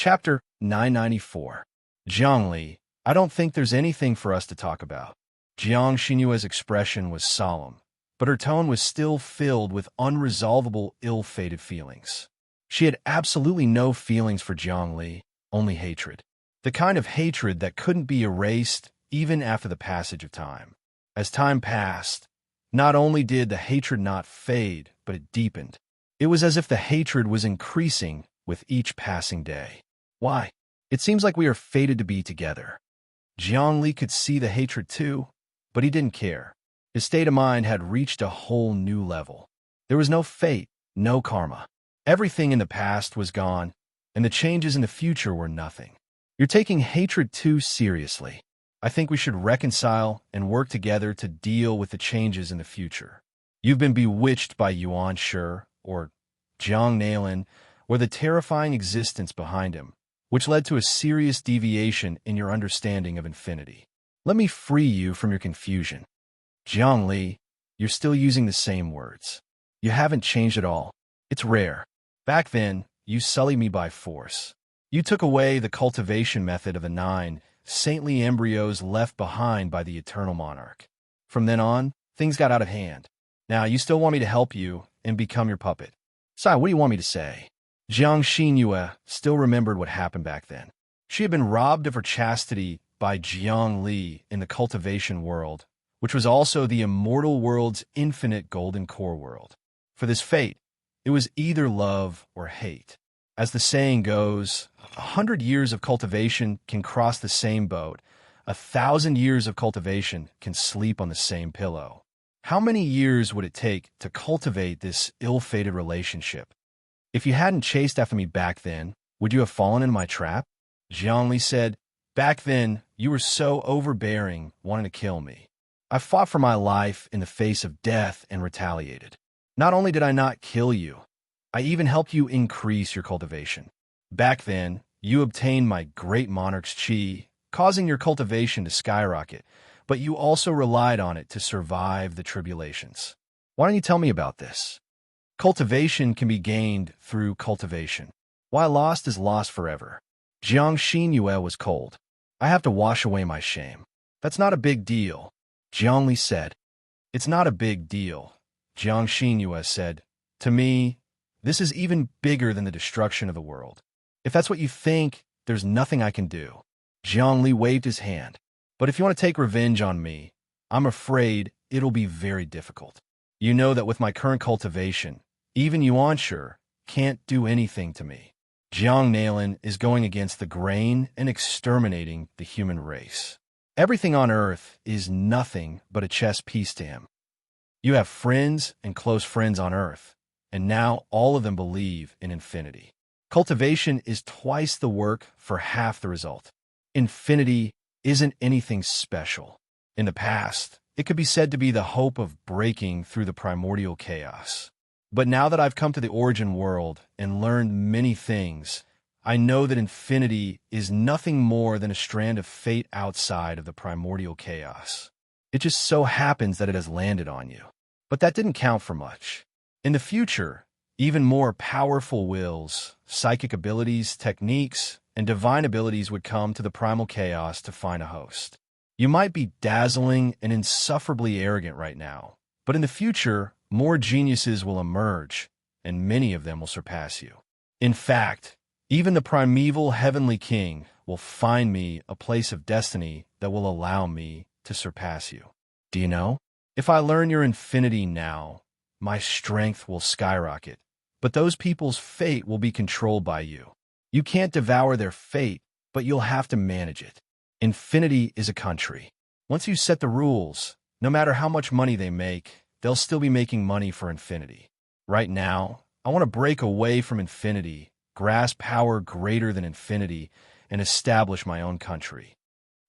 Chapter 994. Zhongli, I don't think there's anything for us to talk about. Jiang Xinyue's expression was solemn, but her tone was still filled with unresolvable, ill-fated feelings. She had absolutely no feelings for Zhongli, only hatred. The kind of hatred that couldn't be erased even after the passage of time. As time passed, not only did the hatred not fade, but it deepened. It was as if the hatred was increasing with each passing day. Why? It seems like we are fated to be together. Zhongli could see the hatred too, but he didn't care. His state of mind had reached a whole new level. There was no fate, no karma. Everything in the past was gone, and the changes in the future were nothing. You're taking hatred too seriously. I think we should reconcile and work together to deal with the changes in the future. You've been bewitched by Yuan Shi, or Jiang Nailin, or the terrifying existence behind him, which led to a serious deviation in your understanding of infinity. Let me free you from your confusion. Zhongli, you're still using the same words. You haven't changed at all. It's rare. Back then, you sullied me by force. You took away the cultivation method of the 9 saintly embryos left behind by the eternal monarch. From then on, things got out of hand. Now, you still want me to help you and become your puppet. Sai, what do you want me to say? Jiang Xinyue still remembered what happened back then. She had been robbed of her chastity by Jiang Li in the cultivation world, which was also the immortal world's infinite golden core world. For this fate, it was either love or hate. As the saying goes, 100 years of cultivation can cross the same boat. 1,000 years of cultivation can sleep on the same pillow. How many years would it take to cultivate this ill-fated relationship? If you hadn't chased after me back then, would you have fallen into my trap? Zhongli said, back then, you were so overbearing, wanting to kill me. I fought for my life in the face of death and retaliated. Not only did I not kill you, I even helped you increase your cultivation. Back then, you obtained my great monarch's chi, causing your cultivation to skyrocket, but you also relied on it to survive the tribulations. Why don't you tell me about this? Cultivation can be gained through cultivation. Why lost is lost forever. Jiang Xinyue was cold. I have to wash away my shame. That's not a big deal, Zhongli said. It's not a big deal, Jiang Xinyue said. To me, this is even bigger than the destruction of the world. If that's what you think, there's nothing I can do. Zhongli waved his hand. But if you want to take revenge on me, I'm afraid it'll be very difficult. You know that with my current cultivation, even Yuan Shi can't do anything to me. Jiang Nailin is going against the grain and exterminating the human race. Everything on Earth is nothing but a chess piece to him. You have friends and close friends on Earth, and now all of them believe in infinity. Cultivation is twice the work for half the result. Infinity isn't anything special. In the past, it could be said to be the hope of breaking through the primordial chaos. But now that I've come to the origin world and learned many things, I know that infinity is nothing more than a strand of fate outside of the primordial chaos. It just so happens that it has landed on you. But that didn't count for much. In the future, even more powerful wills, psychic abilities, techniques, and divine abilities would come to the primal chaos to find a host. You might be dazzling and insufferably arrogant right now, but in the future, more geniuses will emerge, and many of them will surpass you. In fact, even the primeval heavenly king will find me a place of destiny that will allow me to surpass you. Do you know? If I learn your infinity now, my strength will skyrocket, but those people's fate will be controlled by you. You can't devour their fate, but you'll have to manage it. Infinity is a country. Once you set the rules, no matter how much money they make, they'll still be making money for infinity. Right now, I want to break away from infinity, grasp power greater than infinity, and establish my own country.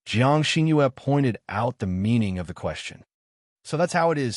Jiang Xinyue pointed out the meaning of the question. So that's how it is.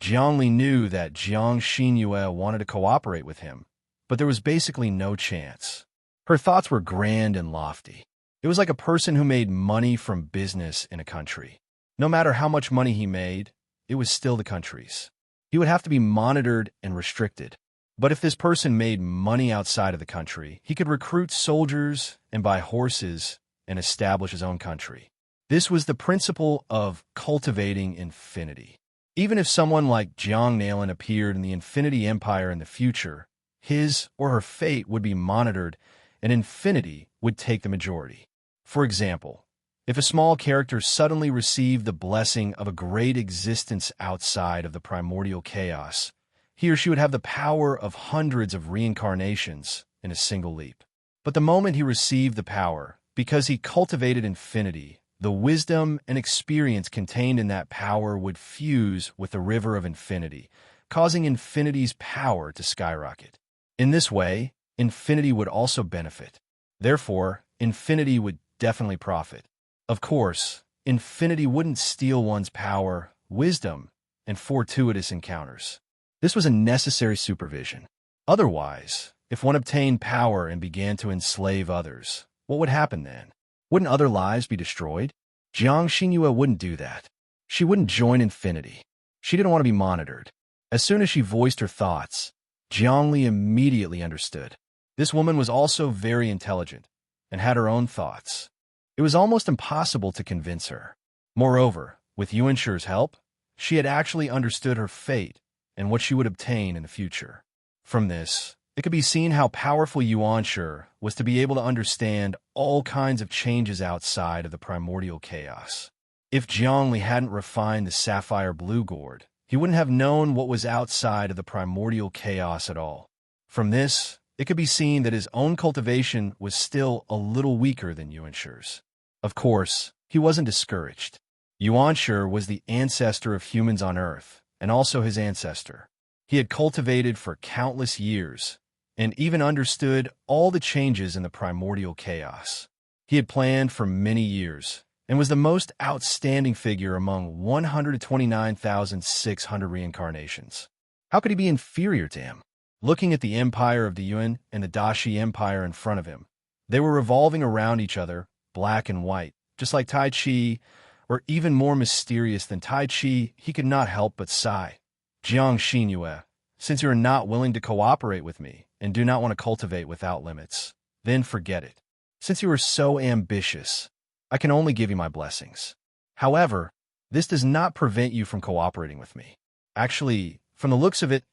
Zhongli knew that Jiang Xinyue wanted to cooperate with him, but there was basically no chance. Her thoughts were grand and lofty. It was like a person who made money from business in a country. No matter how much money he made, it was still the country's. He would have to be monitored and restricted. But if this person made money outside of the country, he could recruit soldiers and buy horses and establish his own country. This was the principle of cultivating infinity. Even if someone like Jiang Nalan appeared in the Infinity Empire in the future, his or her fate would be monitored and infinity would take the majority. For example, if a small character suddenly received the blessing of a great existence outside of the primordial chaos, he or she would have the power of hundreds of reincarnations in a single leap. But the moment he received the power, because he cultivated infinity, the wisdom and experience contained in that power would fuse with the river of infinity, causing infinity's power to skyrocket. In this way, infinity would also benefit. Therefore, infinity would definitely profit. Of course, infinity wouldn't steal one's power, wisdom, and fortuitous encounters. This was a necessary supervision. Otherwise, if one obtained power and began to enslave others, what would happen then? Wouldn't other lives be destroyed? Jiang Xinyue wouldn't do that. She wouldn't join infinity. She didn't want to be monitored. As soon as she voiced her thoughts, Jiang Li immediately understood. This woman was also very intelligent and had her own thoughts. It was almost impossible to convince her. Moreover, with Yuanshi's help, she had actually understood her fate and what she would obtain in the future. From this, it could be seen how powerful Yuanshi was to be able to understand all kinds of changes outside of the primordial chaos. If Jiang Li hadn't refined the sapphire blue gourd, he wouldn't have known what was outside of the primordial chaos at all. From this, it could be seen that his own cultivation was still a little weaker than Yuanshi's. Of course, he wasn't discouraged. Yuanshi was the ancestor of humans on Earth, and also his ancestor. He had cultivated for countless years, and even understood all the changes in the primordial chaos. He had planned for many years, and was the most outstanding figure among 129,600 reincarnations. How could he be inferior to him? Looking at the empire of the Yuan and the Dashi Empire in front of him, they were revolving around each other, black and white, just like Tai Chi, or even more mysterious than Tai Chi, he could not help but sigh. Jiang Xinyue, since you are not willing to cooperate with me and do not want to cultivate without limits, then forget it. Since you are so ambitious, I can only give you my blessings. However, this does not prevent you from cooperating with me. Actually, from the looks of it,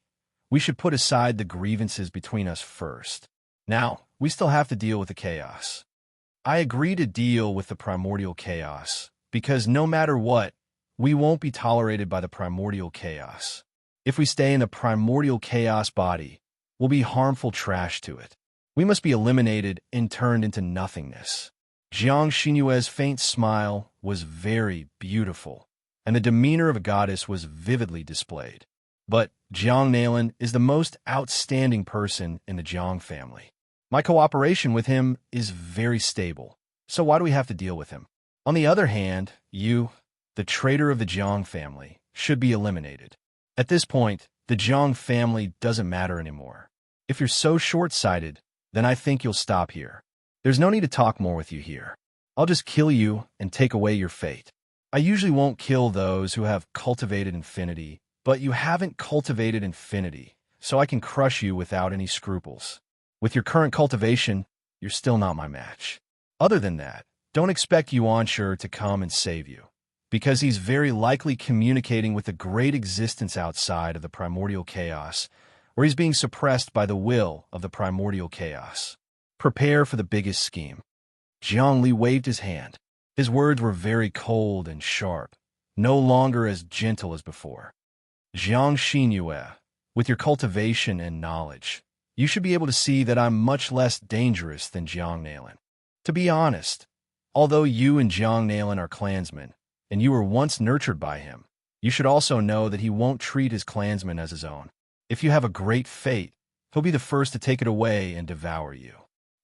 we should put aside the grievances between us first. Now, we still have to deal with the chaos. I agree to deal with the primordial chaos, because no matter what, we won't be tolerated by the primordial chaos. If we stay in the primordial chaos body, we'll be harmful trash to it. We must be eliminated and turned into nothingness. Jiang Xinyue's faint smile was very beautiful, and the demeanor of a goddess was vividly displayed. But Jiang Nalan is the most outstanding person in the Jiang family. My cooperation with him is very stable, so why do we have to deal with him? On the other hand, you, the traitor of the Jiang family, should be eliminated. At this point, the Jiang family doesn't matter anymore. If you're so short-sighted, then I think you'll stop here. There's no need to talk more with you here. I'll just kill you and take away your fate. I usually won't kill those who have cultivated infinity, but you haven't cultivated infinity, so I can crush you without any scruples. With your current cultivation, you're still not my match. Other than that, don't expect Yuanshi to come and save you, because he's very likely communicating with a great existence outside of the primordial chaos, or he's being suppressed by the will of the primordial chaos. Prepare for the biggest scheme. Jiang Li waved his hand. His words were very cold and sharp, no longer as gentle as before. Jiang Xinyue, with your cultivation and knowledge, you should be able to see that I'm much less dangerous than Jiang Nalan. To be honest, although you and Jiang Nalan are clansmen, and you were once nurtured by him, you should also know that he won't treat his clansmen as his own. If you have a great fate, he'll be the first to take it away and devour you.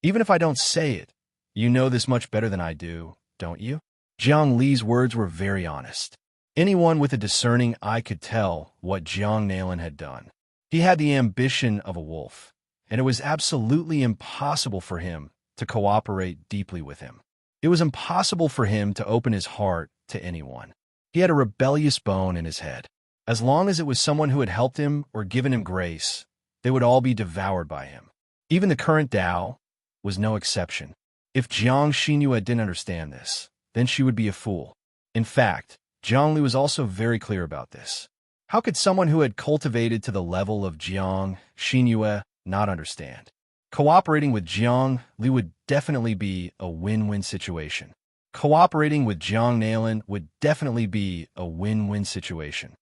Even if I don't say it, you know this much better than I do, don't you? Jiang Li's words were very honest. Anyone with a discerning eye could tell what Jiang Nalan had done. He had the ambition of a wolf, and it was absolutely impossible for him to cooperate deeply with him. It was impossible for him to open his heart to anyone. He had a rebellious bone in his head. As long as it was someone who had helped him or given him grace, they would all be devoured by him. Even the current Tao was no exception. If Jiang Xinhua didn't understand this, then she would be a fool. In fact, Jiang was also very clear about this. How could someone who had cultivated to the level of Jiang Xinhua not understand? Cooperating with Jiang Li would definitely be a win-win situation. Cooperating with Jiang Nailin would definitely be a win-win situation.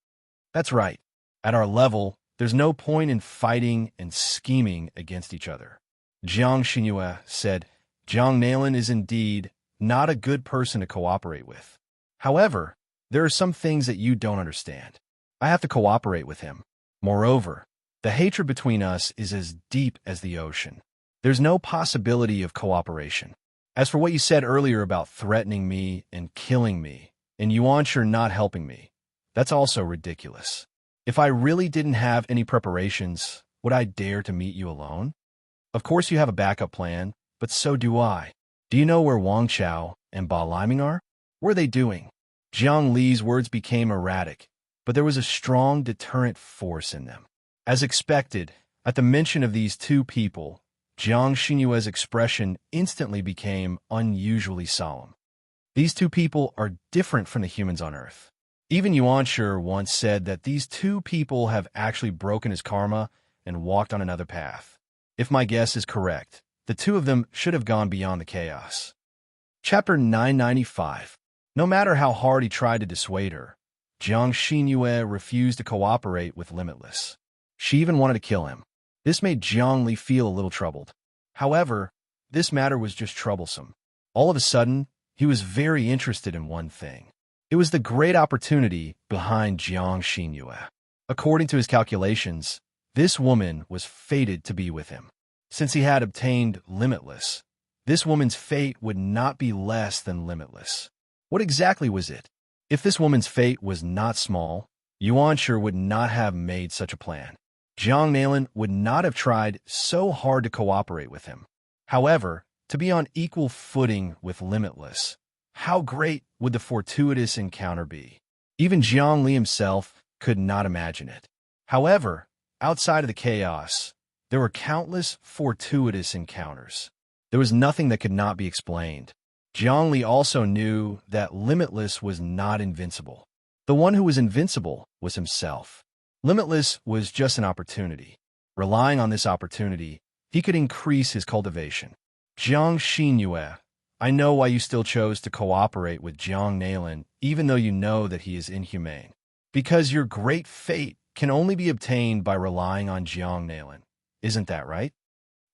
That's right. At our level, there's no point in fighting and scheming against each other. Jiang Xinhua said, Jiang Nailin is indeed not a good person to cooperate with. However, there are some things that you don't understand. I have to cooperate with him. Moreover, the hatred between us is as deep as the ocean. There's no possibility of cooperation. As for what you said earlier about threatening me and killing me, and Yuanshu not helping me, that's also ridiculous. If I really didn't have any preparations, would I dare to meet you alone? Of course you have a backup plan, but so do I. Do you know where Wang Chao and Ba Liming are? What are they doing? Jiang Li's words became erratic, but there was a strong deterrent force in them. As expected, at the mention of these two people, Jiang Xinhua's expression instantly became unusually solemn. These two people are different from the humans on Earth. Even Yuanshu once said that these two people have actually broken his karma and walked on another path. If my guess is correct, the two of them should have gone beyond the chaos. Chapter 995. No matter how hard he tried to dissuade her, Jiang Xinhua refused to cooperate with Limitless. She even wanted to kill him. This made Jiang Li feel a little troubled. However, this matter was just troublesome. All of a sudden, he was very interested in one thing. It was the great opportunity behind Jiang Xinhua. According to his calculations, this woman was fated to be with him. Since he had obtained Limitless, this woman's fate would not be less than limitless. What exactly was it? If this woman's fate was not small, Yuanshu would not have made such a plan. Jiang Nailin would not have tried so hard to cooperate with him. However, to be on equal footing with Limitless, how great would the fortuitous encounter be? Even Jiang Li himself could not imagine it. However, outside of the chaos, there were countless fortuitous encounters. There was nothing that could not be explained. Jiang Li also knew that Limitless was not invincible. The one who was invincible was himself. Limitless was just an opportunity. Relying on this opportunity, he could increase his cultivation. Jiang Xinhua, I know why you still chose to cooperate with Jiang Nailin, even though you know that he is inhumane. Because your great fate can only be obtained by relying on Jiang Nailin. Isn't that right?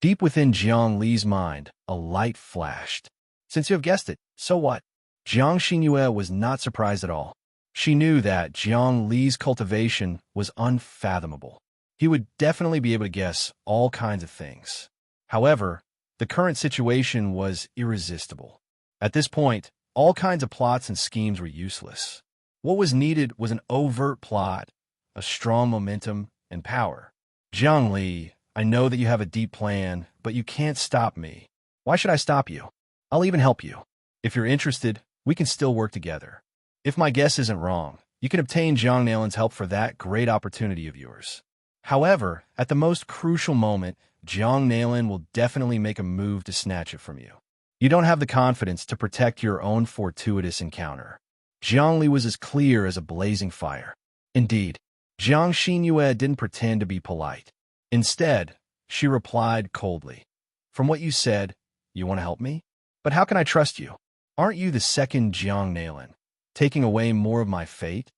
Deep within Jiang Li's mind, a light flashed. Since you have guessed it, so what? Jiang Xinhua was not surprised at all. She knew that Jiang Li's cultivation was unfathomable. He would definitely be able to guess all kinds of things. However, the current situation was irresistible. At this point, all kinds of plots and schemes were useless. What was needed was an overt plot, a strong momentum, and power. Jiang Li, I know that you have a deep plan, but you can't stop me. Why should I stop you? I'll even help you. If you're interested, we can still work together. If my guess isn't wrong, you can obtain Jiang Nailin's help for that great opportunity of yours. However, at the most crucial moment, Jiang Nailin will definitely make a move to snatch it from you. You don't have the confidence to protect your own fortuitous encounter. Jiang Li was as clear as a blazing fire. Indeed, Jiang Xinhua didn't pretend to be polite. Instead, she replied coldly. From what you said, you want to help me? But how can I trust you? Aren't you the second Jiang Nailin, taking away more of my fate?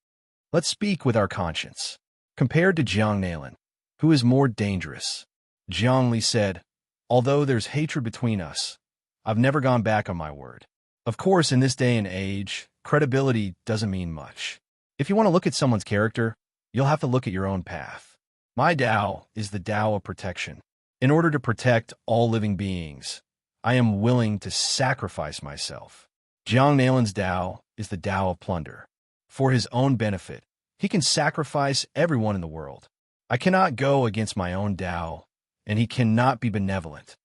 Let's speak with our conscience. Compared to Jiang Nailin, who is more dangerous? Jiang Li said, although there's hatred between us, I've never gone back on my word. Of course, in this day and age, credibility doesn't mean much. If you want to look at someone's character, you'll have to look at your own path. My Tao is the Tao of protection. In order to protect all living beings, I am willing to sacrifice myself. Jiang Nailin's Tao is the Tao of plunder. For his own benefit, he can sacrifice everyone in the world. I cannot go against my own Tao, and he cannot be benevolent.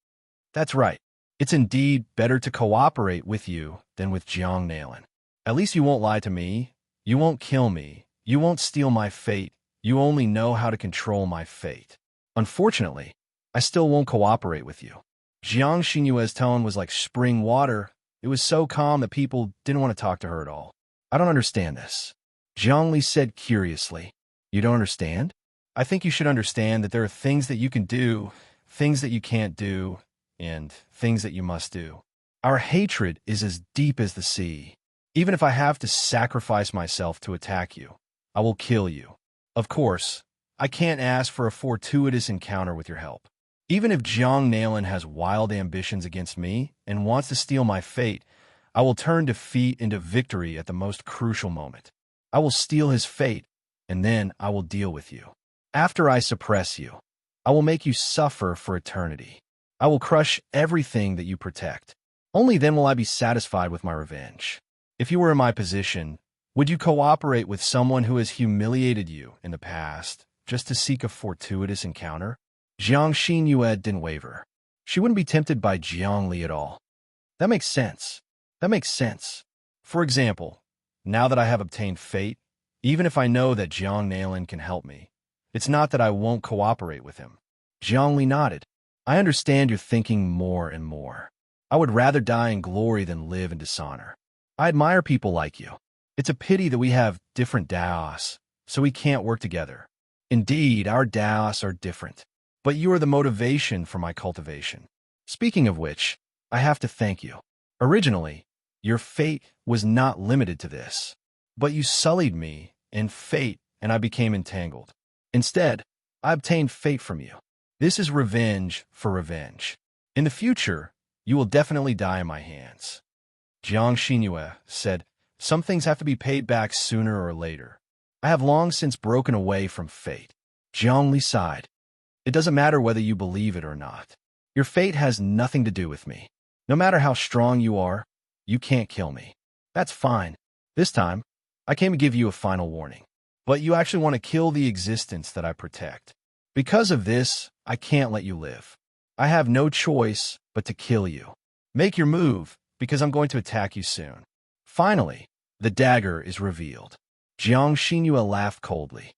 That's right. It's indeed better to cooperate with you than with Jiang Nailin. At least you won't lie to me. You won't kill me. You won't steal my fate. You only know how to control my fate. Unfortunately, I still won't cooperate with you. Jiang Xinyue's tone was like spring water. It was so calm that people didn't want to talk to her at all. I don't understand this. Zhongli said curiously. You don't understand? I think you should understand that there are things that you can do, things that you can't do, and things that you must do. Our hatred is as deep as the sea. Even if I have to sacrifice myself to attack you, I will kill you. Of course, I can't ask for a fortuitous encounter with your help. Even if Jiang Nailin has wild ambitions against me and wants to steal my fate, I will turn defeat into victory at the most crucial moment. I will steal his fate, and then I will deal with you. After I suppress you, I will make you suffer for eternity. I will crush everything that you protect. Only then will I be satisfied with my revenge. If you were in my position, would you cooperate with someone who has humiliated you in the past just to seek a fortuitous encounter? Jiang Xinyue didn't waver. She wouldn't be tempted by Jiang Li at all. That makes sense. That makes sense. For example, now that I have obtained fate, even if I know that Jiang Nailin can help me, it's not that I won't cooperate with him. Jiang Li nodded. I understand you're thinking more and more. I would rather die in glory than live in dishonor. I admire people like you. It's a pity that we have different Daos, so we can't work together. Indeed, our Daos are different, but you are the motivation for my cultivation. Speaking of which, I have to thank you. Originally, your fate was not limited to this, but you sullied me in fate and I became entangled. Instead, I obtained fate from you. This is revenge for revenge. In the future, you will definitely die in my hands. Jiang Xinyue said, some things have to be paid back sooner or later. I have long since broken away from fate. Jiang Li sighed. It doesn't matter whether you believe it or not. Your fate has nothing to do with me. No matter how strong you are, you can't kill me. That's fine. This time, I came to give you a final warning. But you actually want to kill the existence that I protect. Because of this, I can't let you live. I have no choice but to kill you. Make your move, because I'm going to attack you soon. Finally, the dagger is revealed. Jiang Xinyue laughed coldly.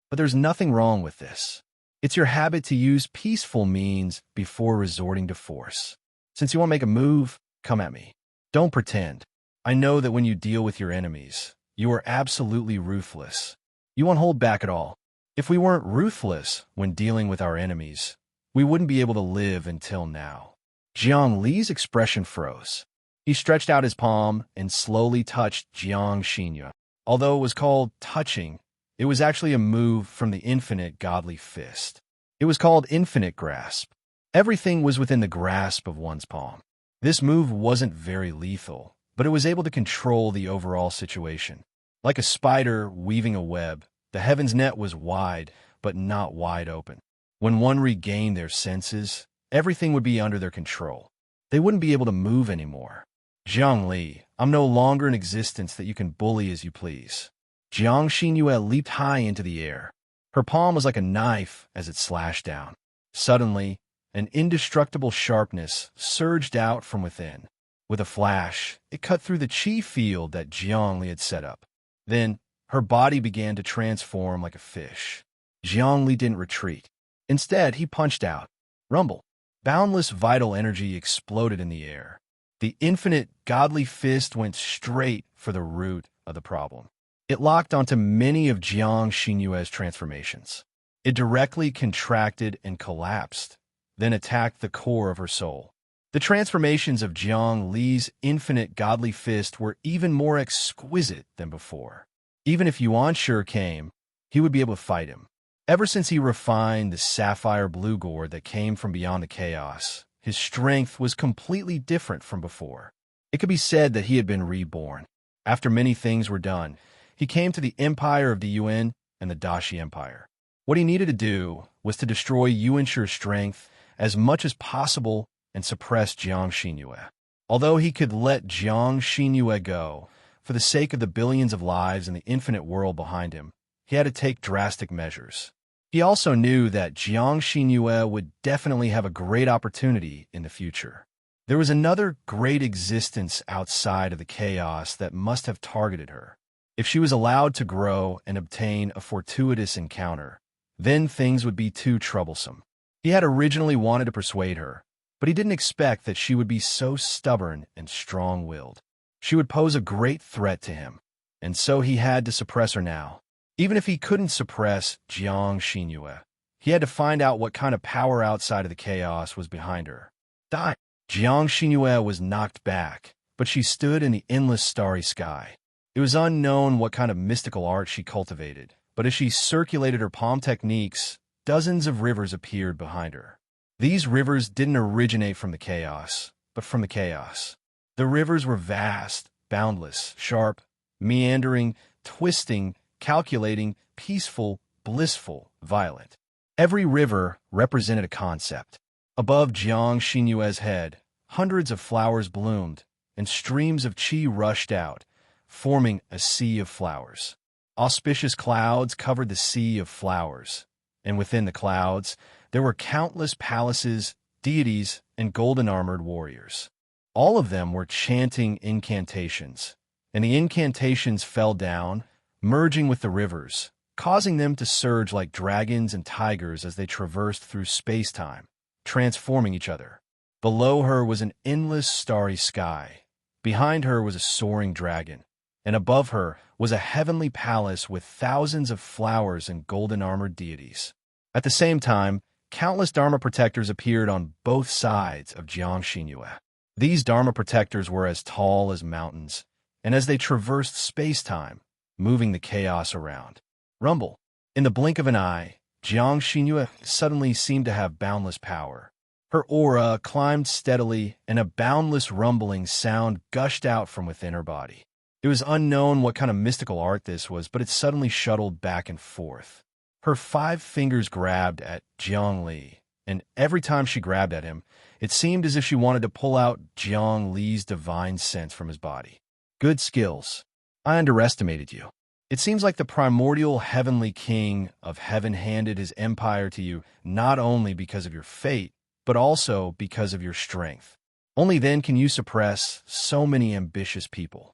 But there's nothing wrong with this. It's your habit to use peaceful means before resorting to force. Since you want to make a move, come at me. Don't pretend. I know that when you deal with your enemies, you are absolutely ruthless. You won't hold back at all. If we weren't ruthless when dealing with our enemies, we wouldn't be able to live until now. Jiang Li's expression froze. He stretched out his palm and slowly touched Jiang Xinyue. Although it was called touching, it was actually a move from the infinite godly fist. It was called infinite grasp. Everything was within the grasp of one's palm. This move wasn't very lethal, but it was able to control the overall situation. Like a spider weaving a web, the heaven's net was wide, but not wide open. When one regained their senses, everything would be under their control. They wouldn't be able to move anymore. Jiang Li, I'm no longer in existence that you can bully as you please. Jiang Xinyue leaped high into the air. Her palm was like a knife as it slashed down. Suddenly, an indestructible sharpness surged out from within. With a flash, it cut through the chi field that Jiang Li had set up. Then, her body began to transform like a fish. Jiang Li didn't retreat. Instead, he punched out. Rumble. Boundless vital energy exploded in the air. The infinite godly fist went straight for the root of the problem. It locked onto many of Jiang Xinyue's transformations. It directly contracted and collapsed, then attacked the core of her soul. The transformations of Jiang Li's infinite godly fist were even more exquisite than before. Even if Yuan Shi came, he would be able to fight him. Ever since he refined the sapphire blue gourd that came from beyond the chaos, his strength was completely different from before. It could be said that he had been reborn. After many things were done, he came to the empire of the Yuan and the Dashi Empire. What he needed to do was to destroy Yuan Shi's strength as much as possible and suppress Jiang Xinyue. Although he could let Jiang Xinyue go, for the sake of the billions of lives and the infinite world behind him, he had to take drastic measures. He also knew that Jiang Xinyue would definitely have a great opportunity in the future. There was another great existence outside of the chaos that must have targeted her. If she was allowed to grow and obtain a fortuitous encounter, then things would be too troublesome. He had originally wanted to persuade her, but he didn't expect that she would be so stubborn and strong-willed. She would pose a great threat to him, and so he had to suppress her now. Even if he couldn't suppress Jiang Xinyue, he had to find out what kind of power outside of the chaos was behind her. Die. Jiang Xinyue was knocked back, but she stood in the endless starry sky. It was unknown what kind of mystical art she cultivated, but as she circulated her palm techniques, dozens of rivers appeared behind her. These rivers didn't originate from the chaos, but from the chaos. The rivers were vast, boundless, sharp, meandering, twisting, calculating, peaceful, blissful, violent. Every river represented a concept. Above Jiang Xinyue's head, hundreds of flowers bloomed, and streams of qi rushed out, forming a sea of flowers. Auspicious clouds covered the sea of flowers, and within the clouds, there were countless palaces, deities, and golden-armored warriors. All of them were chanting incantations, and the incantations fell down, merging with the rivers, causing them to surge like dragons and tigers as they traversed through space-time, transforming each other. Below her was an endless starry sky. Behind her was a soaring dragon, and above her was a heavenly palace with thousands of flowers and golden-armored deities. At the same time, countless Dharma protectors appeared on both sides of Jiang Xinyue. These Dharma protectors were as tall as mountains, and as they traversed space-time, moving the chaos around. Rumble. In the blink of an eye, Jiang Xinyue suddenly seemed to have boundless power. Her aura climbed steadily, and a boundless rumbling sound gushed out from within her body. It was unknown what kind of mystical art this was, but it suddenly shuttled back and forth. Her 5 fingers grabbed at Jiang Li, and every time she grabbed at him, it seemed as if she wanted to pull out Jiang Li's divine sense from his body. Good skills. I underestimated you. It seems like the primordial heavenly king of heaven handed his empire to you not only because of your fate, but also because of your strength. Only then can you suppress so many ambitious people.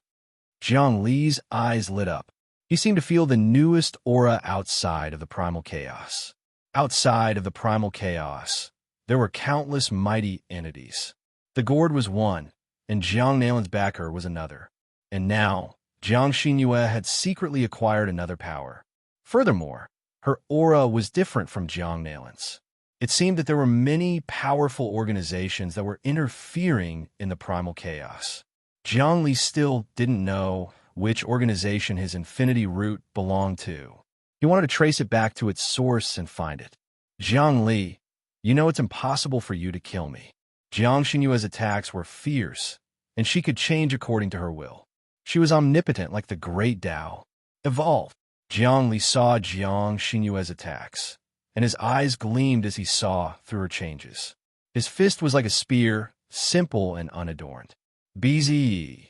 Jiang Li's eyes lit up. He seemed to feel the newest aura outside of the primal chaos. Outside of the primal chaos, there were countless mighty entities. The gourd was one, and Jiang Nalin's backer was another. And now, Jiang Xinyue had secretly acquired another power. Furthermore, her aura was different from Jiang Nalin's. It seemed that there were many powerful organizations that were interfering in the primal chaos. Jiang Li still didn't know which organization his infinity root belonged to. He wanted to trace it back to its source and find it. Jiang Li, you know it's impossible for you to kill me. Jiang Xinyue's attacks were fierce, and she could change according to her will. She was omnipotent like the great Tao. Evolve. Jiang Li saw Jiang Xinyue's attacks, and his eyes gleamed as he saw through her changes. His fist was like a spear, simple and unadorned. BZE.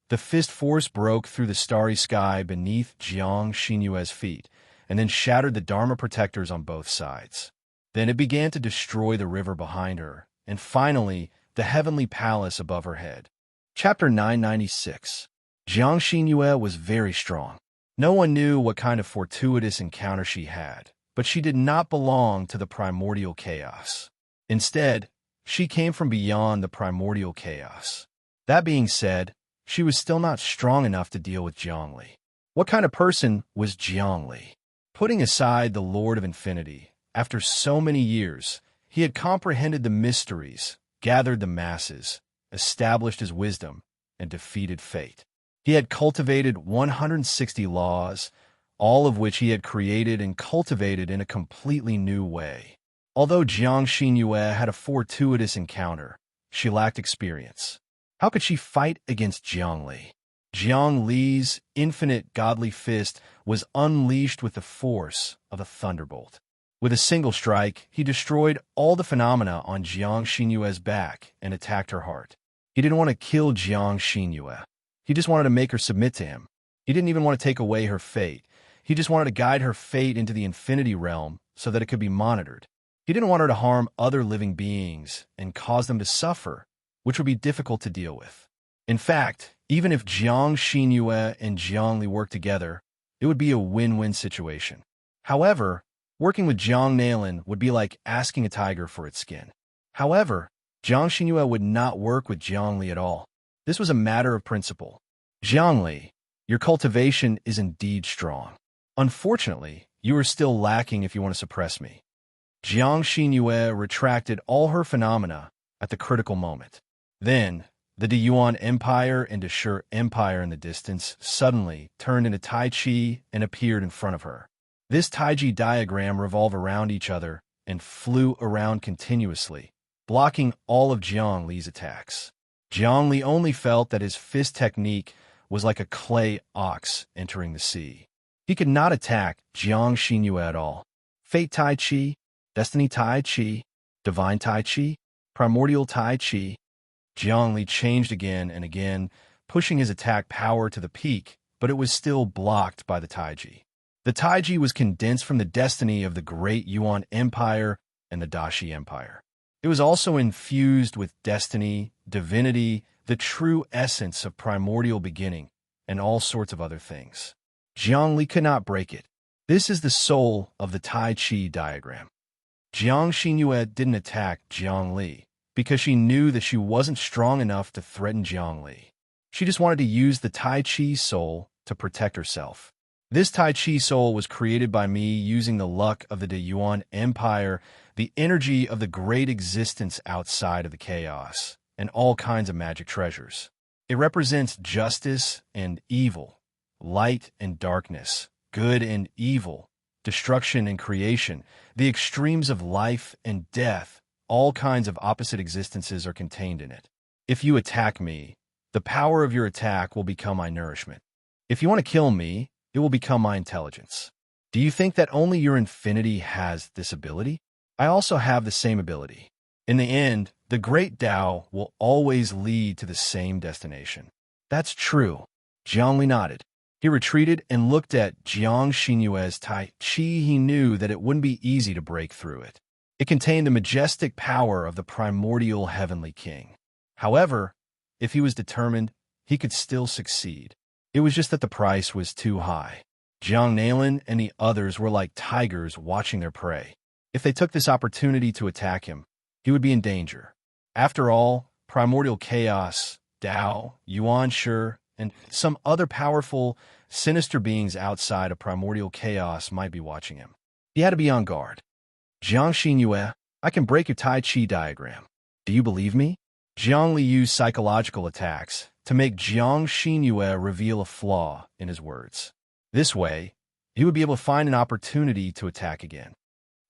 The fist force broke through the starry sky beneath Jiang Xinyue's feet, and then shattered the Dharma protectors on both sides. Then it began to destroy the river behind her, and finally, the heavenly palace above her head. Chapter 996. Jiang Xinyue was very strong. No one knew what kind of fortuitous encounter she had, but she did not belong to the primordial chaos. Instead, she came from beyond the primordial chaos. That being said, she was still not strong enough to deal with Jiang Li. What kind of person was Jiang Li? Putting aside the Lord of Infinity, after so many years, he had comprehended the mysteries, gathered the masses, established his wisdom, and defeated fate. He had cultivated 160 laws, all of which he had created and cultivated in a completely new way. Although Jiang Xinyue had a fortuitous encounter, she lacked experience. How could she fight against Jiang Li? Jiang Li's infinite godly fist was unleashed with the force of a thunderbolt. With a single strike, he destroyed all the phenomena on Jiang Xinyue's back and attacked her heart. He didn't want to kill Jiang Xinyue. He just wanted to make her submit to him. He didn't even want to take away her fate. He just wanted to guide her fate into the infinity realm so that it could be monitored. He didn't want her to harm other living beings and cause them to suffer, which would be difficult to deal with. In fact, even if Jiang Xinyue and Jiang Li worked together, it would be a win-win situation. However, Working with Jiang Nailin would be like asking a tiger for its skin. However, Jiang Xinyue would not work with Jiang Li at all. This was a matter of principle. Jiang Li, your cultivation is indeed strong. Unfortunately, you are still lacking if you want to suppress me. Jiang Xinyue retracted all her phenomena at the critical moment. Then, the De Yuan Empire and De Shi Empire in the distance suddenly turned into Tai Chi and appeared in front of her. This Taiji diagram revolved around each other and flew around continuously, blocking all of Jiang Li's attacks. Jiang Li only felt that his fist technique was like a clay ox entering the sea. He could not attack Jiang Xinyue at all. Fate Tai Chi, Destiny Tai Chi, Divine Tai Chi, Primordial Tai Chi. Jiang Li changed again and again, pushing his attack power to the peak, but it was still blocked by the Taiji. The Taiji was condensed from the destiny of the great Yuan Empire and the Dashi Empire. It was also infused with destiny, divinity, the true essence of primordial beginning, and all sorts of other things. Jiang Li could not break it. This is the soul of the Tai Chi diagram. Jiang Xinyue didn't attack Jiang Li because she knew that she wasn't strong enough to threaten Jiang Li. She just wanted to use the Tai Chi soul to protect herself. This Tai Chi soul was created by me using the luck of the De Yuan Empire, the energy of the great existence outside of the chaos, and all kinds of magic treasures. It represents justice and evil, light and darkness, good and evil, destruction and creation, the extremes of life and death. All kinds of opposite existences are contained in it. If you attack me, the power of your attack will become my nourishment. If you want to kill me, it will become my intelligence. Do you think that only your infinity has this ability? I also have the same ability. In the end, the great Tao will always lead to the same destination. That's true. Jiang Li nodded. He retreated and looked at Jiang Xinyue's Tai Chi. He knew that it wouldn't be easy to break through it. It contained the majestic power of the primordial heavenly king. However, if he was determined, he could still succeed. It was just that the price was too high. Jiang Nailin and the others were like tigers watching their prey. If they took this opportunity to attack him, he would be in danger. After all, primordial chaos, Tao, Yuan Shi, and some other powerful, sinister beings outside of primordial chaos might be watching him. He had to be on guard. Jiang Xinyue, I can break your Tai Chi diagram. Do you believe me? Jiang Li used psychological attacks to make Jiang Xinyue reveal a flaw in his words. This way, he would be able to find an opportunity to attack again.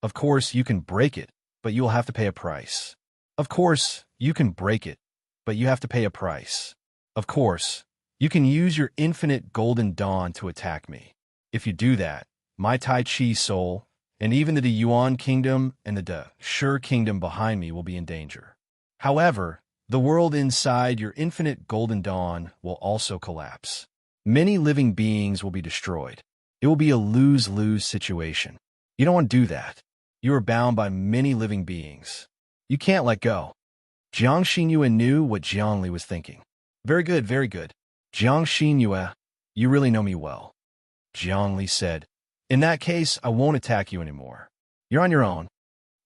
Of course, you can break it, but you will have to pay a price. Of course, you can break it, but you have to pay a price. Of course, you can use your infinite golden dawn to attack me. If you do that, my Tai Chi soul, and even the Yuan kingdom and the De Shi kingdom behind me will be in danger. However, the world inside your infinite golden dawn will also collapse. Many living beings will be destroyed. It will be a lose-lose situation. You don't want to do that. You are bound by many living beings. You can't let go. Jiang Xinyue knew what Jiang Li was thinking. Very good, very good. Jiang Xinyue, you really know me well. Jiang Li said, in that case, I won't attack you anymore. You're on your own.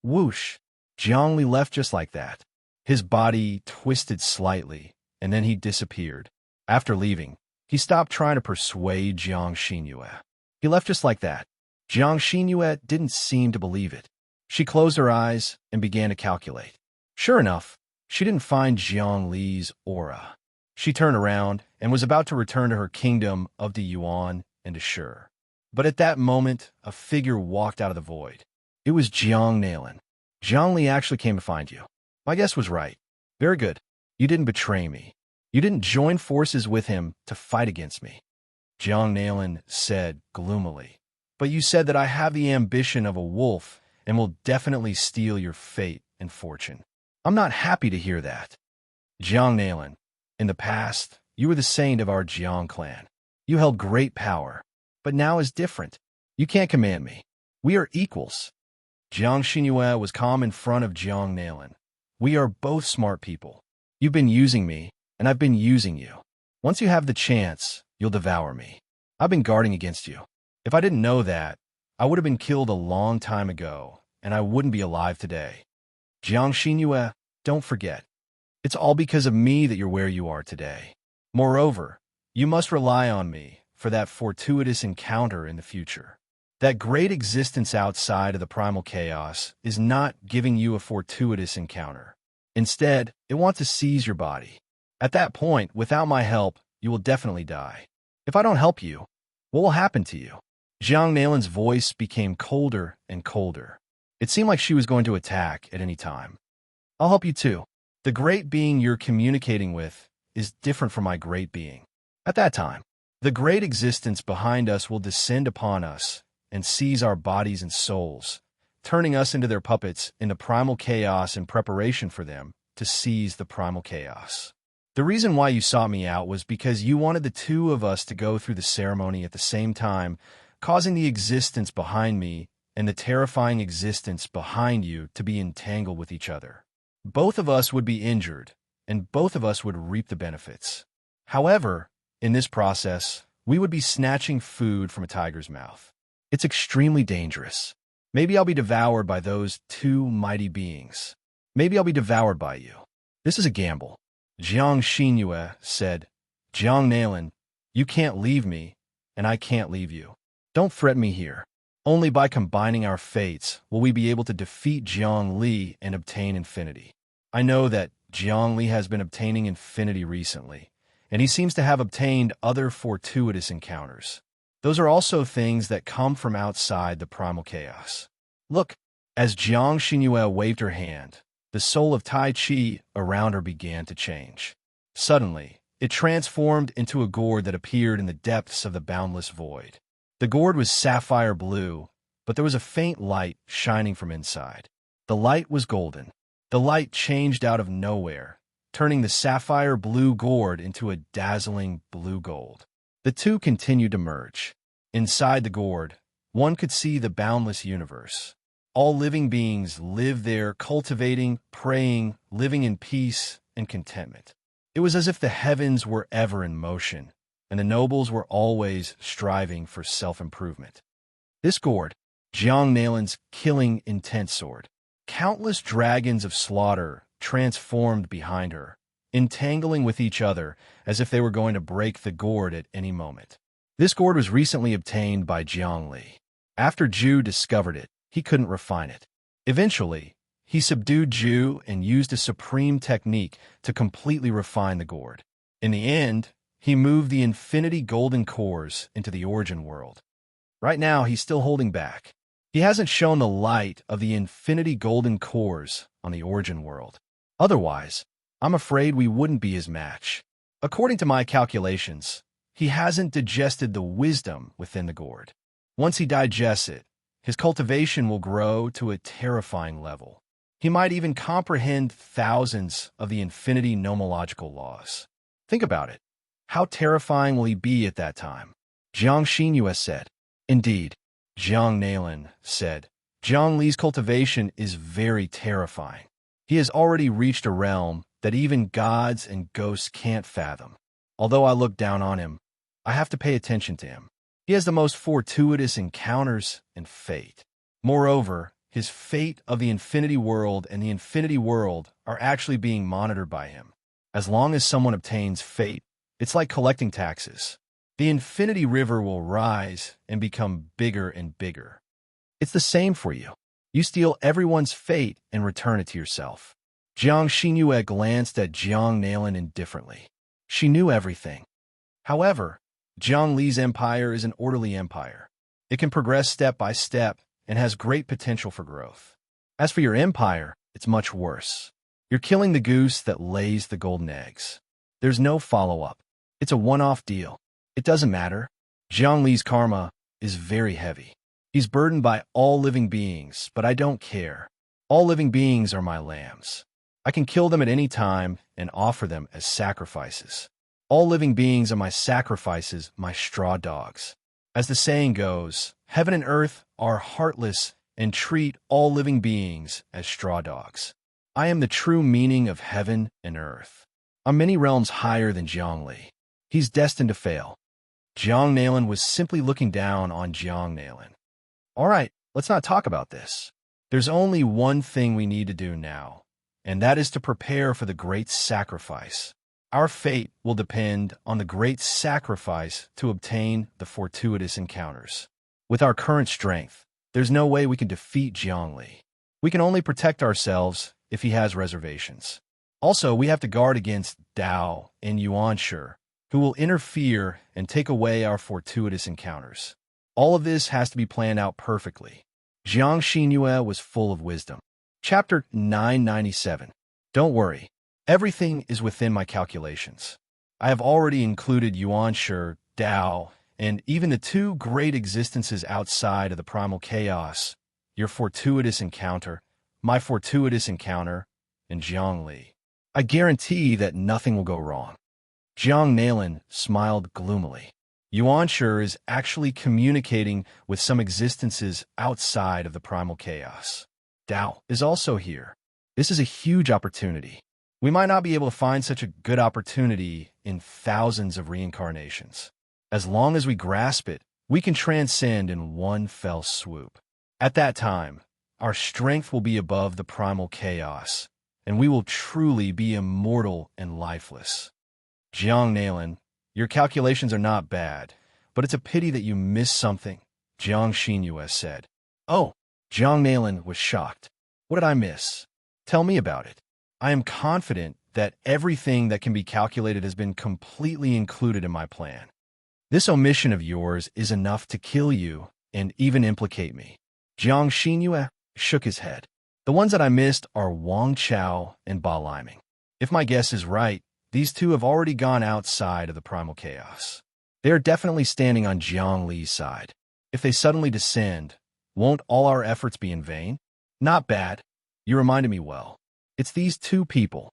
Whoosh. Jiang Li left just like that. His body twisted slightly, and then he disappeared. After leaving, he stopped trying to persuade Jiang Xinyue. He left just like that. Jiang Xinyue didn't seem to believe it. She closed her eyes and began to calculate. Sure enough, she didn't find Jiang Li's aura. She turned around and was about to return to her kingdom of the Yuan and De Shi. But at that moment, a figure walked out of the void. It was Jiang Nailin. Jiang Li actually came to find you. My guess was right. Very good. You didn't betray me. You didn't join forces with him to fight against me. Jiang Nailin said gloomily. But you said that I have the ambition of a wolf and will definitely steal your fate and fortune. I'm not happy to hear that. Jiang Nailin, in the past, you were the saint of our Jiang clan. You held great power, but now is different. You can't command me. We are equals. Jiang Xinyue was calm in front of Jiang Nailin. We are both smart people. You've been using me, and I've been using you. Once you have the chance, you'll devour me. I've been guarding against you. If I didn't know that, I would have been killed a long time ago, and I wouldn't be alive today. Jiang Xinyue, don't forget. It's all because of me that you're where you are today. Moreover, you must rely on me for that fortuitous encounter in the future. That great existence outside of the primal chaos is not giving you a fortuitous encounter. Instead, it wants to seize your body. At that point, without my help, you will definitely die. If I don't help you, what will happen to you? Jiang Nalin's voice became colder and colder. It seemed like she was going to attack at any time. I'll help you too. The great being you're communicating with is different from my great being. At that time, the great existence behind us will descend upon us and seize our bodies and souls, turning us into their puppets in the primal chaos in preparation for them to seize the primal chaos. The reason why you sought me out was because you wanted the two of us to go through the ceremony at the same time, causing the existence behind me and the terrifying existence behind you to be entangled with each other. Both of us would be injured, and both of us would reap the benefits. However, in this process, we would be snatching food from a tiger's mouth. It's extremely dangerous. Maybe I'll be devoured by those two mighty beings. Maybe I'll be devoured by you. This is a gamble. Jiang Xinyue said, Jiang Nalin, you can't leave me, and I can't leave you. Don't threaten me here. Only by combining our fates will we be able to defeat Jiang Li and obtain infinity. I know that Jiang Li has been obtaining infinity recently, and he seems to have obtained other fortuitous encounters. Those are also things that come from outside the primal chaos. Look, as Jiang Xinyue waved her hand, the soul of Tai Chi around her began to change. Suddenly, it transformed into a gourd that appeared in the depths of the boundless void. The gourd was sapphire blue, but there was a faint light shining from inside. The light was golden. The light changed out of nowhere, turning the sapphire blue gourd into a dazzling blue gold. The two continued to merge. Inside the gourd, one could see the boundless universe. All living beings live there, cultivating, praying, living in peace and contentment. It was as if the heavens were ever in motion, and the nobles were always striving for self-improvement. This gourd, Jiang Nalin's killing intent sword, countless dragons of slaughter transformed behind her, entangling with each other as if they were going to break the gourd at any moment. This gourd was recently obtained by Jiang Li. After Zhu discovered it, he couldn't refine it. Eventually, he subdued Zhu and used a supreme technique to completely refine the gourd. In the end, he moved the infinity golden cores into the origin world. Right now, he's still holding back. He hasn't shown the light of the infinity golden cores on the origin world. Otherwise, I'm afraid we wouldn't be his match. According to my calculations, he hasn't digested the wisdom within the gourd. Once he digests it, his cultivation will grow to a terrifying level. He might even comprehend thousands of the infinity nomological laws. Think about it. How terrifying will he be at that time? Jiang Xinyue said. Indeed, Jiang Nalin said. Jiang Li's cultivation is very terrifying. He has already reached a realm that even gods and ghosts can't fathom. Although I look down on him, I have to pay attention to him. He has the most fortuitous encounters and fate. Moreover, his fate of the infinity world and the infinity world are actually being monitored by him. As long as someone obtains fate, it's like collecting taxes. The infinity river will rise and become bigger and bigger. It's the same for you. You steal everyone's fate and return it to yourself. Jiang Xinyue glanced at Jiang Nalin indifferently. She knew everything. However, Jiang Li's empire is an orderly empire. It can progress step by step and has great potential for growth. As for your empire, it's much worse. You're killing the goose that lays the golden eggs. There's no follow-up. It's a one-off deal. It doesn't matter. Jiang Li's karma is very heavy. He's burdened by all living beings, but I don't care. All living beings are my lambs. I can kill them at any time and offer them as sacrifices. All living beings are my sacrifices, my straw dogs. As the saying goes, heaven and earth are heartless and treat all living beings as straw dogs. I am the true meaning of heaven and earth. I'm many realms higher than Jiang Li. He's destined to fail. Jiang Nalin was simply looking down on Jiang Nalin. All right, let's not talk about this. There's only one thing we need to do now, and that is to prepare for the great sacrifice. Our fate will depend on the great sacrifice to obtain the fortuitous encounters. With our current strength, there's no way we can defeat Zhongli. We can only protect ourselves if he has reservations. Also, we have to guard against Dao and Yuanshi, who will interfere and take away our fortuitous encounters. All of this has to be planned out perfectly. Jiang Xinyue was full of wisdom. Chapter 997. Don't worry. Everything is within my calculations. I have already included Yuanshi, Dao, and even the two great existences outside of the primal chaos, your fortuitous encounter, my fortuitous encounter, and Zhongli. I guarantee that nothing will go wrong. Jiang Nailin smiled gloomily. Yuanshi is actually communicating with some existences outside of the primal chaos. Dao is also here. This is a huge opportunity. We might not be able to find such a good opportunity in thousands of reincarnations. As long as we grasp it, we can transcend in one fell swoop. At that time, our strength will be above the primal chaos, and we will truly be immortal and lifeless. Jiang Nailin, your calculations are not bad, but it's a pity that you missed something, Jiang Xinyue said. Oh, Jiang Nailin was shocked. What did I miss? Tell me about it. I am confident that everything that can be calculated has been completely included in my plan. This omission of yours is enough to kill you and even implicate me. Jiang Xinyue shook his head. The ones that I missed are Wang Chao and Ba Liming. If my guess is right, these two have already gone outside of the primal chaos. They are definitely standing on Jiang Li's side. If they suddenly descend, won't all our efforts be in vain? Not bad. You reminded me well. It's these two people.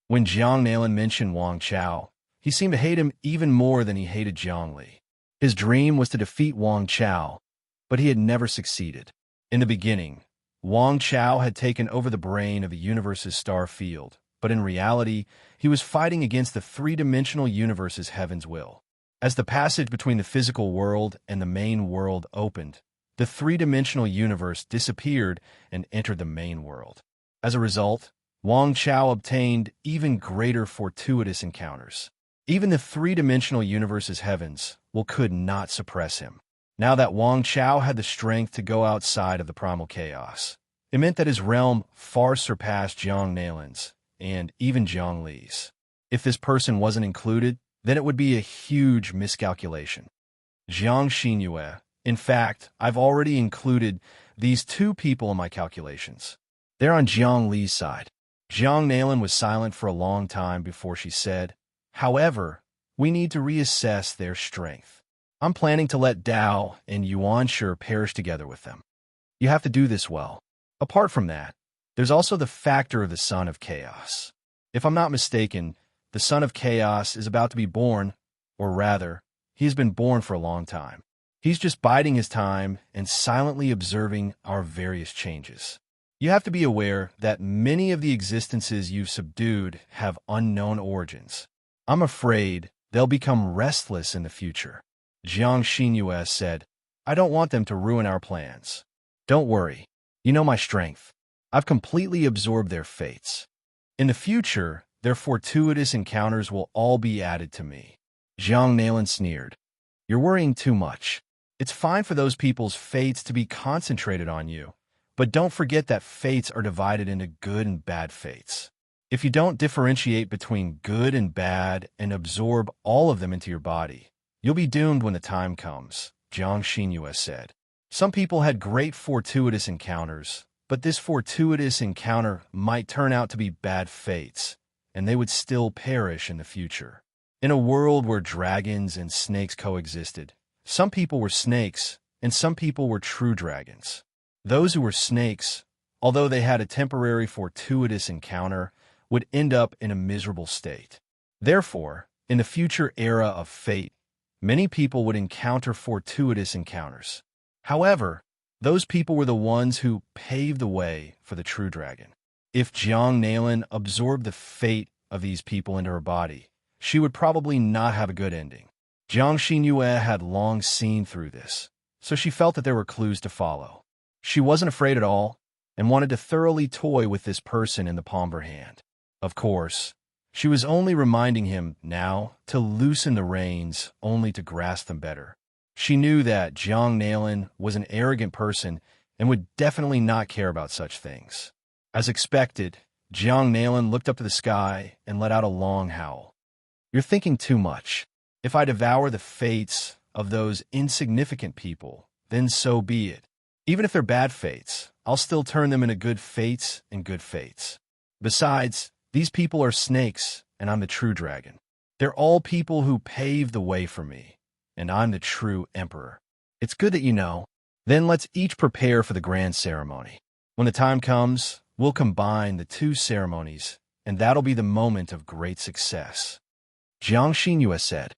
When Jiang Nailin mentioned Wang Chao, he seemed to hate him even more than he hated Jiang Li. His dream was to defeat Wang Chao, but he had never succeeded. In the beginning, Wang Chao had taken over the brain of the universe's star field, but in reality, he was fighting against the three-dimensional universe's heaven's will. As the passage between the physical world and the main world opened, the three-dimensional universe disappeared and entered the main world. As a result, Wang Chao obtained even greater fortuitous encounters. Even the three-dimensional universe's heavens could not suppress him. Now that Wang Chao had the strength to go outside of the primal chaos, it meant that his realm far surpassed Jiang Nailin's and even Zhang Li's. If this person wasn't included, then it would be a huge miscalculation. Jiang Xinyue, in fact, I've already included these two people in my calculations. They're on Jiang Li's side. Jiang Nailin was silent for a long time before she said, however, we need to reassess their strength. I'm planning to let Dao and Yuanshi perish together with them. You have to do this well. Apart from that, there's also the factor of the Son of Chaos. If I'm not mistaken, the Son of Chaos is about to be born, or rather, he has been born for a long time. He's just biding his time and silently observing our various changes. You have to be aware that many of the existences you've subdued have unknown origins. I'm afraid they'll become restless in the future. Jiang Xinyue said, I don't want them to ruin our plans. Don't worry. You know my strength. I've completely absorbed their fates. In the future, their fortuitous encounters will all be added to me. Jiang Nailin sneered. You're worrying too much. It's fine for those people's fates to be concentrated on you, but don't forget that fates are divided into good and bad fates. If you don't differentiate between good and bad and absorb all of them into your body, you'll be doomed when the time comes, Jiang Xinyue said. Some people had great fortuitous encounters, but this fortuitous encounter might turn out to be bad fates, and they would still perish in the future. In a world where dragons and snakes coexisted, some people were snakes and some people were true dragons. Those who were snakes, although they had a temporary fortuitous encounter, would end up in a miserable state. Therefore, in the future era of fate, many people would encounter fortuitous encounters. However, those people were the ones who paved the way for the true dragon. If Jiang Nailin absorbed the fate of these people into her body, she would probably not have a good ending. Jiang Xinyue had long seen through this. so she felt that there were clues to follow. She wasn't afraid at all, and wanted to thoroughly toy with this person in the palm of her hand. Of course, she was only reminding him now to loosen the reins only to grasp them better. She knew that Jiang Nailin was an arrogant person and would definitely not care about such things. As expected, Jiang Nailin looked up to the sky and let out a long howl. "You're thinking too much. If I devour the fates of those insignificant people, then so be it. Even if they're bad fates, I'll still turn them into good fates and good fates. Besides, these people are snakes, and I'm the true dragon. They're all people who paved the way for me, and I'm the true emperor. It's good that you know. Then let's each prepare for the grand ceremony. When the time comes, we'll combine the two ceremonies, and that'll be the moment of great success." Jiang Xinyue said.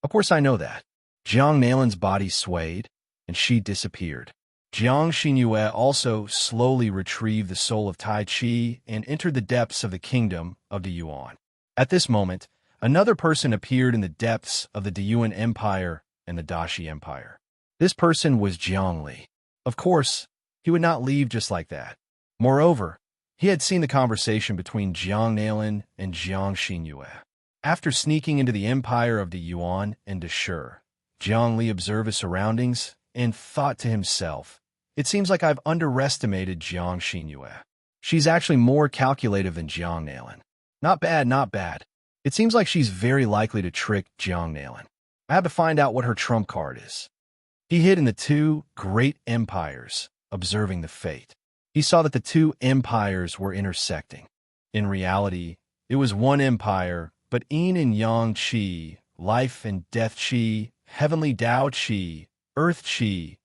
"Of course I know that." Jiang Nailin's body swayed, and she disappeared. Jiang Xinyue also slowly retrieved the soul of Tai Chi and entered the depths of the kingdom of the Yuan. At this moment, another person appeared in the depths of the Yuan Empire and the Dashi Empire. This person was Jiang Li. Of course, he would not leave just like that. Moreover, he had seen the conversation between Jiang Nailin and Jiang Xinyue. After sneaking into the empire of the Yuan and Dashur, Jiang Li observed his surroundings and thought to himself, "It seems like I've underestimated Jiang Xinyue. She's actually more calculative than Jiang Nailin. Not bad, not bad. It seems like she's very likely to trick Jiang Nailin. I have to find out what her trump card is." He hid in the two great empires, observing the fate. He saw that the two empires were intersecting. In reality, it was one empire, but yin and yang qi, life and death qi, heavenly Tao qi, earth qi.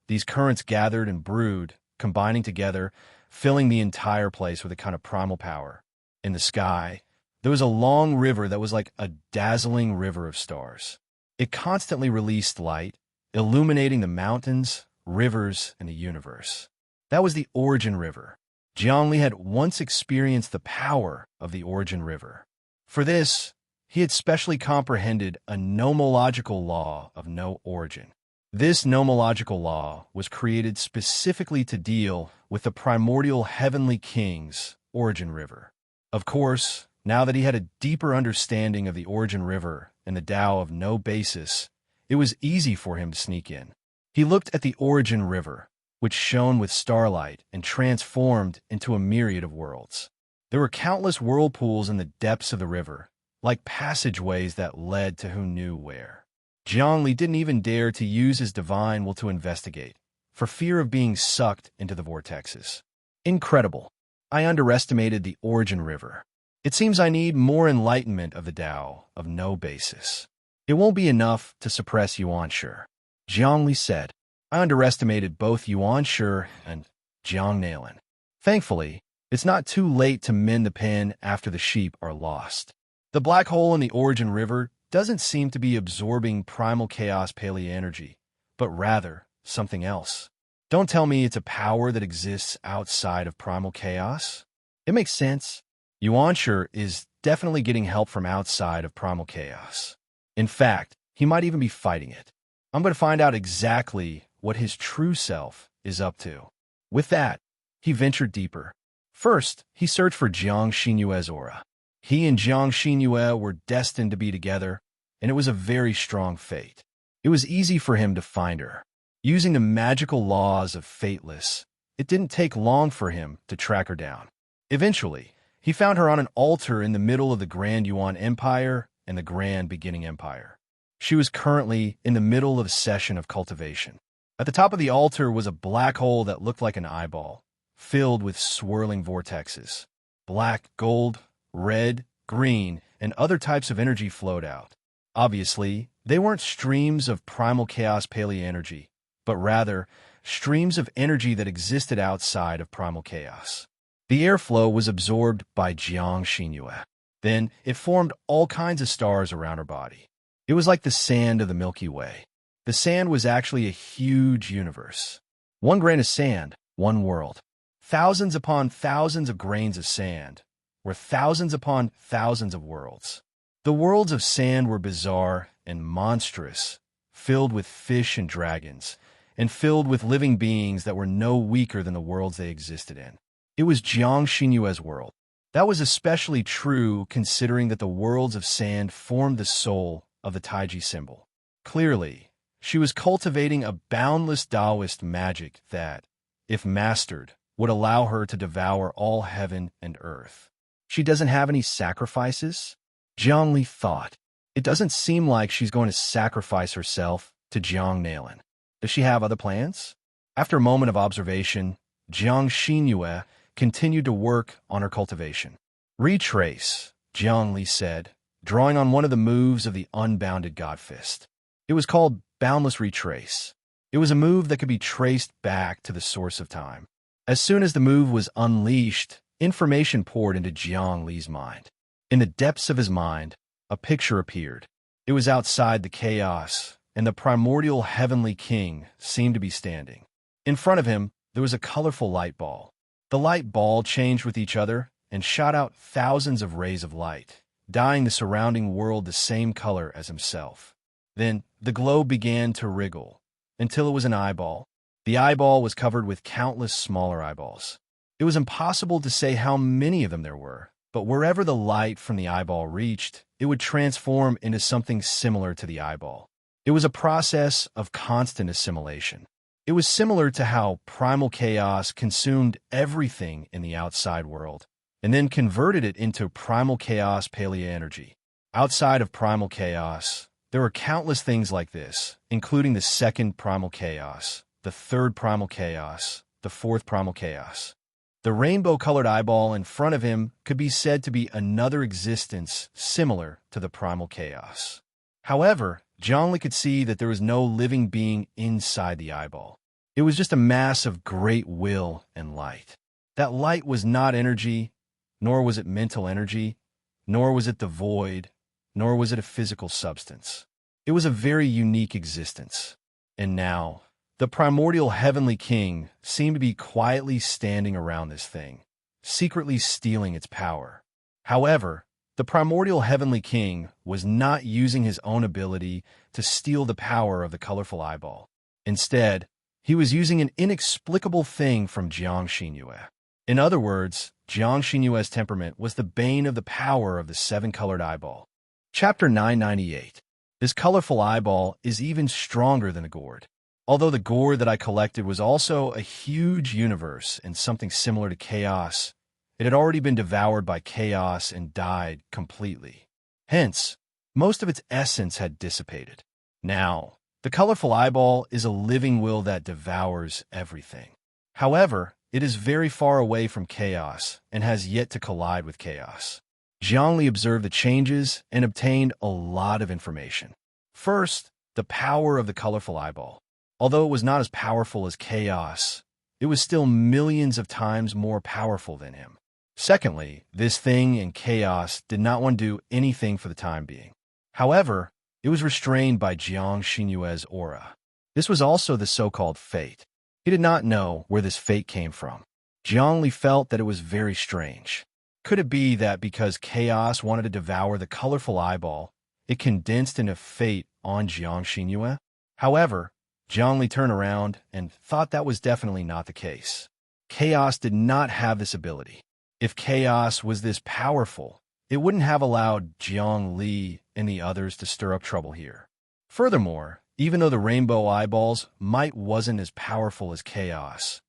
These currents gathered and brewed, combining together, filling the entire place with a kind of primal power. In the sky, there was a long river that was like a dazzling river of stars. It constantly released light, illuminating the mountains, rivers, and the universe. That was the Origin River. Jiang Li had once experienced the power of the Origin River. For this, he had specially comprehended a nomological law of no origin. This nomological law was created specifically to deal with the primordial heavenly king's Origin River. Of course, now that he had a deeper understanding of the Origin River and the Tao of no basis, it was easy for him to sneak in. He looked at the Origin River, which shone with starlight and transformed into a myriad of worlds. There were countless whirlpools in the depths of the river, like passageways that led to who knew where. Jiang Li didn't even dare to use his divine will to investigate, for fear of being sucked into the vortexes. Incredible. I underestimated the Origin River. It seems I need more enlightenment of the Tao of no basis. It won't be enough to suppress Yuan Shi. Jiang Li said. I underestimated both Yuan Shi and Jiang Nailin. Thankfully, it's not too late to mend the pen after the sheep are lost. The black hole in the Origin River doesn't seem to be absorbing primal chaos paleo energy, but rather something else. Don't tell me it's a power that exists outside of primal chaos. It makes sense. Yuan Shi is definitely getting help from outside of primal chaos. In fact, he might even be fighting it. I'm going to find out exactly what his true self is up to. With that, he ventured deeper. First, he searched for Jiang Xinyue's aura. He and Jiang Xinyue were destined to be together, and it was a very strong fate. It was easy for him to find her. Using the magical laws of Fateless, it didn't take long for him to track her down. Eventually, he found her on an altar in the middle of the Grand Yuan Empire and the Grand Beginning Empire. She was currently in the middle of a session of cultivation. At the top of the altar was a black hole that looked like an eyeball, filled with swirling vortexes. Black, gold, red, green, and other types of energy flowed out. Obviously, they weren't streams of primal chaos paleo energy, but rather streams of energy that existed outside of primal chaos. The airflow was absorbed by Jiang Xinyue. Then it formed all kinds of stars around her body. It was like the sand of the Milky Way. The sand was actually a huge universe. One grain of sand, one world. Thousands upon thousands of grains of sand were thousands upon thousands of worlds. The worlds of sand were bizarre and monstrous, filled with fish and dragons, and filled with living beings that were no weaker than the worlds they existed in. It was Jiang Xinyue's world. That was especially true considering that the worlds of sand formed the soul of the Taiji symbol. Clearly, she was cultivating a boundless Taoist magic that, if mastered, would allow her to devour all heaven and earth. She doesn't have any sacrifices? Zhongli thought. It doesn't seem like she's going to sacrifice herself to Jiang Nailin. Does she have other plans? After a moment of observation, Jiang Xinyue continued to work on her cultivation. Retrace, Zhongli said, drawing on one of the moves of the unbounded God Fist. It was called Boundless Retrace. It was a move that could be traced back to the source of time. As soon as the move was unleashed, information poured into Jiang Li's mind. In the depths of his mind, a picture appeared. It was outside the chaos, and the primordial heavenly king seemed to be standing. In front of him, there was a colorful light ball. The light ball changed with each other and shot out thousands of rays of light, dyeing the surrounding world the same color as himself. Then, the globe began to wriggle, until it was an eyeball. The eyeball was covered with countless smaller eyeballs. It was impossible to say how many of them there were, but wherever the light from the eyeball reached, it would transform into something similar to the eyeball. It was a process of constant assimilation. It was similar to how primal chaos consumed everything in the outside world, and then converted it into primal chaos palea energy. Outside of primal chaos, there were countless things like this, including the second primal chaos, the third primal chaos, the fourth primal chaos. The rainbow-colored eyeball in front of him could be said to be another existence similar to the primal chaos. However, Zhongli could see that there was no living being inside the eyeball. It was just a mass of great will and light. That light was not energy, nor was it mental energy, nor was it the void, nor was it a physical substance. It was a very unique existence. And now, the primordial heavenly king seemed to be quietly standing around this thing, secretly stealing its power. However, the primordial heavenly king was not using his own ability to steal the power of the colorful eyeball. Instead, he was using an inexplicable thing from Jiang Xinyue. In other words, Jiang Xinyue's temperament was the bane of the power of the seven-colored eyeball. Chapter 998. This colorful eyeball is even stronger than the gourd. Although the gourd that I collected was also a huge universe and something similar to chaos, it had already been devoured by chaos and died completely. Hence, most of its essence had dissipated. Now, the colorful eyeball is a living will that devours everything. However, it is very far away from chaos and has yet to collide with chaos. Zhongli observed the changes and obtained a lot of information. First, the power of the colorful eyeball. Although it was not as powerful as chaos, it was still millions of times more powerful than him. Secondly, this thing in chaos did not want to do anything for the time being. However, it was restrained by Jiang Xinyue's aura. This was also the so-called fate. He did not know where this fate came from. Zhongli felt that it was very strange. Could it be that because chaos wanted to devour the colorful eyeball, it condensed into fate on Jiang Xinyue? However, Zhongli turned around and thought that was definitely not the case. Chaos did not have this ability. If chaos was this powerful, it wouldn't have allowed Jiang Li and the others to stir up trouble here. Furthermore, even though the rainbow eyeballs might wasn't as powerful as chaos,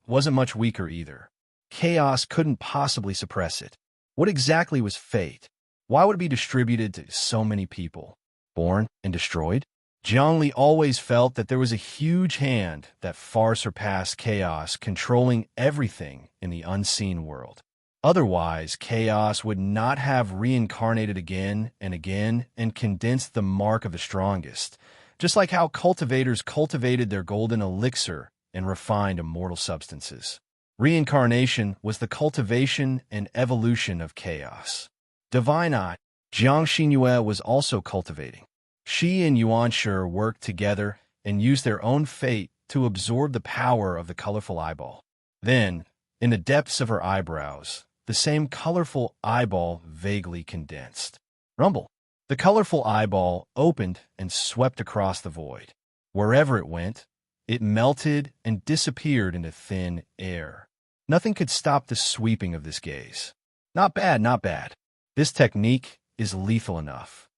wasn't much weaker either. Chaos couldn't possibly suppress it. What exactly was fate? Why would it be distributed to so many people? Born and destroyed? Zhongli always felt that there was a huge hand that far surpassed chaos controlling everything in the unseen world. Otherwise, chaos would not have reincarnated again and condensed the mark of the strongest, just like how cultivators cultivated their golden elixir and refined immortal substances. Reincarnation was the cultivation and evolution of chaos. Divine Eye, Jiang Xinyue was also cultivating. She and Yuanshi worked together and used their own fate to absorb the power of the colorful eyeball. Then, in the depths of her eyebrows, the same colorful eyeball vaguely condensed. Rumble. The colorful eyeball opened and swept across the void. Wherever it went, It melted and disappeared into thin air. Nothing could stop the sweeping of this gaze. Not bad, not bad. This technique is lethal enough.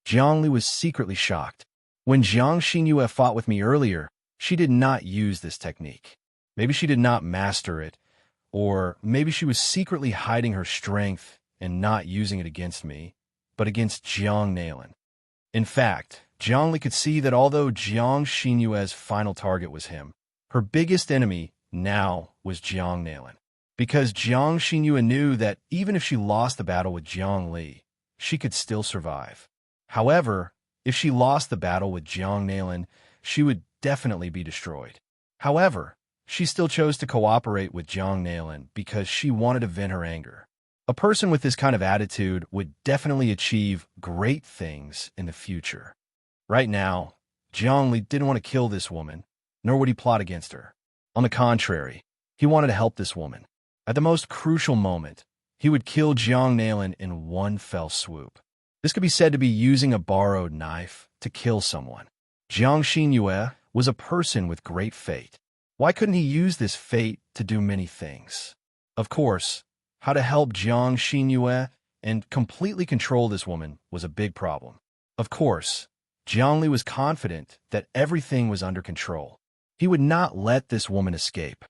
Zhongli was secretly shocked. When Jiang Xinyue fought with me earlier, she did not use this technique. Maybe she did not master it, or maybe she was secretly hiding her strength and not using it against me, but against Jiang Nailin. In fact, Zhongli could see that although Jiang Xinyue's final target was him, her biggest enemy now was Jiang Nailin. Because Jiang Xinyue knew that even if she lost the battle with Jiang Li, she could still survive. However, if she lost the battle with Jiang Nailin, she would definitely be destroyed. However, she still chose to cooperate with Jiang Nailin because she wanted to vent her anger. A person with this kind of attitude would definitely achieve great things in the future. Right now, Jiang Li didn't want to kill this woman, nor would he plot against her. On the contrary, he wanted to help this woman. At the most crucial moment, he would kill Jiang Nailin in one fell swoop. This could be said to be using a borrowed knife to kill someone. Jiang Xinyue was a person with great fate. Why couldn't he use this fate to do many things? Of course, how to help Jiang Xinyue and completely control this woman was a big problem. Of course, Jiang Li was confident that everything was under control. He would not let this woman escape.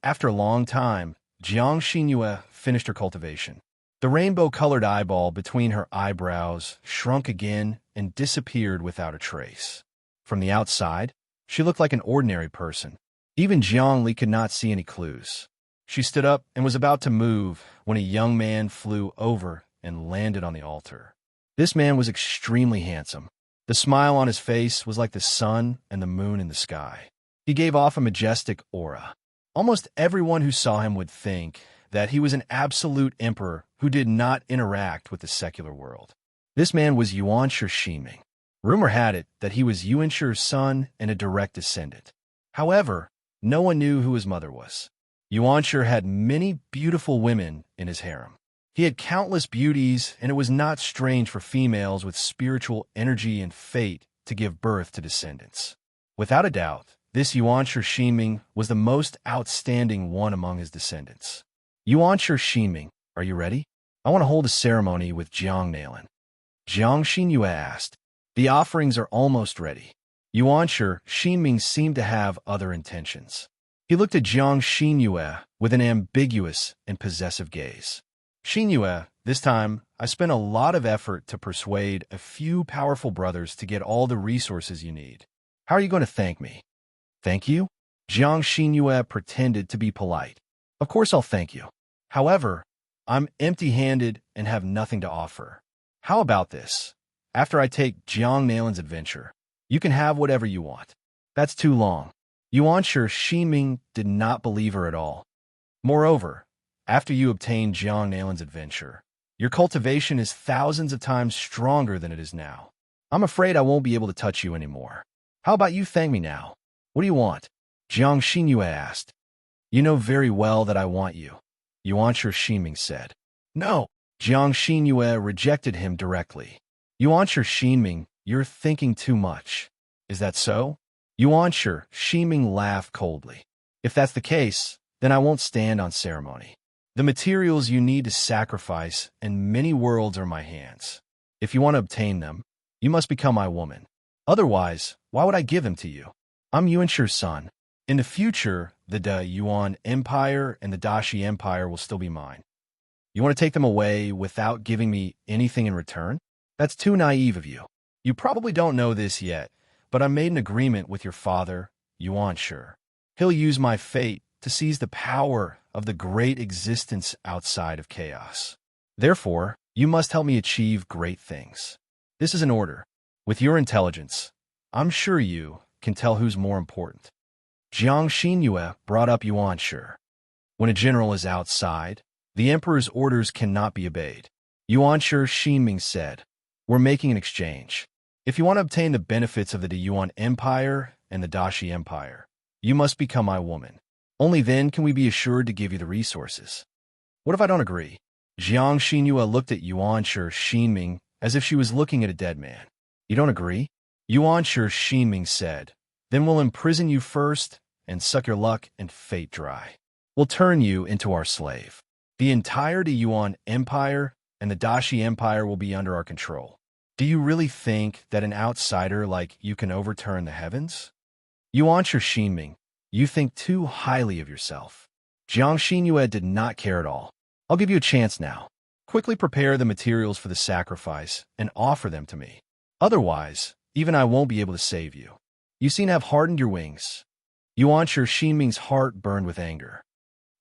After a long time, Jiang Xinyue finished her cultivation. The rainbow-colored eyeball between her eyebrows shrunk again and disappeared without a trace. From the outside, she looked like an ordinary person. Even Jiang Li could not see any clues. She stood up and was about to move when a young man flew over and landed on the altar. This man was extremely handsome. The smile on his face was like the sun and the moon in the sky. He gave off a majestic aura. Almost everyone who saw him would think that he was an absolute emperor who did not interact with the secular world. This man was Yuanshi Shiming. Rumor had it that he was Yuanshi's son and a direct descendant. However, no one knew who his mother was. Yuanshi had many beautiful women in his harem. He had countless beauties, and it was not strange for females with spiritual energy and fate to give birth to descendants. Without a doubt, this Yuanshi Shiming was the most outstanding one among his descendants. Yuanshi Shiming, are you ready? I want to hold a ceremony with Jiang Nailin. Jiang Xinyue asked. The offerings are almost ready. Yuanshi Shiming seemed to have other intentions. He looked at Jiang Xinyue with an ambiguous and possessive gaze. Xinyue, this time, I spent a lot of effort to persuade a few powerful brothers to get all the resources you need. How are you going to thank me? Thank you? Jiang Xinyue pretended to be polite. Of course I'll thank you. However, I'm empty-handed and have nothing to offer. How about this? After I take Jiang Nailin's adventure, you can have whatever you want. That's too long. Yuanshi Shiming did not believe her at all. Moreover, after you obtain Jiang Nailin's adventure, your cultivation is thousands of times stronger than it is now. I'm afraid I won't be able to touch you anymore. How about you thank me now? What do you want? Jiang Xinyue asked. You know very well that I want you, Yuanshi Shiming said. No, Jiang Xinyue rejected him directly. Yuanshi Shiming, you're thinking too much. Is that so? Yuanshi Shiming laughed coldly. If that's the case, then I won't stand on ceremony. The materials you need to sacrifice and many worlds are in my hands. If you want to obtain them, you must become my woman. Otherwise, why would I give them to you? I'm Yuanshi's son. In the future, the Yuan Empire and the Dashi Empire will still be mine. You want to take them away without giving me anything in return? That's too naive of you. You probably don't know this yet, but I made an agreement with your father, Yuanshi. He'll use my fate to seize the power of the great existence outside of chaos. Therefore, you must help me achieve great things. This is an order. With your intelligence, I'm sure you can tell who's more important. Jiang Xinyue brought up Yuanshi. When a general is outside, the emperor's orders cannot be obeyed. Yuanshi Shiming said, we're making an exchange. If you want to obtain the benefits of the Yuan Empire and the Dashi Empire, you must become my woman. Only then can we be assured to give you the resources. What if I don't agree? Jiang Xinyue looked at Yuanshi Shiming as if she was looking at a dead man. You don't agree? Yuanshi Shiming said, Then we'll imprison you first and suck your luck and fate dry. We'll turn you into our slave. The entire Yuan Empire and the Dashi Empire will be under our control. Do you really think that an outsider like you can overturn the heavens? Yuan Shiming, you think too highly of yourself. Jiang Xinyue did not care at all. I'll give you a chance now. Quickly prepare the materials for the sacrifice and offer them to me. Otherwise, even I won't be able to save you. You seem to have hardened your wings. Yuan Shiming's heart burned with anger.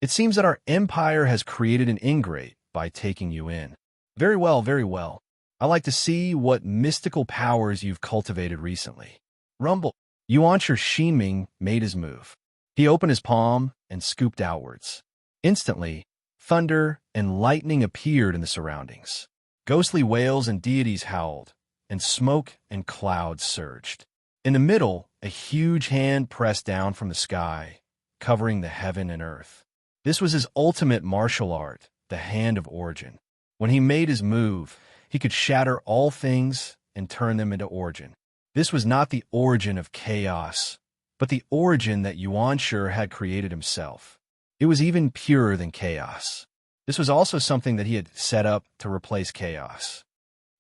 It seems that our empire has created an ingrate by taking you in. Very well, very well. I like to see what mystical powers you've cultivated recently. Rumble. Yuan Shiming made his move. He opened his palm and scooped outwards. Instantly, thunder and lightning appeared in the surroundings. Ghostly wails and deities howled, and smoke and clouds surged. In the middle, a huge hand pressed down from the sky, covering the heaven and earth. This was his ultimate martial art, the Hand of Origin. When he made his move, he could shatter all things and turn them into origin. This was not the origin of chaos, but the origin that Yuanshi had created himself. It was even purer than chaos. This was also something that he had set up to replace chaos.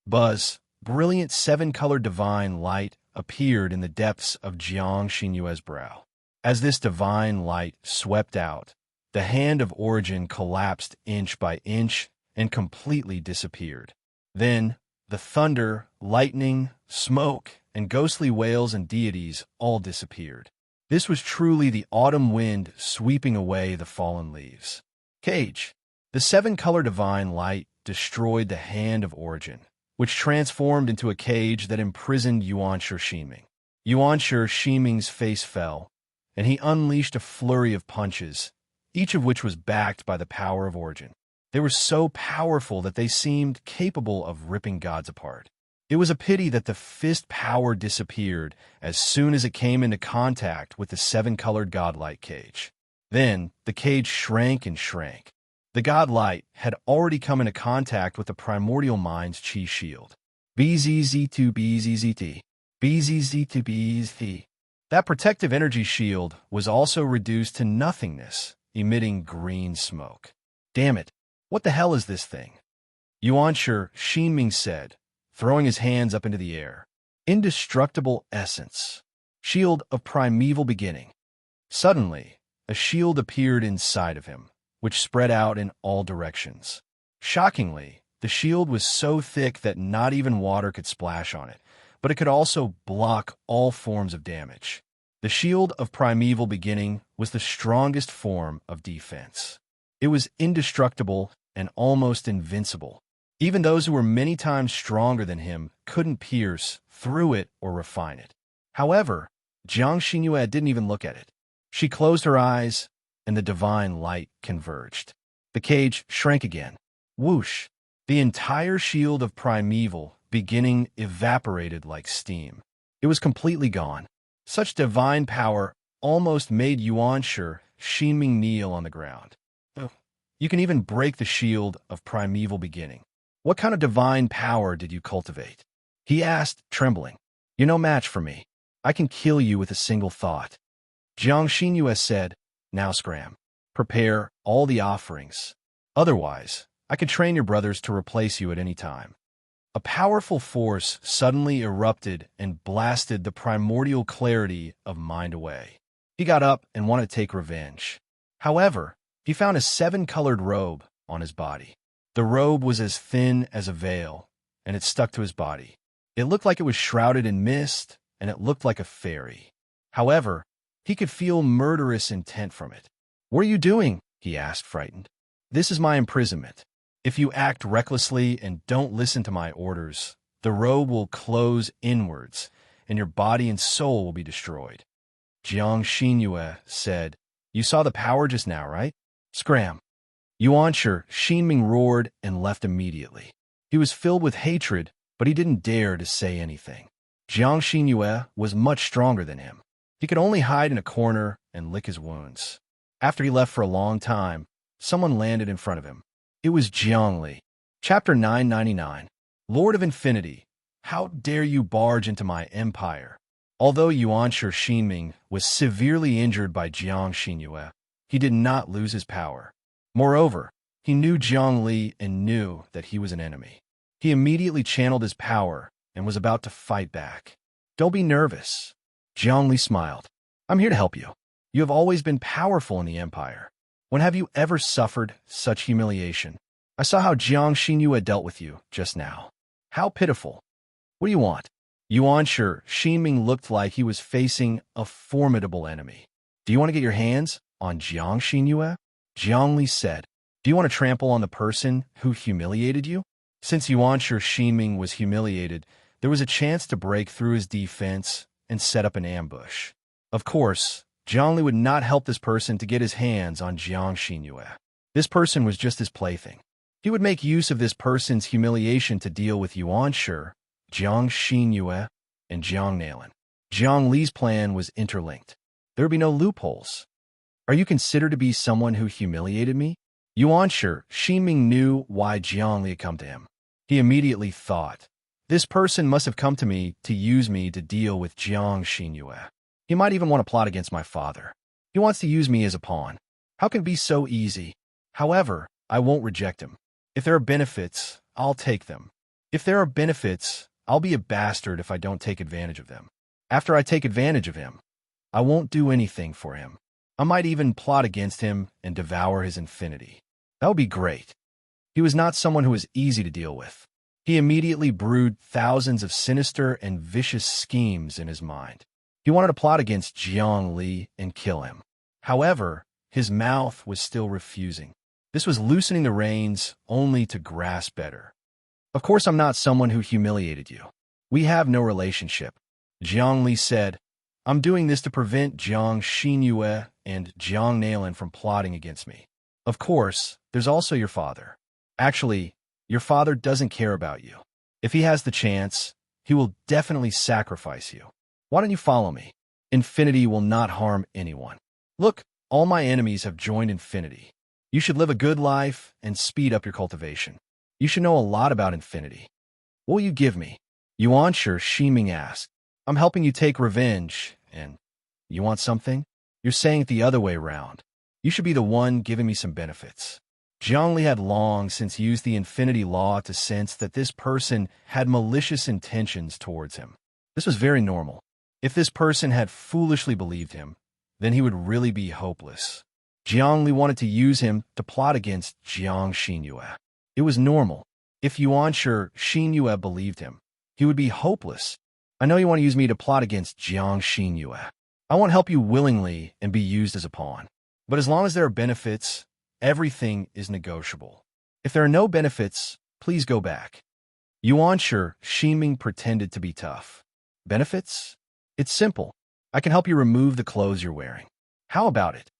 Buzz, brilliant seven-colored divine light appeared in the depths of Jiang Xinyue's brow. As this divine light swept out, the Hand of Origin collapsed inch by inch and completely disappeared. Then, the thunder, lightning, smoke, and ghostly wails and deities all disappeared. This was truly the autumn wind sweeping away the fallen leaves. Cage. The seven-color divine light destroyed the Hand of Origin, which transformed into a cage that imprisoned Yuan Shiming. Yuan Shiming's face fell, and he unleashed a flurry of punches, each of which was backed by the power of Origin. They were so powerful that they seemed capable of ripping gods apart. It was a pity that the fist power disappeared as soon as it came into contact with the seven-colored godlight cage. Then, the cage shrank and shrank. The godlight had already come into contact with the primordial mind's chi shield. BZZ2 BZZ-T. BZZ2 BZZ. That protective energy shield was also reduced to nothingness, emitting green smoke. Damn it. What the hell is this thing? Yuan Shiming said, throwing his hands up into the air. Indestructible essence. Shield of primeval beginning. Suddenly, a shield appeared inside of him, which spread out in all directions. Shockingly, the shield was so thick that not even water could splash on it, but it could also block all forms of damage. The shield of primeval beginning was the strongest form of defense. It was indestructible and almost invincible. Even those who were many times stronger than him couldn't pierce through it or refine it. However, Jiang Xinyue didn't even look at it. She closed her eyes, and the divine light converged. The cage shrank again. Whoosh! The entire shield of primeval beginning evaporated like steam. It was completely gone. Such divine power almost made Yuan Shiming kneel on the ground. You can even break the shield of primeval beginning. What kind of divine power did you cultivate? He asked, trembling. You're no match for me. I can kill you with a single thought. Jiang Xinyue said, now scram. Prepare all the offerings. Otherwise, I could train your brothers to replace you at any time. A powerful force suddenly erupted and blasted the primordial clarity of mind away. He got up and wanted to take revenge. However, he found a seven-colored robe on his body. The robe was as thin as a veil, and it stuck to his body. It looked like it was shrouded in mist, and it looked like a fairy. However, he could feel murderous intent from it. What are you doing? He asked, frightened. This is my imprisonment. If you act recklessly and don't listen to my orders, the robe will close inwards, and your body and soul will be destroyed. Jiang Xinyue said, You saw the power just now, right? Scram. Yuan Shiming roared and left immediately. He was filled with hatred, but he didn't dare to say anything. Jiang Xinyue was much stronger than him. He could only hide in a corner and lick his wounds. After he left for a long time, someone landed in front of him. It was Jiangli. Chapter 999. Lord of Infinity, how dare you barge into my empire? Although Yuanshi Xinming was severely injured by Jiang Xinyue, he did not lose his power. Moreover, he knew Jiang Li and knew that he was an enemy. He immediately channeled his power and was about to fight back. "Don't be nervous." Jiang Li smiled. "I'm here to help you. You have always been powerful in the Empire. When have you ever suffered such humiliation? I saw how Jiang Xinyue dealt with you just now. How pitiful. What do you want?" Yuanshi Xinming looked like he was facing a formidable enemy. "Do you want to get your hands on Jiang Xinyue?" Jiang Li said. "Do you want to trample on the person who humiliated you?" Since Yuanshi Xinming was humiliated, there was a chance to break through his defense and set up an ambush. Of course, Jiang Li would not help this person to get his hands on Jiang Xinyue. This person was just his plaything. He would make use of this person's humiliation to deal with Yuanshi, Jiang Xinyue, and Jiang Nailin. Jiang Li's plan was interlinked. There would be no loopholes. "Are you considered to be someone who humiliated me?" Yuanshi Xinming knew why Jiang Li had come to him. He immediately thought, "This person must have come to me to use me to deal with Jiang Xinyue. He might even want to plot against my father. He wants to use me as a pawn. How can it be so easy? However, I won't reject him. If there are benefits, I'll take them. If there are benefits, I'll be a bastard if I don't take advantage of them. After I take advantage of him, I won't do anything for him. I might even plot against him and devour his infinity. That would be great." He was not someone who was easy to deal with. He immediately brewed thousands of sinister and vicious schemes in his mind. He wanted to plot against Jiang Li and kill him. However, his mouth was still refusing. This was loosening the reins only to grasp better. "Of course I'm not someone who humiliated you. We have no relationship." Jiang Li said, "I'm doing this to prevent Jiang Xinyue and Jiang Nailin from plotting against me. Of course, there's also your father. Actually, your father doesn't care about you. If he has the chance, he will definitely sacrifice you. Why don't you follow me? Infinity will not harm anyone. Look, all my enemies have joined Infinity. You should live a good life and speed up your cultivation. You should know a lot about Infinity. What will you give me?" Yuanshi Xinming asked. "I'm helping you take revenge, and you want something? You're saying it the other way around. You should be the one giving me some benefits." Jiang Li had long since used the Infinity Law to sense that this person had malicious intentions towards him. This was very normal. If this person had foolishly believed him, then he would really be hopeless. Jiang Li wanted to use him to plot against Jiang Xinyue. It was normal. If Yuanshi Xinyue believed him, he would be hopeless. "I know you want to use me to plot against Jiang Xinyue. I won't help you willingly and be used as a pawn. But as long as there are benefits, everything is negotiable. If there are no benefits, please go back." Yuanshi Xinming pretended to be tough. "Benefits? It's simple. I can help you remove the clothes you're wearing. How about it?"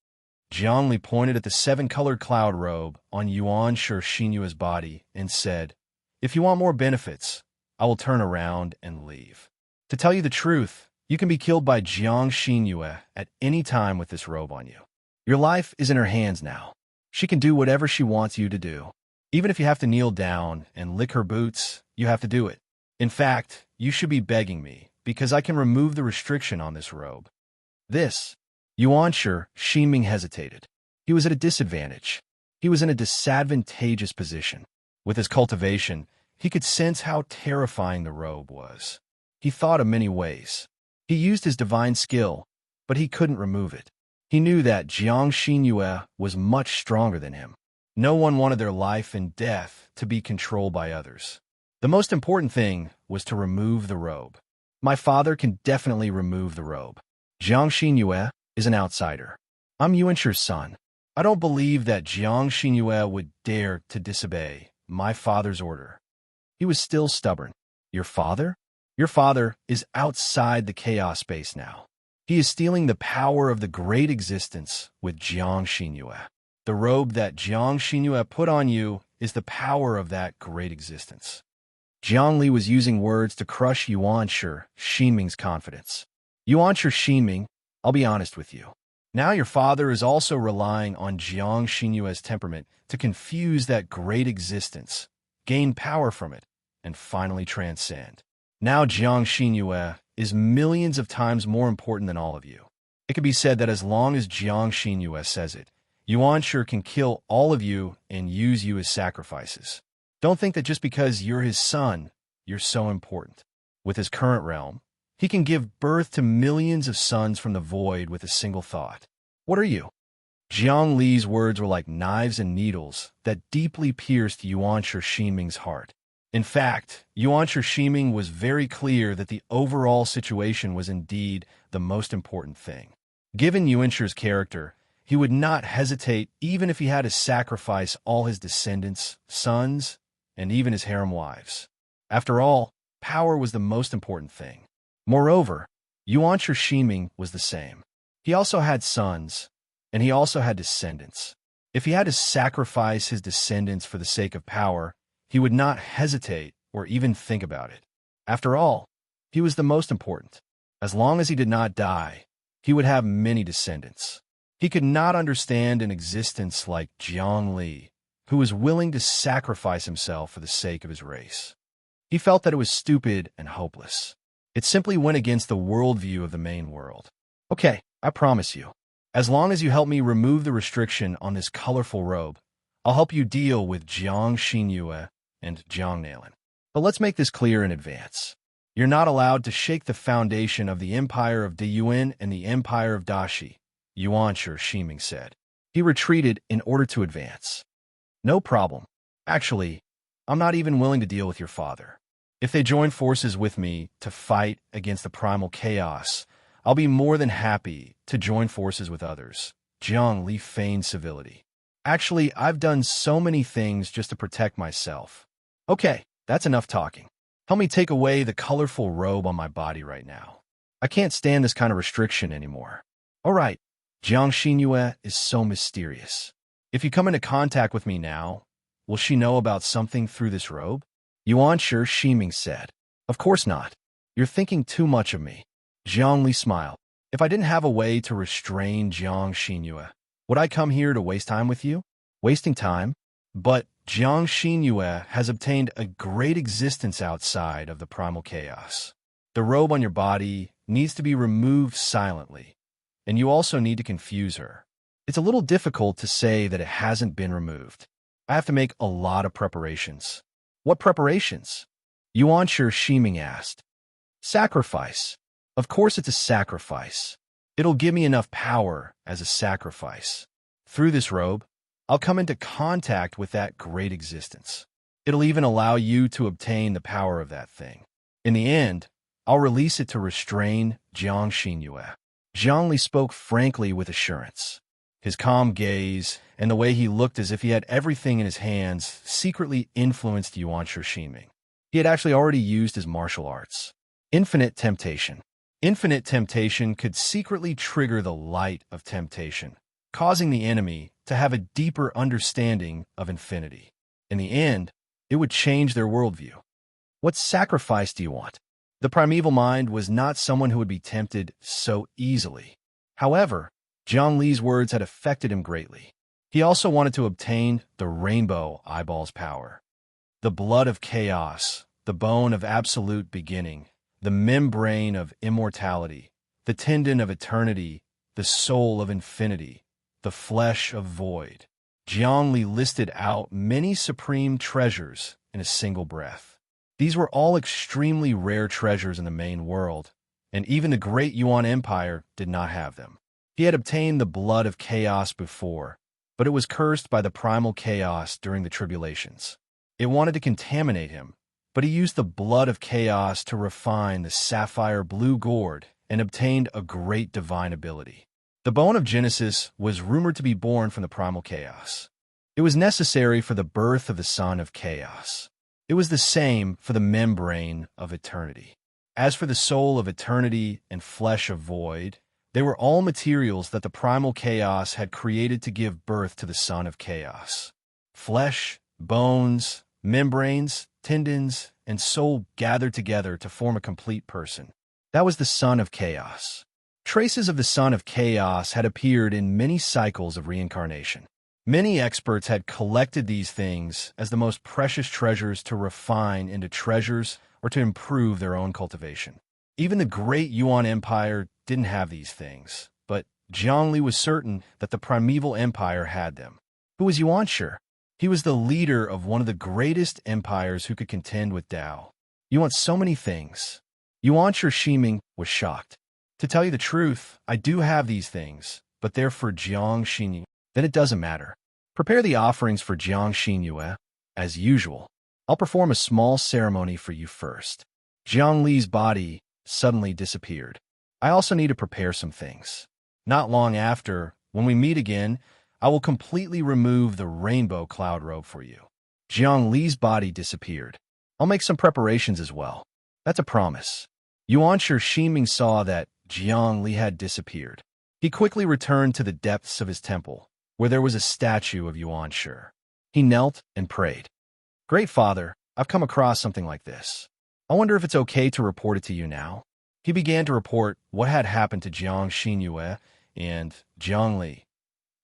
Jiang Li pointed at the 7-colored cloud robe on Yuanshi Xinyue's body and said, "If you want more benefits, I will turn around and leave. To tell you the truth, you can be killed by Jiang Xinyue at any time with this robe on you. Your life is in her hands now. She can do whatever she wants you to do. Even if you have to kneel down and lick her boots, you have to do it. In fact, you should be begging me, because I can remove the restriction on this robe." This. Yuanshi Xinming hesitated. He was at a disadvantage. He was in a disadvantageous position. With his cultivation, he could sense how terrifying the robe was. He thought of many ways. He used his divine skill, but he couldn't remove it. He knew that Jiang Xinyue was much stronger than him. No one wanted their life and death to be controlled by others. The most important thing was to remove the robe. "My father can definitely remove the robe. Jiang Xinyue is an outsider. I'm Yuanshi's son. I don't believe that Jiang Xinyue would dare to disobey my father's order." He was still stubborn. "Your father? Your father is outside the chaos space now. He is stealing the power of the great existence with Jiang Xinyue. The robe that Jiang Xinyue put on you is the power of that great existence." Jiang Li was using words to crush Yuanshi Xinming's confidence. "Yuanshi Xinming, I'll be honest with you. Now your father is also relying on Jiang Xinyue's temperament to confuse that great existence, gain power from it, and finally transcend. Now Jiang Xinyue is millions of times more important than all of you. It can be said that as long as Jiang Xinyue says it, Yuanshi can kill all of you and use you as sacrifices. Don't think that just because you're his son, you're so important. With his current realm, he can give birth to millions of sons from the void with a single thought. What are you? Jiang Li's words were like knives and needles that deeply pierced Yuan Shiming's heart. In fact, Yuan Shiming was very clear that the overall situation was indeed the most important thing. Given Yuan's character, he would not hesitate even if he had to sacrifice all his descendants, sons, and even his harem wives. After all, power was the most important thing. Moreover, Yuan Shiming was the same. He also had sons, and he also had descendants. If he had to sacrifice his descendants for the sake of power, he would not hesitate or even think about it. After all, he was the most important. As long as he did not die, he would have many descendants. He could not understand an existence like Jiang Li, who was willing to sacrifice himself for the sake of his race. He felt that it was stupid and hopeless. It simply went against the worldview of the main world. Okay, I promise you. As long as you help me remove the restriction on this colorful robe, I'll help you deal with Jiang Xinyue and Jiang Nalan. But let's make this clear in advance. You're not allowed to shake the foundation of the Empire of Deyuan and the Empire of Dashi, Yuan Shiming said. He retreated in order to advance. No problem. Actually, I'm not even willing to deal with your father. If they join forces with me to fight against the primal chaos, I'll be more than happy to join forces with others. Jiang Li feigned civility. Actually, I've done so many things just to protect myself. Okay, that's enough talking. Help me take away the colorful robe on my body right now. I can't stand this kind of restriction anymore. All right, Jiang Xinyue is so mysterious. If you come into contact with me now, will she know about something through this robe? Yuan Shiming said. Of course not. You're thinking too much of me. Jiang Li smiled. If I didn't have a way to restrain Jiang Xinyue, would I come here to waste time with you? Wasting time? But Jiang Xinyue has obtained a great existence outside of the primal chaos. The robe on your body needs to be removed silently, and you also need to confuse her. It's a little difficult to say that it hasn't been removed. I have to make a lot of preparations. What preparations? Yuan Shiming asked. Sacrifice. Of course it's a sacrifice. It'll give me enough power as a sacrifice. Through this robe, I'll come into contact with that great existence. It'll even allow you to obtain the power of that thing. In the end, I'll release it to restrain Jiang Xinyue. Jiang Li spoke frankly with assurance. His calm gaze and the way he looked as if he had everything in his hands secretly influenced Yuan Shiming. He had actually already used his martial arts. Infinite temptation. Infinite temptation could secretly trigger the light of temptation, causing the enemy to have a deeper understanding of infinity. In the end, it would change their worldview. What sacrifice do you want? The primeval mind was not someone who would be tempted so easily. However, Jiang Li's words had affected him greatly. He also wanted to obtain the rainbow eyeball's power. The blood of chaos, the bone of absolute beginning, the membrane of immortality, the tendon of eternity, the soul of infinity, the flesh of void. Jiang Li listed out many supreme treasures in a single breath. These were all extremely rare treasures in the main world, and even the great Yuan Empire did not have them. He had obtained the blood of chaos before, but it was cursed by the primal chaos during the tribulations. It wanted to contaminate him, but he used the blood of chaos to refine the sapphire blue gourd and obtained a great divine ability. The bone of Genesis was rumored to be born from the primal chaos. It was necessary for the birth of the son of chaos. It was the same for the membrane of eternity. As for the soul of eternity and flesh of void, they were all materials that the primal chaos had created to give birth to the son of chaos. Flesh, bones, membranes, tendons, and soul gathered together to form a complete person. That was the son of chaos. Traces of the son of chaos had appeared in many cycles of reincarnation. Many experts had collected these things as the most precious treasures to refine into treasures or to improve their own cultivation. Even the great Yuan Empire didn't have these things, but Zhongli was certain that the primeval empire had them. Who was Yuanshi? He was the leader of one of the greatest empires who could contend with Tao. You want so many things. Yuanshi Shiming was shocked. To tell you the truth, I do have these things, but they're for Jiang Xinyu. Then it doesn't matter. Prepare the offerings for Jiang Xinyu, as usual. I'll perform a small ceremony for you first. Jiang Li's body suddenly disappeared. I also need to prepare some things. Not long after, when we meet again, I will completely remove the rainbow cloud robe for you. Jiang Li's body disappeared. I'll make some preparations as well. That's a promise. Yuanshi Shiming saw that Jiang Li had disappeared. He quickly returned to the depths of his temple, where there was a statue of Yuanshi. He knelt and prayed. Great Father, I've come across something like this. I wonder if it's okay to report it to you now. He began to report what had happened to Jiang Xinyu and Jiang Li.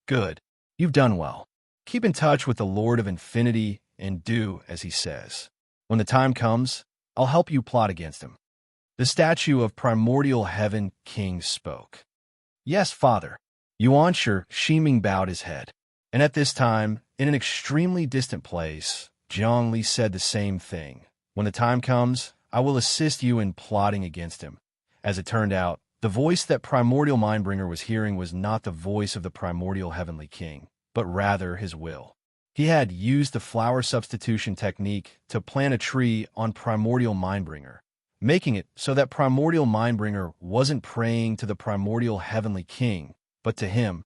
Good. You've done well. Keep in touch with the Lord of Infinity and do as he says. When the time comes, I'll help you plot against him. The statue of primordial heaven king spoke. Yes, Father. Yuanshi Shiming bowed his head. And at this time, in an extremely distant place, Jiang Li said the same thing. When the time comes, I will assist you in plotting against him. As it turned out, the voice that Primordial Mindbringer was hearing was not the voice of the Primordial Heavenly King, but rather his will. He had used the flower substitution technique to plant a tree on Primordial Mindbringer, making it so that Primordial Mindbringer wasn't praying to the Primordial Heavenly King, but to him.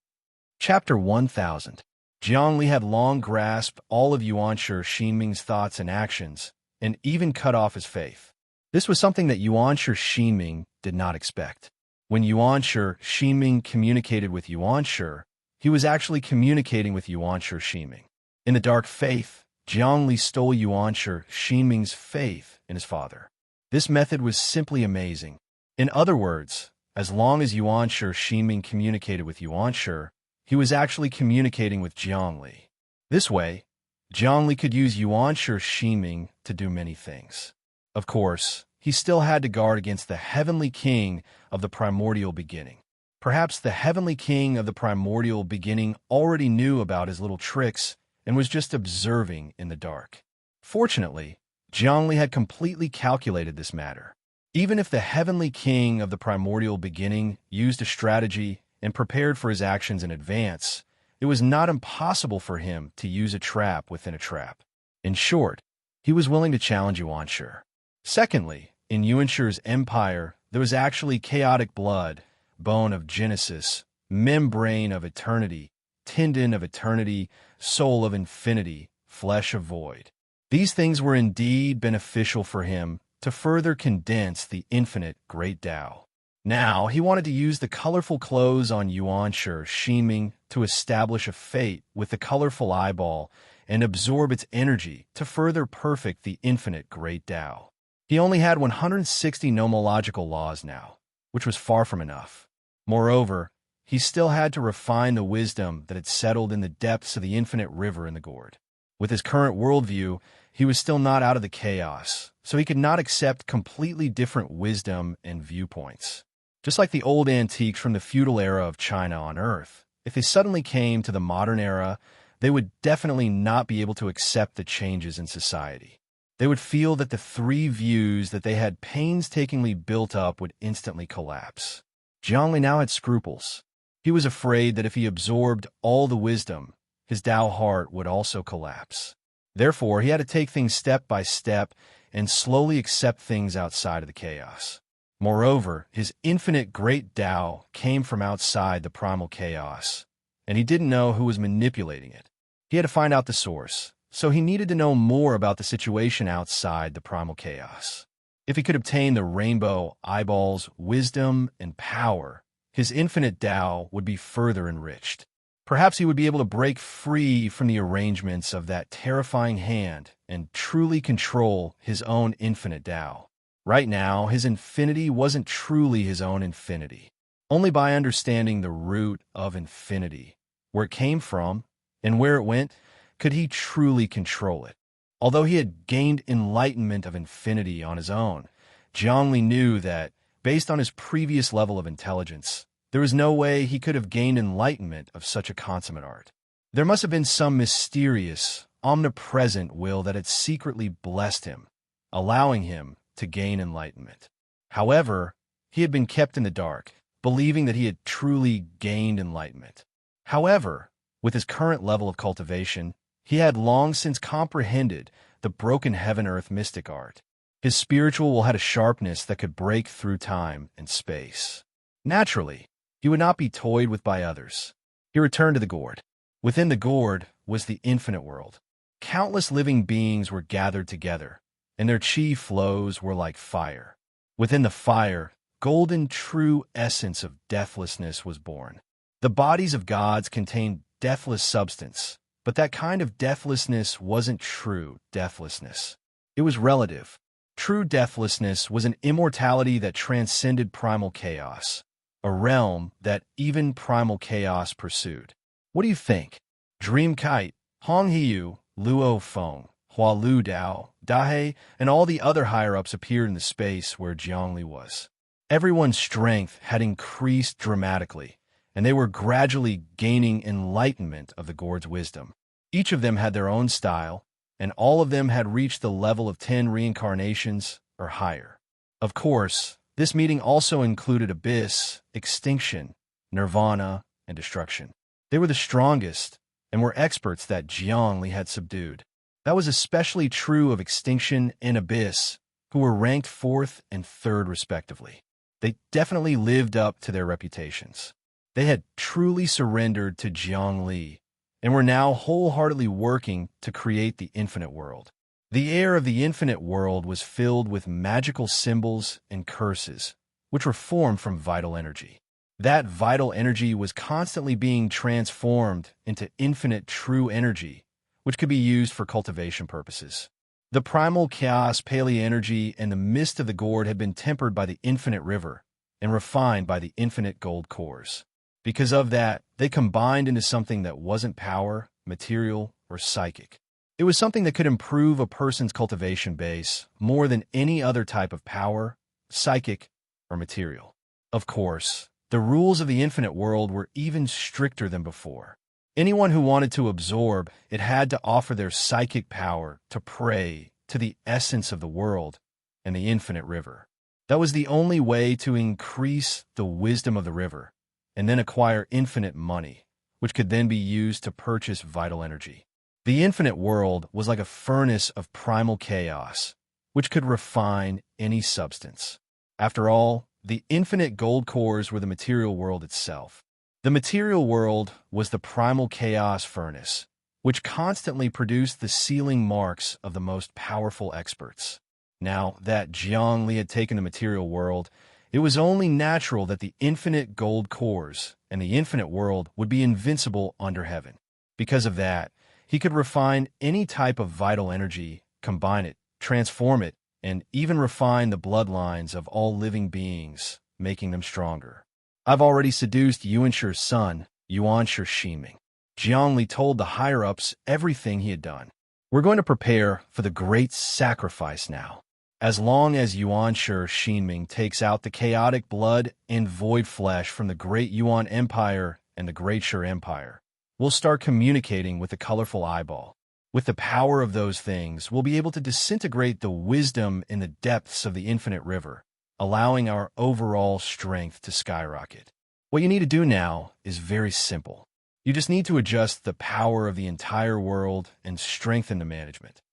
Chapter 1000. Jiang Li had long grasped all of Yuanshi Shiming's thoughts and actions, and even cut off his faith. This was something that Yuanshi Shiming did not expect. When Yuanshi Shiming communicated with Yuanshi, he was actually communicating with Yuanshi Shiming. In the dark faith, Jiang Li stole Yuanshi Shiming's faith in his father. This method was simply amazing. In other words, as long as Yuanshi Shiming communicated with Yuanshi, he was actually communicating with Jiang Li. This way, Jiang Li could use Yuanshi Shiming to do many things. Of course, he still had to guard against the Heavenly King of the Primordial Beginning. Perhaps the Heavenly King of the Primordial Beginning already knew about his little tricks and was just observing in the dark. Fortunately, Jiang Li had completely calculated this matter. Even if the Heavenly King of the Primordial Beginning used a strategy and prepared for his actions in advance, it was not impossible for him to use a trap within a trap. In short, he was willing to challenge Yuanshi. Secondly, in Yuanshi's empire, there was actually chaotic blood, bone of Genesis, membrane of eternity, tendon of eternity, soul of infinity, flesh of void. These things were indeed beneficial for him to further condense the infinite great Tao. Now, he wanted to use the colorful clothes on Yuanshi Shiming to establish a fate with the colorful eyeball and absorb its energy to further perfect the infinite great Tao. He only had 160 nomological laws now, which was far from enough. Moreover, he still had to refine the wisdom that had settled in the depths of the infinite river in the gourd. With his current worldview, he was still not out of the chaos, so he could not accept completely different wisdom and viewpoints. Just like the old antiques from the feudal era of China on Earth, if they suddenly came to the modern era, they would definitely not be able to accept the changes in society. They would feel that the three views that they had painstakingly built up would instantly collapse. Jiang Li now had scruples. He was afraid that if he absorbed all the wisdom, his Tao heart would also collapse. Therefore, he had to take things step by step and slowly accept things outside of the chaos. Moreover, his infinite great Tao came from outside the primal chaos, and he didn't know who was manipulating it. He had to find out the source, so he needed to know more about the situation outside the primal chaos. If he could obtain the rainbow eyeball's wisdom and power, his infinite Tao would be further enriched. Perhaps he would be able to break free from the arrangements of that terrifying hand and truly control his own infinite Tao. Right now, his infinity wasn't truly his own infinity. Only by understanding the root of infinity, where it came from and where it went, could he truly control it. Although he had gained enlightenment of infinity on his own, Jiang Li knew that Based on his previous level of intelligence, there was no way he could have gained enlightenment of such a consummate art. There must have been some mysterious, omnipresent will that had secretly blessed him, allowing him to gain enlightenment. However, he had been kept in the dark, believing that he had truly gained enlightenment. However, with his current level of cultivation, he had long since comprehended the broken heaven-earth mystic art. His spiritual will had a sharpness that could break through time and space. Naturally, he would not be toyed with by others. He returned to the gourd. Within the gourd was the infinite world. Countless living beings were gathered together, and their chi flows were like fire. Within the fire, golden true essence of deathlessness was born. The bodies of gods contained deathless substance, but that kind of deathlessness wasn't true deathlessness. It was relative. True deathlessness was an immortality that transcended primal chaos, a realm that even primal chaos pursued. What do you think? Dream Kite, Hong Hiu, Luo Feng, Hua Lu Dao, Dahe, and all the other higher-ups appeared in the space where Jiangli was. Everyone's strength had increased dramatically, and they were gradually gaining enlightenment of the gourd's wisdom. Each of them had their own style, and all of them had reached the level of 10 reincarnations or higher. Of course, this meeting also included abyss, extinction, nirvana, and destruction. They were the strongest and were experts that Jiangli had subdued. That was especially true of extinction and abyss, who were ranked 4th and 3rd respectively. They definitely lived up to their reputations. They had truly surrendered to Jiangli and were now wholeheartedly working to create the infinite world. The air of the infinite world was filled with magical symbols and curses, which were formed from vital energy. That vital energy was constantly being transformed into infinite true energy, which could be used for cultivation purposes. The primal chaos paleo energy and the mist of the gourd had been tempered by the infinite river and refined by the infinite gold cores. Because of that, they combined into something that wasn't power, material, or psychic. It was something that could improve a person's cultivation base more than any other type of power, psychic, or material. Of course, the rules of the infinite world were even stricter than before. Anyone who wanted to absorb it had to offer their psychic power to pray to the essence of the world and the infinite river. That was the only way to increase the wisdom of the river, and then acquire infinite money, which could then be used to purchase vital energy. The infinite world was like a furnace of primal chaos, which could refine any substance. After all, the infinite gold cores were the material world itself. The material world was the primal chaos furnace, which constantly produced the sealing marks of the most powerful experts. Now that Jiangli had taken the material world, it was only natural that the infinite gold cores and the infinite world would be invincible under heaven. Because of that, he could refine any type of vital energy, combine it, transform it, and even refine the bloodlines of all living beings, making them stronger. I've already seduced Yuanshi's son, Yuanshi Ximing. Jiangli told the higher-ups everything he had done. We're going to prepare for the great sacrifice now. As long as Yuanshi Ximing takes out the chaotic blood and void flesh from the Great Yuan Empire and the Great Shi Empire, we'll start communicating with the colorful eyeball. With the power of those things, we'll be able to disintegrate the wisdom in the depths of the infinite river, allowing our overall strength to skyrocket. What you need to do now is very simple. You just need to adjust the power of the entire world and strengthen the management.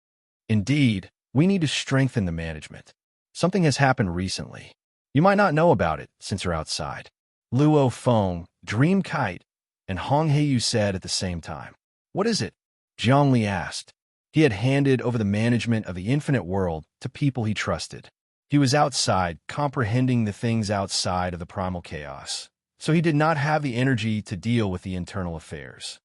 Indeed, we need to strengthen the management. Something has happened recently. You might not know about it since you're outside. Luo Feng, Dream Kite, and Hong Heiyu said at the same time. What is it? Zhongli asked. He had handed over the management of the infinite world to people he trusted. He was outside, comprehending the things outside of the primal chaos, so he did not have the energy to deal with the internal affairs.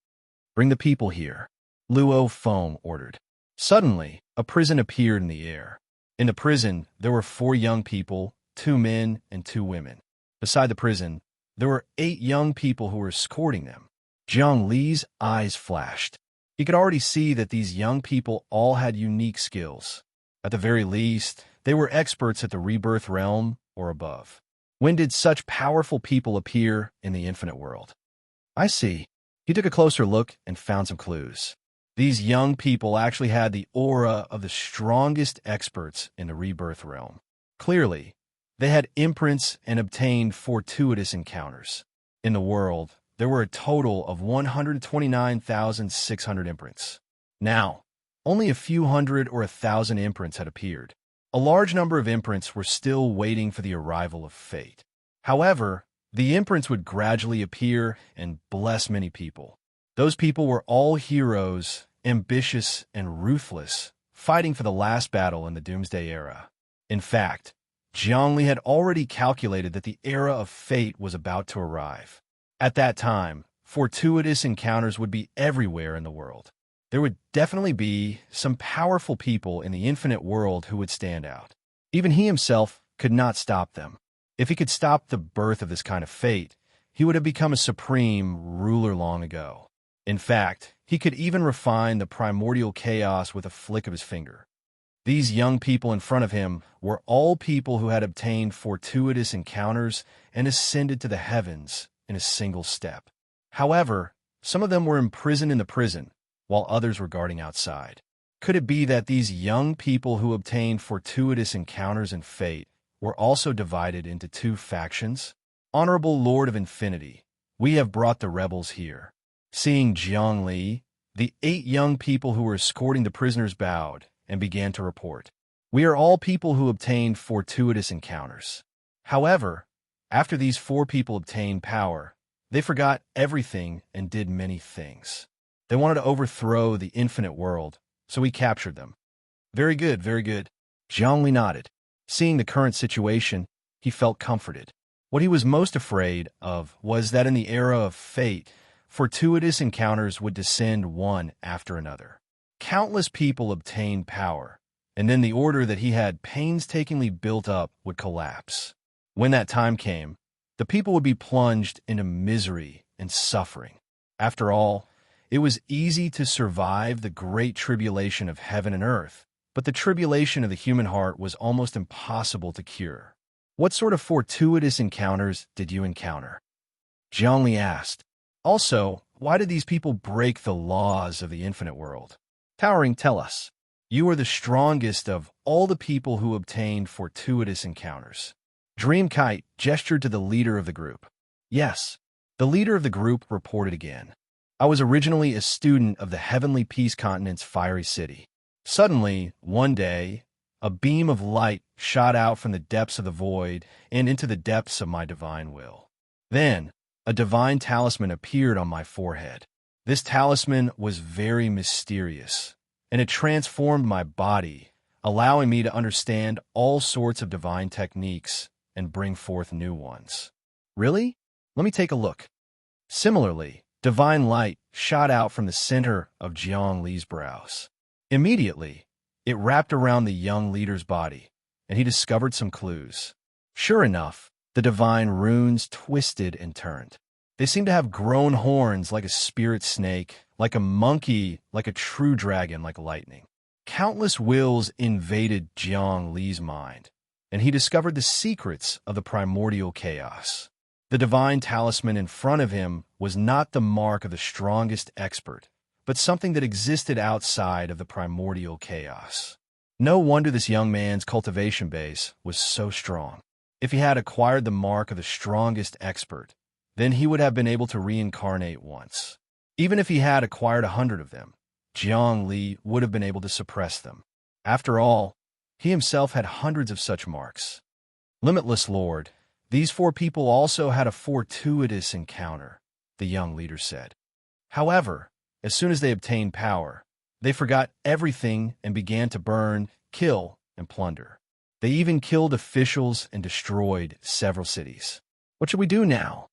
Bring the people here, Luo Feng ordered. Suddenly, a prison appeared in the air. In the prison, there were 4 young people, 2 men and 2 women. Beside the prison, there were 8 young people who were escorting them. Jiang Li's eyes flashed. He could already see that these young people all had unique skills. At the very least, they were experts at the rebirth realm or above. When did such powerful people appear in the infinite world? I see. He took a closer look and found some clues. These young people actually had the aura of the strongest experts in the rebirth realm. Clearly, they had imprints and obtained fortuitous encounters. In the world, there were a total of 129,600 imprints. Now, only a few hundred or 1,000 imprints had appeared. A large number of imprints were still waiting for the arrival of fate. However, the imprints would gradually appear and bless many people. Those people were all heroes, ambitious and ruthless, fighting for the last battle in the Doomsday Era. In fact, Zhongli had already calculated that the era of fate was about to arrive. At that time, fortuitous encounters would be everywhere in the world. There would definitely be some powerful people in the infinite world who would stand out. Even he himself could not stop them. If he could stop the birth of this kind of fate, he would have become a supreme ruler long ago. In fact, he could even refine the primordial chaos with a flick of his finger. These young people in front of him were all people who had obtained fortuitous encounters and ascended to the heavens in a single step. However, some of them were imprisoned in the prison, while others were guarding outside. Could it be that these young people who obtained fortuitous encounters and fate were also divided into two factions? Honorable Lord of Infinity, we have brought the rebels here. Seeing Zhongli, the 8 young people who were escorting the prisoners bowed and began to report. We are all people who obtained fortuitous encounters. However, after these 4 people obtained power, they forgot everything and did many things. They wanted to overthrow the infinite world, so we captured them. Very good, very good. Zhongli nodded. Seeing the current situation, he felt comforted. What he was most afraid of was that in the era of fate, fortuitous encounters would descend one after another. Countless people obtained power, and then the order that he had painstakingly built up would collapse. When that time came, the people would be plunged into misery and suffering. After all, it was easy to survive the great tribulation of heaven and earth, but the tribulation of the human heart was almost impossible to cure. What sort of fortuitous encounters did you encounter? Zhongli asked. Also, why did these people break the laws of the infinite world? Towering, tell us. You are the strongest of all the people who obtained fortuitous encounters. Dreamkite gestured to the leader of the group. Yes, the leader of the group reported again. I was originally a student of the Heavenly Peace Continent's Fiery City. Suddenly, one day, a beam of light shot out from the depths of the void and into the depths of my divine will. Then, a divine talisman appeared on my forehead. This talisman was very mysterious, and it transformed my body, allowing me to understand all sorts of divine techniques and bring forth new ones. Really? Let me take a look. Similarly, divine light shot out from the center of Jiang Li's brows. Immediately, it wrapped around the young leader's body, and he discovered some clues. Sure enough, the divine runes twisted and turned. They seemed to have grown horns like a spirit snake, like a monkey, like a true dragon, like lightning. Countless wills invaded Jiang Li's mind, and he discovered the secrets of the primordial chaos. The divine talisman in front of him was not the mark of the strongest expert, but something that existed outside of the primordial chaos. No wonder this young man's cultivation base was so strong. If he had acquired the mark of the strongest expert, then he would have been able to reincarnate once. Even if he had acquired 100 of them, Jiang Li would have been able to suppress them. After all, he himself had hundreds of such marks. Limitless Lord, these 4 people also had a fortuitous encounter, the young leader said. However, as soon as they obtained power, they forgot everything and began to burn, kill, and plunder. They even killed officials and destroyed several cities. What should we do now?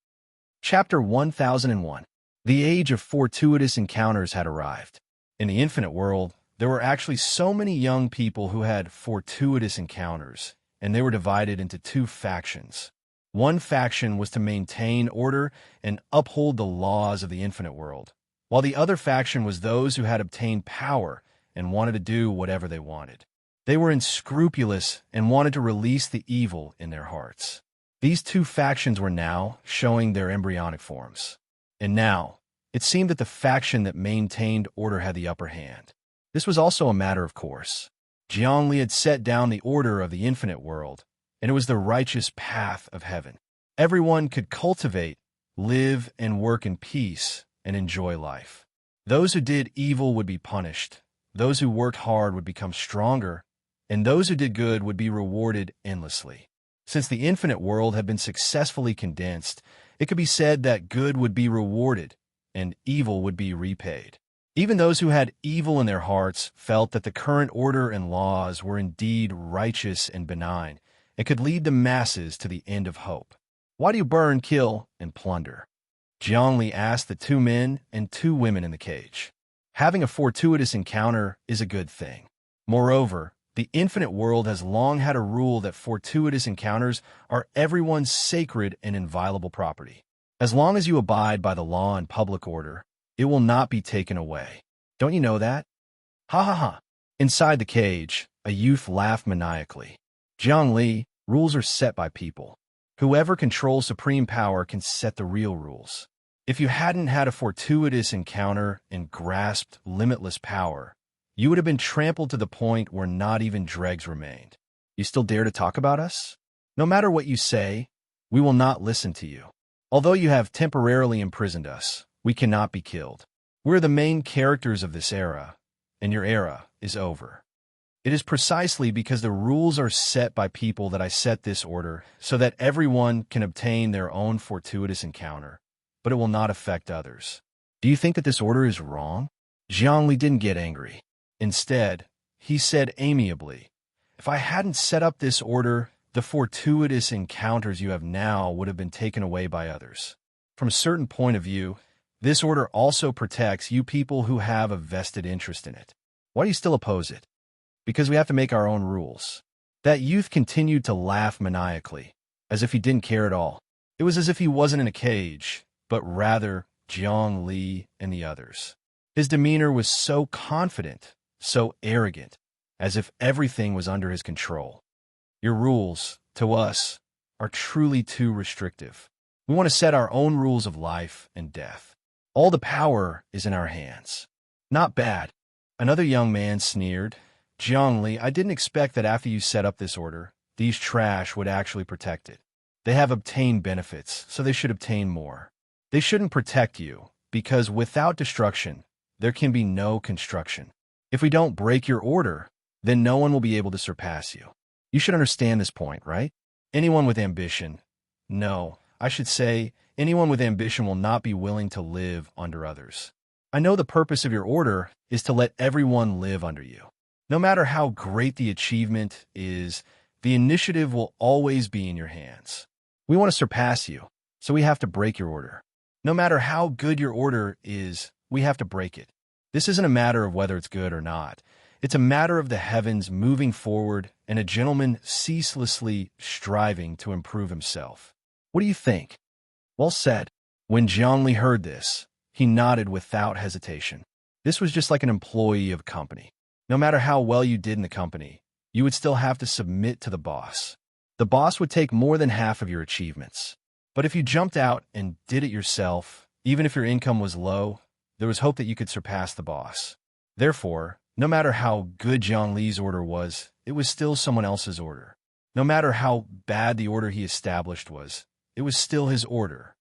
Chapter 1001. The age of fortuitous encounters had arrived. In the infinite world, there were actually so many young people who had fortuitous encounters, and they were divided into 2 factions. One faction was to maintain order and uphold the laws of the infinite world, while the other faction was those who had obtained power and wanted to do whatever they wanted. They were unscrupulous and wanted to release the evil in their hearts. These two factions were now showing their embryonic forms. And now, it seemed that the faction that maintained order had the upper hand. This was also a matter of course. Zhongli had set down the order of the infinite world, and it was the righteous path of heaven. Everyone could cultivate, live, and work in peace and enjoy life. Those who did evil would be punished, those who worked hard would become stronger, and those who did good would be rewarded endlessly. Since the infinite world had been successfully condensed, it could be said that good would be rewarded and evil would be repaid. Even those who had evil in their hearts felt that the current order and laws were indeed righteous and benign and could lead the masses to the end of hope. Why do you burn, kill, and plunder? Zhongli asked the two men and two women in the cage. Having a fortuitous encounter is a good thing. Moreover, the infinite world has long had a rule that fortuitous encounters are everyone's sacred and inviolable property. As long as you abide by the law and public order, it will not be taken away. Don't you know that? Ha ha ha. Inside the cage, a youth laughed maniacally. Zhongli, rules are set by people. Whoever controls supreme power can set the real rules. If you hadn't had a fortuitous encounter and grasped limitless power, you would have been trampled to the point where not even dregs remained. You still dare to talk about us? No matter what you say, we will not listen to you. Although you have temporarily imprisoned us, we cannot be killed. We're the main characters of this era, and your era is over. It is precisely because the rules are set by people that I set this order so that everyone can obtain their own fortuitous encounter, but it will not affect others. Do you think that this order is wrong? Zhongli didn't get angry. Instead, he said amiably, if I hadn't set up this order, the fortuitous encounters you have now would have been taken away by others. From a certain point of view, this order also protects you people who have a vested interest in it. Why do you still oppose it? Because we have to make our own rules. That youth continued to laugh maniacally, as if he didn't care at all. It was as if he wasn't in a cage, but rather Zhongli and the others. His demeanor was so confident, so arrogant, as if everything was under his control. Your rules, to us, are truly too restrictive. We want to set our own rules of life and death. All the power is in our hands. Not bad. Another young man sneered. Zhongli, I didn't expect that after you set up this order, these trash would actually protect it. They have obtained benefits, so they should obtain more. They shouldn't protect you, because without destruction, there can be no construction. If we don't break your order, then no one will be able to surpass you. You should understand this point, right? Anyone with ambition, no, I should say, anyone with ambition will not be willing to live under others. I know the purpose of your order is to let everyone live under you. No matter how great the achievement is, the initiative will always be in your hands. We want to surpass you, so we have to break your order. No matter how good your order is, we have to break it. This isn't a matter of whether it's good or not. It's a matter of the heavens moving forward and a gentleman ceaselessly striving to improve himself. What do you think? Well said. When Zhongli heard this, he nodded without hesitation. This was just like an employee of a company. No matter how well you did in the company, you would still have to submit to the boss. The boss would take more than half of your achievements. But if you jumped out and did it yourself, even if your income was low, there was hope that you could surpass the boss. Therefore, no matter how good Zhongli's order was, it was still someone else's order. No matter how bad the order he established was, it was still his order.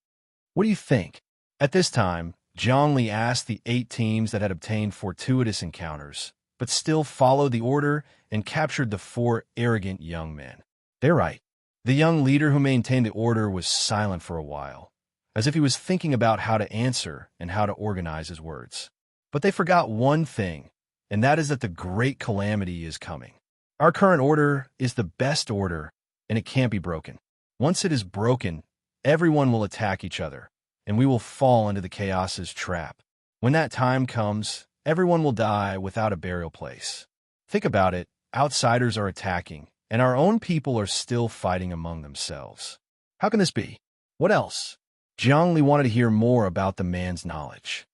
What do you think? At this time, Zhongli asked the 8 teams that had obtained fortuitous encounters, but still followed the order and captured the 4 arrogant young men. They're right. The young leader who maintained the order was silent for a while, as if he was thinking about how to answer and how to organize his words. But they forgot one thing, and that is that the great calamity is coming. Our current order is the best order, and it can't be broken. Once it is broken, everyone will attack each other, and we will fall into the chaos's trap. When that time comes, everyone will die without a burial place. Think about it, outsiders are attacking, and our own people are still fighting among themselves. How can this be? What else? Zhongli wanted to hear more about the man's knowledge.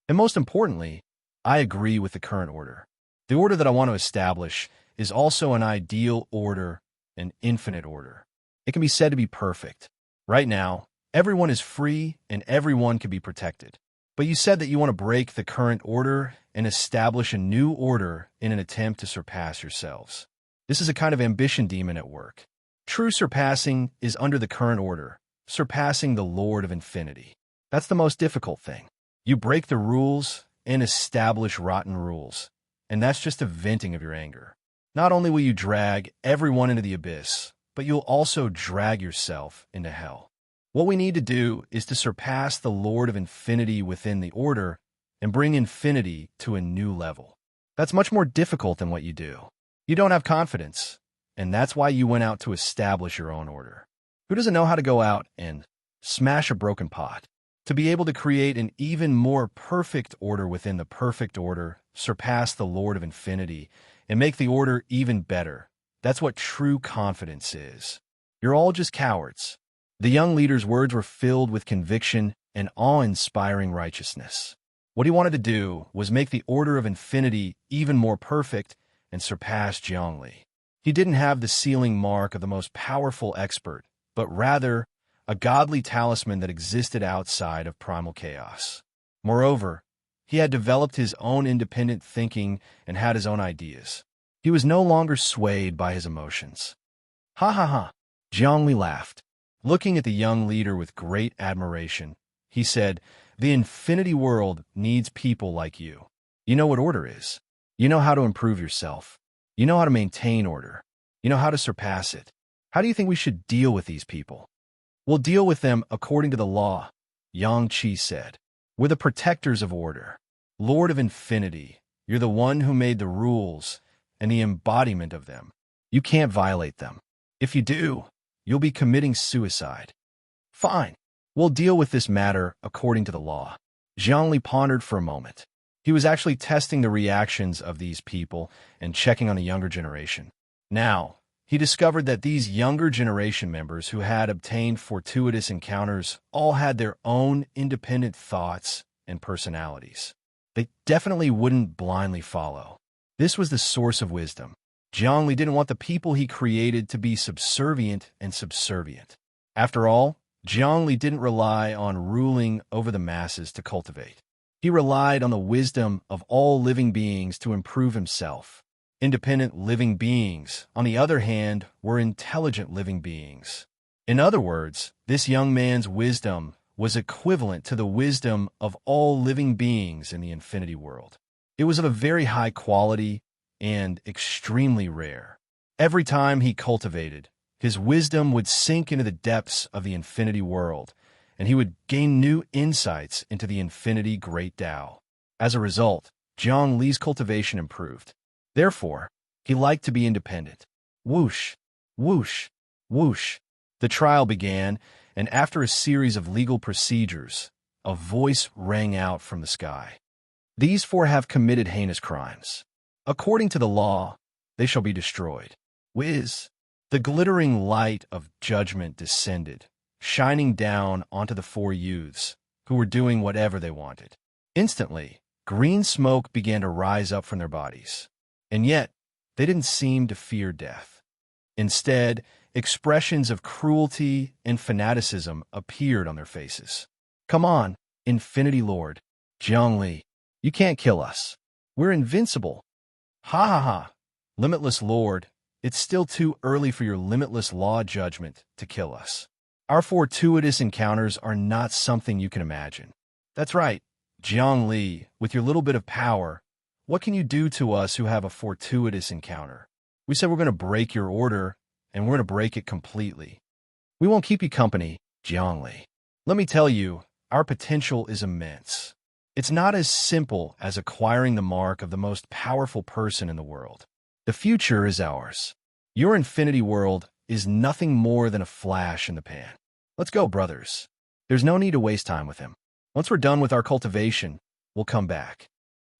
And most importantly, I agree with the current order. The order that I want to establish is also an ideal order, an infinite order. It can be said to be perfect. Right now, everyone is free and everyone can be protected. But you said that you want to break the current order and establish a new order in an attempt to surpass yourselves. This is a kind of ambition demon at work. True surpassing is under the current order, surpassing the Lord of Infinity. That's the most difficult thing. You break the rules and establish rotten rules, and that's just a venting of your anger. Not only will you drag everyone into the abyss, but you'll also drag yourself into hell. What we need to do is to surpass the Lord of Infinity within the order and bring infinity to a new level. That's much more difficult than what you do. You don't have confidence, and that's why you went out to establish your own order. Who doesn't know how to go out and smash a broken pot? To be able to create an even more perfect order within the perfect order, surpass the Lord of Infinity, and make the order even better. That's what true confidence is. You're all just cowards. The young leader's words were filled with conviction and awe-inspiring righteousness. What he wanted to do was make the order of infinity even more perfect and surpass Zhongli. He didn't have the sealing mark of the most powerful expert, but rather a godly talisman that existed outside of primal chaos. Moreover, he had developed his own independent thinking and had his own ideas. He was no longer swayed by his emotions. Ha ha ha! Zhongli laughed. Looking at the young leader with great admiration, he said, "The infinity world needs people like you. You know what order is. You know how to improve yourself. You know how to maintain order. You know how to surpass it. How do you think we should deal with these people?" "We'll deal with them according to the law," Yang Qi said. "We're the protectors of order. Lord of Infinity, you're the one who made the rules and the embodiment of them. You can't violate them. If you do, you'll be committing suicide." "Fine. We'll deal with this matter according to the law." Zhongli pondered for a moment. He was actually testing the reactions of these people and checking on the younger generation. Now, he discovered that these younger generation members who had obtained fortuitous encounters all had their own independent thoughts and personalities. They definitely wouldn't blindly follow. This was the source of wisdom. Zhongli didn't want the people he created to be subservient and subservient. After all, Zhongli didn't rely on ruling over the masses to cultivate. He relied on the wisdom of all living beings to improve himself. Independent living beings, on the other hand, were intelligent living beings. In other words, this young man's wisdom was equivalent to the wisdom of all living beings in the infinity world. It was of a very high quality and extremely rare. Every time he cultivated, his wisdom would sink into the depths of the infinity world, and he would gain new insights into the infinity great Tao. As a result, Zhang Li's cultivation improved. Therefore, he liked to be independent. Whoosh, whoosh, whoosh. The trial began, and after a series of legal procedures, a voice rang out from the sky. "These four have committed heinous crimes. According to the law, they shall be destroyed." Whiz! The glittering light of judgment descended, shining down onto the four youths, who were doing whatever they wanted. Instantly, green smoke began to rise up from their bodies. And yet, they didn't seem to fear death. Instead, expressions of cruelty and fanaticism appeared on their faces. "Come on, Infinity Lord, Zhongli, you can't kill us. We're invincible." "Ha ha ha, Limitless Lord, it's still too early for your limitless law judgment to kill us. Our fortuitous encounters are not something you can imagine." "That's right, Zhongli, with your little bit of power, what can you do to us who have a fortuitous encounter? We said we're going to break your order, and we're going to break it completely. We won't keep you company, Zhongli. Let me tell you, our potential is immense. It's not as simple as acquiring the mark of the most powerful person in the world. The future is ours. Your infinity world is nothing more than a flash in the pan. Let's go, brothers. There's no need to waste time with him. Once we're done with our cultivation, we'll come back."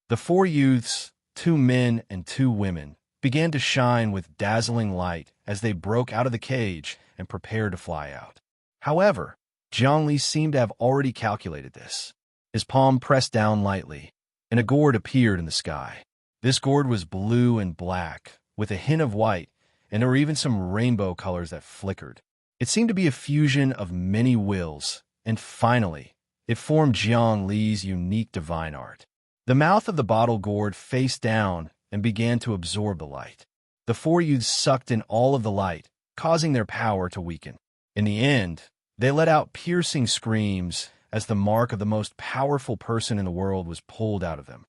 The four youths, 2 men and 2 women, began to shine with dazzling light as they broke out of the cage and prepared to fly out. However, Zhongli seemed to have already calculated this. His palm pressed down lightly, and a gourd appeared in the sky. This gourd was blue and black, with a hint of white, and there were even some rainbow colors that flickered. It seemed to be a fusion of many wills, and finally, it formed Jiang Li's unique divine art. The mouth of the bottle gourd faced down and began to absorb the light. The four youths sucked in all of the light, causing their power to weaken. In the end, they let out piercing screams as the mark of the most powerful person in the world was pulled out of them.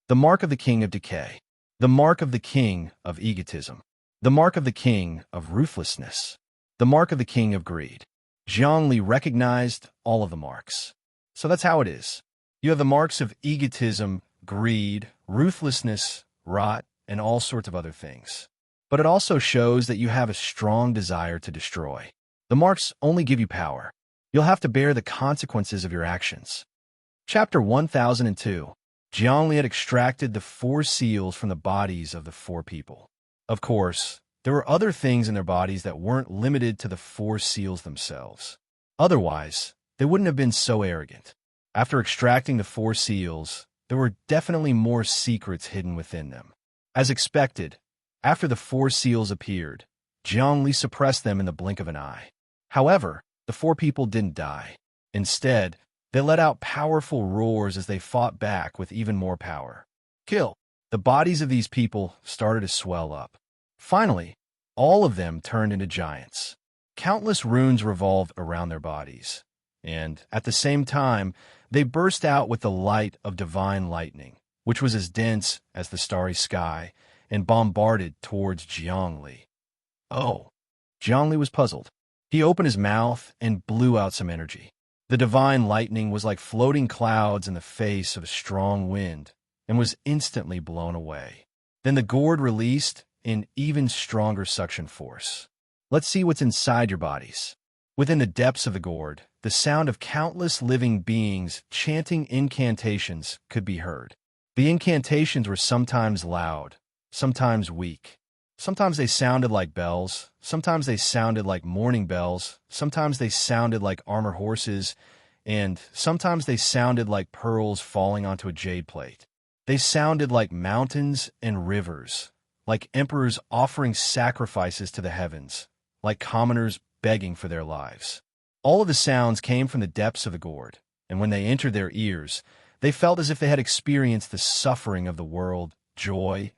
The mark of the king of decay. The mark of the king of egotism. The mark of the king of ruthlessness. The mark of the king of greed. Jiang Li recognized all of the marks. So that's how it is. You have the marks of egotism, greed, ruthlessness, rot, and all sorts of other things. But it also shows that you have a strong desire to destroy. The marks only give you power. You'll have to bear the consequences of your actions. Chapter 1002. Jiang Li had extracted the 4 seals from the bodies of the 4 people. Of course, there were other things in their bodies that weren't limited to the 4 seals themselves. Otherwise, they wouldn't have been so arrogant. After extracting the 4 seals, there were definitely more secrets hidden within them. As expected, after the 4 seals appeared, Jiang Li suppressed them in the blink of an eye. However, the 4 people didn't die. Instead, they let out powerful roars as they fought back with even more power. Kill! The bodies of these people started to swell up. Finally, all of them turned into giants. Countless runes revolved around their bodies, and at the same time, they burst out with the light of divine lightning, which was as dense as the starry sky, and bombarded towards Jiang Li. Oh! Jiang Li was puzzled. He opened his mouth and blew out some energy. The divine lightning was like floating clouds in the face of a strong wind and was instantly blown away. Then the gourd released in even stronger suction force. Let's see what's inside your bodies. Within the depths of the gourd, the sound of countless living beings chanting incantations could be heard. The incantations were sometimes loud, sometimes weak. Sometimes they sounded like bells, sometimes they sounded like morning bells, sometimes they sounded like armor horses, and sometimes they sounded like pearls falling onto a jade plate. They sounded like mountains and rivers, like emperors offering sacrifices to the heavens, like commoners begging for their lives. All of the sounds came from the depths of the gourd, and when they entered their ears, they felt as if they had experienced the suffering of the world, joy,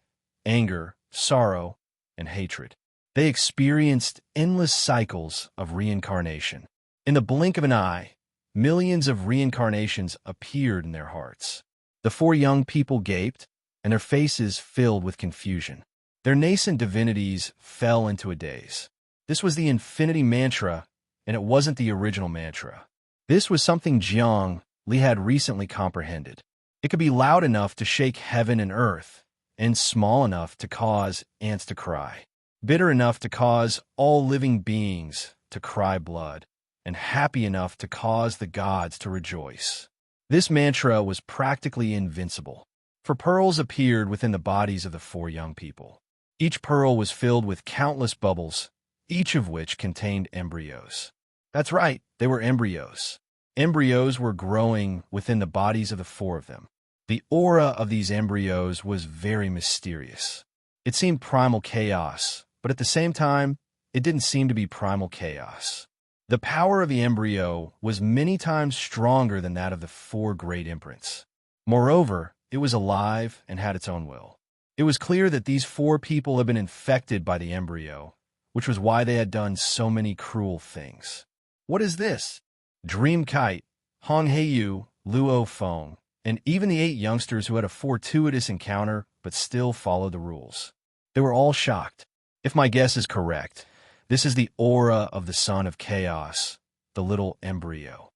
anger, sorrow, and hatred. They experienced endless cycles of reincarnation. In the blink of an eye, millions of reincarnations appeared in their hearts. The 4 young people gaped, and their faces filled with confusion. Their nascent divinities fell into a daze. This was the infinity mantra, and it wasn't the original mantra. This was something Jiang Li had recently comprehended. It could be loud enough to shake heaven and earth, and small enough to cause ants to cry, bitter enough to cause all living beings to cry blood, and happy enough to cause the gods to rejoice. This mantra was practically invincible, for pearls appeared within the bodies of the 4 young people. Each pearl was filled with countless bubbles, each of which contained embryos. That's right, they were embryos. Embryos were growing within the bodies of the 4 of them. The aura of these embryos was very mysterious. It seemed primal chaos, but at the same time, it didn't seem to be primal chaos. The power of the embryo was many times stronger than that of the 4 great imprints. Moreover, it was alive and had its own will. It was clear that these 4 people had been infected by the embryo, which was why they had done so many cruel things. What is this? Dream Kite, Hong Heiyu, Luo Feng, and even the 8 youngsters who had a fortuitous encounter but still followed the rules. They were all shocked. If my guess is correct, this is the aura of the son of chaos, the little embryo.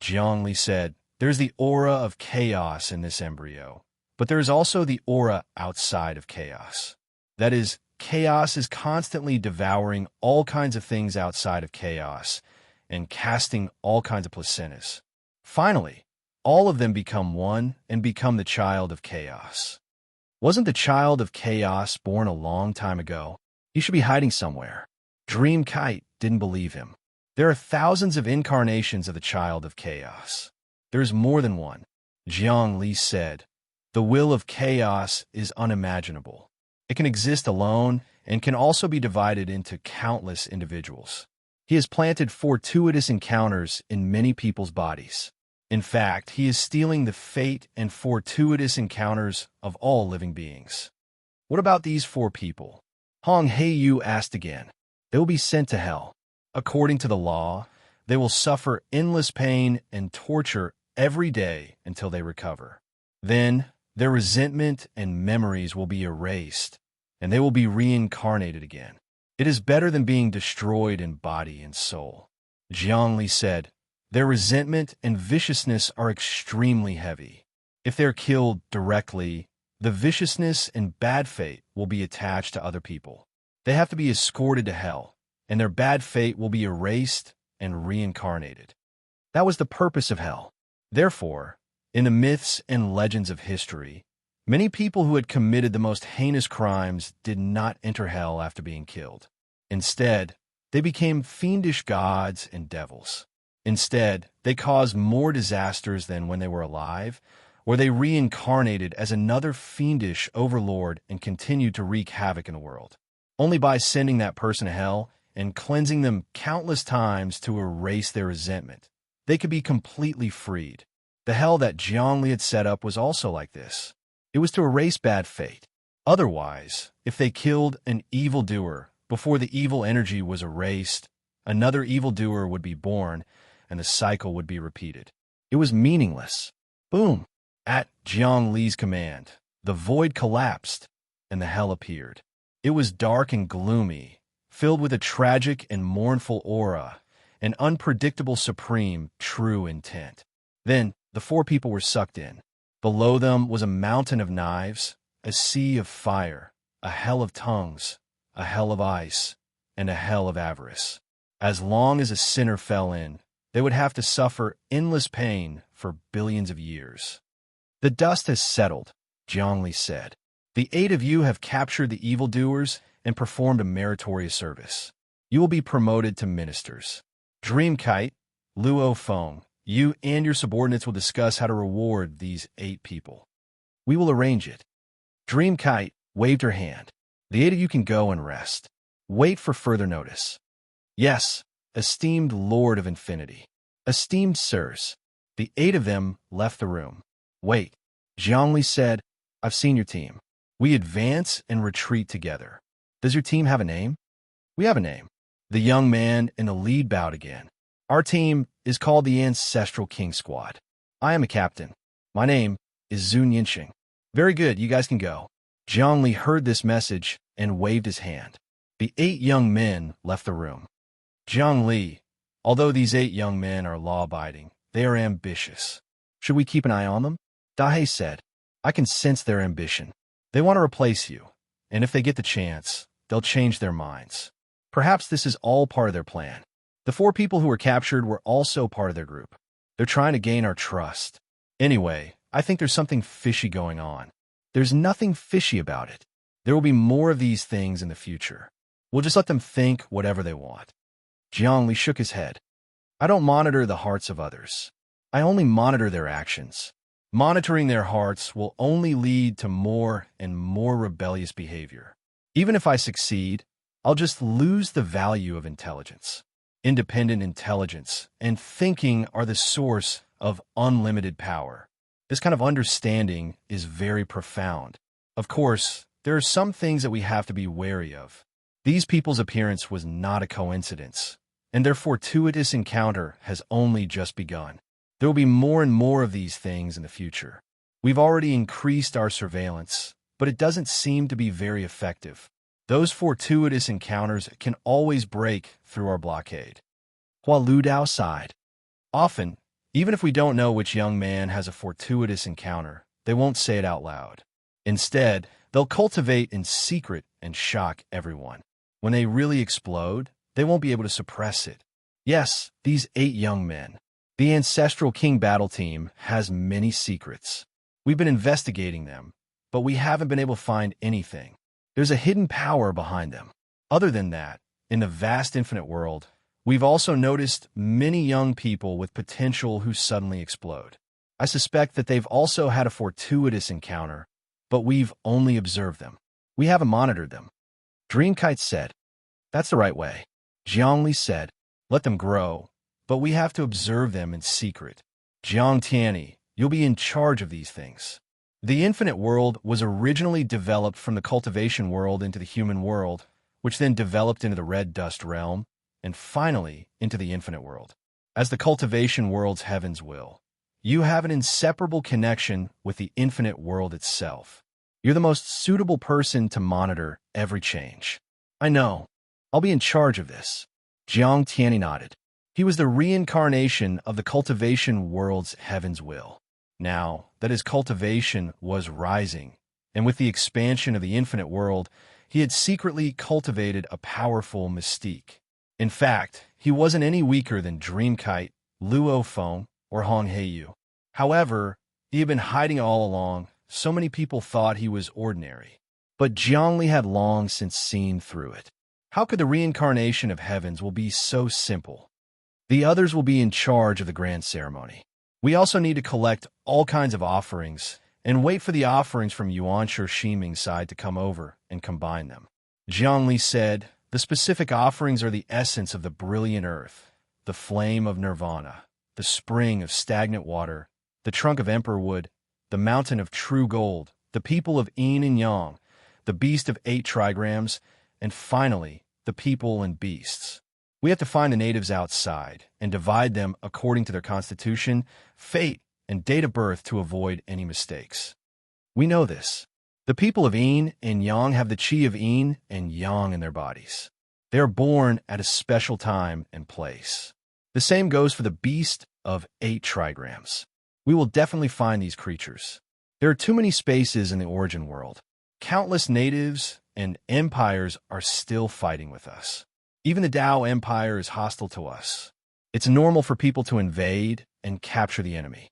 Jiang Li said, "There's the aura of chaos in this embryo, but there is also the aura outside of chaos. That is, chaos is constantly devouring all kinds of things outside of chaos and casting all kinds of placentas. Finally, all of them become one and become the child of chaos." Wasn't the child of chaos born a long time ago? He should be hiding somewhere. Dream Kite didn't believe him. There are thousands of incarnations of the child of chaos. There is more than one. Jiang Li said, "The will of chaos is unimaginable. It can exist alone and can also be divided into countless individuals. He has planted fortuitous encounters in many people's bodies. In fact, he is stealing the fate and fortuitous encounters of all living beings. What about these 4 people? Hong Hei-yu asked again. They will be sent to hell. According to the law, they will suffer endless pain and torture every day until they recover. Then, their resentment and memories will be erased, and they will be reincarnated again. It is better than being destroyed in body and soul. Zhongli said, their resentment and viciousness are extremely heavy. If they're killed directly, the viciousness and bad fate will be attached to other people. They have to be escorted to hell, and their bad fate will be erased and reincarnated. That was the purpose of hell. Therefore, in the myths and legends of history, many people who had committed the most heinous crimes did not enter hell after being killed. Instead, they became fiendish gods and devils. Instead, they caused more disasters than when they were alive, or they reincarnated as another fiendish overlord and continued to wreak havoc in the world. Only by sending that person to hell and cleansing them countless times to erase their resentment, they could be completely freed. The hell that Zhongli had set up was also like this. It was to erase bad fate. Otherwise, if they killed an evildoer before the evil energy was erased, another evildoer would be born, and the cycle would be repeated. It was meaningless. Boom! At Zhongli's command, the void collapsed, and the hell appeared. It was dark and gloomy, filled with a tragic and mournful aura, an unpredictable supreme true intent. Then, the 4 people were sucked in. Below them was a mountain of knives, a sea of fire, a hell of tongues, a hell of ice, and a hell of avarice. As long as a sinner fell in, they would have to suffer endless pain for billions of years. The dust has settled, Zhongli said. The 8 of you have captured the evildoers and performed a meritorious service. You will be promoted to ministers. Dreamkite, Luo Feng, you and your subordinates will discuss how to reward these 8 people. We will arrange it. Dreamkite waved her hand. The 8 of you can go and rest. Wait for further notice. Yes, esteemed Lord of Infinity. Esteemed sirs. The 8 of them left the room. Wait, Zhongli said, I've seen your team. We advance and retreat together. Does your team have a name? We have a name. The young man in the lead bowed again. Our team is called the Ancestral King Squad. I am a captain. My name is Zun Yinxing. Very good, you guys can go. Zhongli heard this message and waved his hand. The 8 young men left the room. Zhongli, although these 8 young men are law-abiding, they are ambitious. Should we keep an eye on them? Dahei said, I can sense their ambition. They want to replace you, and if they get the chance, they'll change their minds. Perhaps this is all part of their plan. The 4 people who were captured were also part of their group. They're trying to gain our trust. Anyway, I think there's something fishy going on. There's nothing fishy about it. There will be more of these things in the future. We'll just let them think whatever they want. Zhongli shook his head. I don't monitor the hearts of others. I only monitor their actions. Monitoring their hearts will only lead to more and more rebellious behavior. Even if I succeed, I'll just lose the value of intelligence. Independent intelligence and thinking are the source of unlimited power. This kind of understanding is very profound. Of course, there are some things that we have to be wary of. These people's appearance was not a coincidence, and their fortuitous encounter has only just begun. There will be more and more of these things in the future. We've already increased our surveillance, but it doesn't seem to be very effective. Those fortuitous encounters can always break through our blockade. Hua Ludao sighed. Often, even if we don't know which young man has a fortuitous encounter, they won't say it out loud. Instead, they'll cultivate in secret and shock everyone. When they really explode, they won't be able to suppress it. Yes, these 8 young men. The Ancestral King Battle Team has many secrets. We've been investigating them, but we haven't been able to find anything. There's a hidden power behind them. Other than that, in the vast infinite world, we've also noticed many young people with potential who suddenly explode. I suspect that they've also had a fortuitous encounter, but we've only observed them. We haven't monitored them. Dreamkite said, That's the right way. Zhongli said, Let them grow, but we have to observe them in secret. Jiang Tianyi, you'll be in charge of these things. The infinite world was originally developed from the cultivation world into the human world, which then developed into the red dust realm, and finally into the infinite world. As the cultivation world's heavens will, you have an inseparable connection with the infinite world itself. You're the most suitable person to monitor every change. I know. I'll be in charge of this. Jiang Tianyi nodded. He was the reincarnation of the cultivation world's heavens will. Now that his cultivation was rising, and with the expansion of the infinite world, he had secretly cultivated a powerful mystique. In fact, he wasn't any weaker than Dreamkite, Luo Feng, or Hong Heiyu. However, he had been hiding all along. So many people thought he was ordinary. But Zhongli had long since seen through it. How could the reincarnation of heavens will be so simple? The others will be in charge of the grand ceremony. We also need to collect all kinds of offerings and wait for the offerings from Yuanshi Shiming's side to come over and combine them. Zhongli said, the specific offerings are the essence of the brilliant earth, the flame of nirvana, the spring of stagnant water, the trunk of emperor wood, the mountain of true gold, the people of yin and yang, the beast of 8 trigrams, and finally, the people and beasts. We have to find the natives outside and divide them according to their constitution, fate, and date of birth to avoid any mistakes. We know this. The people of yin and yang have the chi of yin and yang in their bodies. They are born at a special time and place. The same goes for the beast of 8 trigrams. We will definitely find these creatures. There are too many spaces in the origin world. Countless natives and empires are still fighting with us. Even the Tao Empire is hostile to us. It's normal for people to invade and capture the enemy.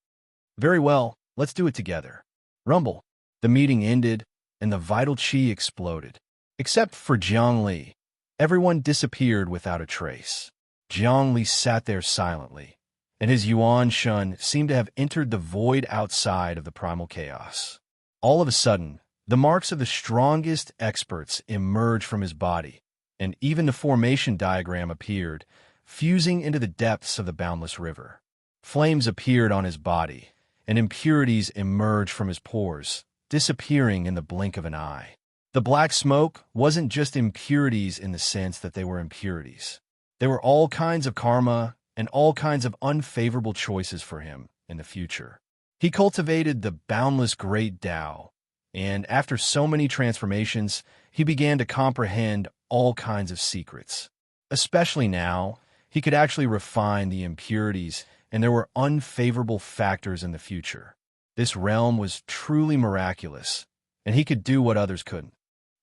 Very well, let's do it together. Rumble. The meeting ended, and the vital chi exploded. Except for Jiang Li. Everyone disappeared without a trace. Jiang Li sat there silently, and his Yuan Shun seemed to have entered the void outside of the primal chaos. All of a sudden, the marks of the strongest experts emerged from his body, and even the formation diagram appeared, fusing into the depths of the boundless river. Flames appeared on his body, and impurities emerged from his pores, disappearing in the blink of an eye. The black smoke wasn't just impurities in the sense that they were impurities. They were all kinds of karma and all kinds of unfavorable choices for him in the future. He cultivated the boundless great Tao, and after so many transformations, he began to comprehend all kinds of secrets. Especially now, he could actually refine the impurities, and there were unfavorable factors in the future. This realm was truly miraculous, and he could do what others couldn't.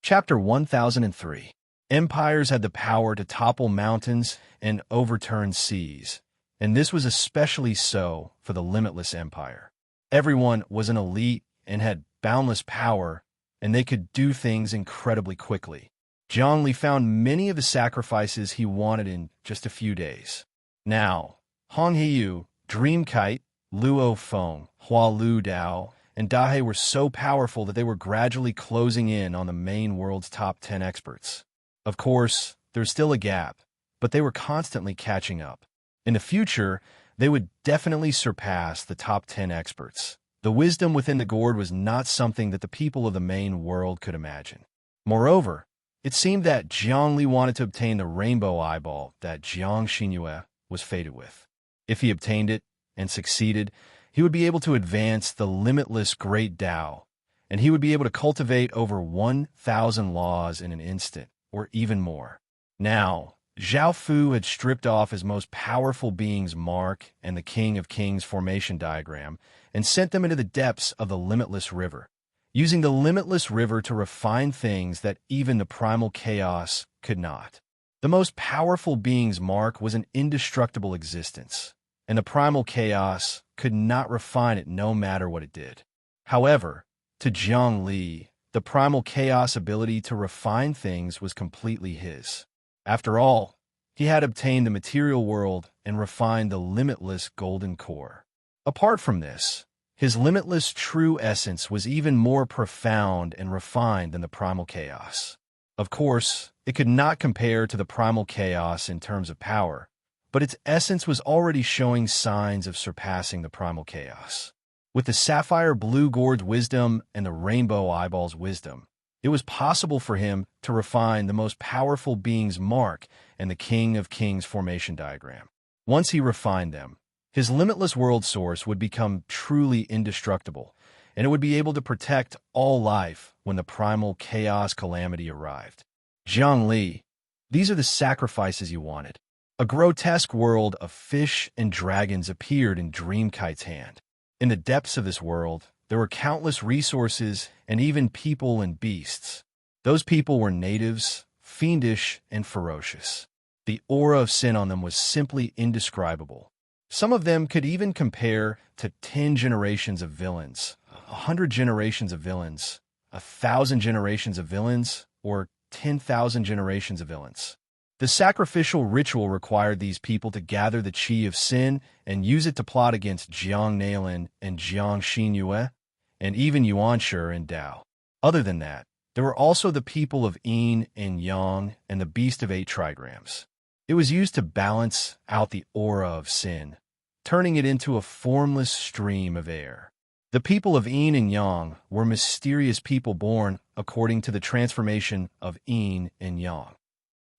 Chapter 1003. Empires had the power to topple mountains and overturn seas, and this was especially so for the Limitless Empire. Everyone was an elite and had boundless power, and they could do things incredibly quickly. Zhang Li found many of the sacrifices he wanted in just a few days. Now, Hong Heiyu, Dreamkite, Luo Feng, Hua Lu Dao, and Dahe were so powerful that they were gradually closing in on the main world's top 10 experts. Of course, there's still a gap, but they were constantly catching up. In the future, they would definitely surpass the top 10 experts. The wisdom within the gourd was not something that the people of the main world could imagine. Moreover, it seemed that Jiang Li wanted to obtain the rainbow eyeball that Jiang Xinyue was fated with. If he obtained it and succeeded, he would be able to advance the limitless great Tao, and he would be able to cultivate over 1,000 laws in an instant, or even more. Now, Zhao Fu had stripped off his most powerful being's mark and the King of Kings formation diagram and sent them into the depths of the limitless river, using the limitless river to refine things that even the primal chaos could not. The most powerful being's mark was an indestructible existence, and the primal chaos could not refine it no matter what it did. However, to Jiang Li, the primal chaos ability to refine things was completely his. After all, he had obtained the material world and refined the limitless golden core. Apart from this, his limitless true essence was even more profound and refined than the primal chaos. Of course, it could not compare to the primal chaos in terms of power, but its essence was already showing signs of surpassing the primal chaos. With the sapphire blue gourd's wisdom and the rainbow eyeball's wisdom, it was possible for him to refine the most powerful being's mark and the King of Kings formation diagram. Once he refined them, his limitless world source would become truly indestructible, and it would be able to protect all life when the primal chaos calamity arrived. Zhongli, these are the sacrifices you wanted. A grotesque world of fish and dragons appeared in Dreamkite's hand. In the depths of this world, there were countless resources and even people and beasts. Those people were natives, fiendish and ferocious. The aura of sin on them was simply indescribable. Some of them could even compare to 10 generations of villains, 100 generations of villains, 1,000 generations of villains, or 10,000 generations of villains. The sacrificial ritual required these people to gather the chi of sin and use it to plot against Jiang Nailin and Jiang Xinyue, and even Yuanshi and Dao. Other than that, there were also the people of Yin and Yang and the beast of 8 trigrams. It was used to balance out the aura of sin, turning it into a formless stream of air. The people of Yin and Yang were mysterious people born according to the transformation of Yin and Yang.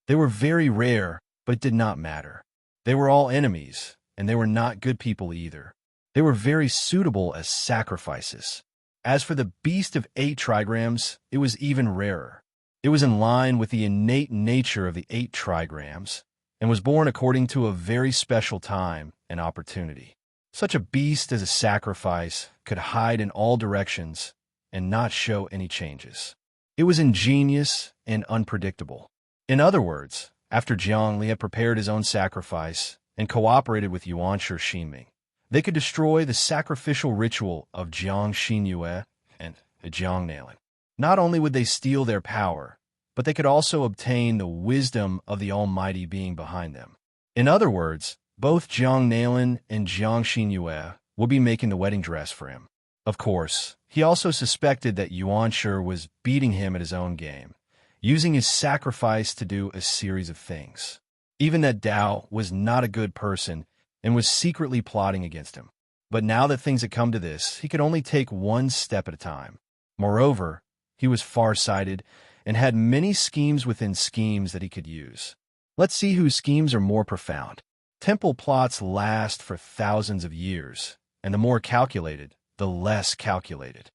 They were very rare, but it did not matter. They were all enemies, and they were not good people either. They were very suitable as sacrifices. As for the beast of 8 trigrams, it was even rarer. It was in line with the innate nature of the 8 trigrams, and was born according to a very special time and opportunity. Such a beast as a sacrifice could hide in all directions and not show any changes. It was ingenious and unpredictable. In other words, after Zhongli had prepared his own sacrifice and cooperated with Yuanshi Xinming, they could destroy the sacrificial ritual of Jiang Xinyue and Jiang Nailin. Not only would they steal their power, but they could also obtain the wisdom of the almighty being behind them. In other words, both Jiang Nailin and Jiang Xinyue would be making the wedding dress for him. Of course, he also suspected that Yuanshi was beating him at his own game, using his sacrifice to do a series of things. Even that Dao was not a good person and was secretly plotting against him. But now that things had come to this, he could only take one step at a time. Moreover, he was far-sighted and had many schemes within schemes that he could use. Let's see whose schemes are more profound. Temple plots last for thousands of years, and the more calculated, the less calculated.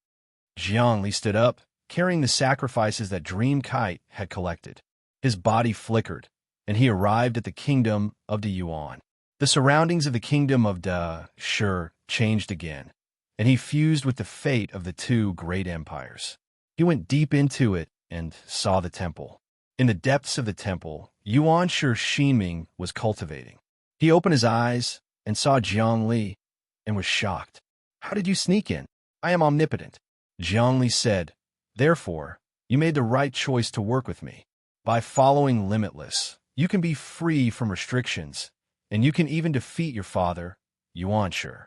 Zhongli stood up, carrying the sacrifices that Dreamkite had collected. His body flickered, and he arrived at the kingdom of the Yuan. The surroundings of the kingdom of the Shi changed again, and he fused with the fate of the 2 great empires. He went deep into it and saw the temple. In the depths of the temple, Yuanshi Xinming was cultivating. He opened his eyes and saw Zhongli and was shocked. "How did you sneak in? I am omnipotent." Zhongli said, "Therefore, you made the right choice to work with me. By following Limitless, you can be free from restrictions, and you can even defeat your father, Yuanshi."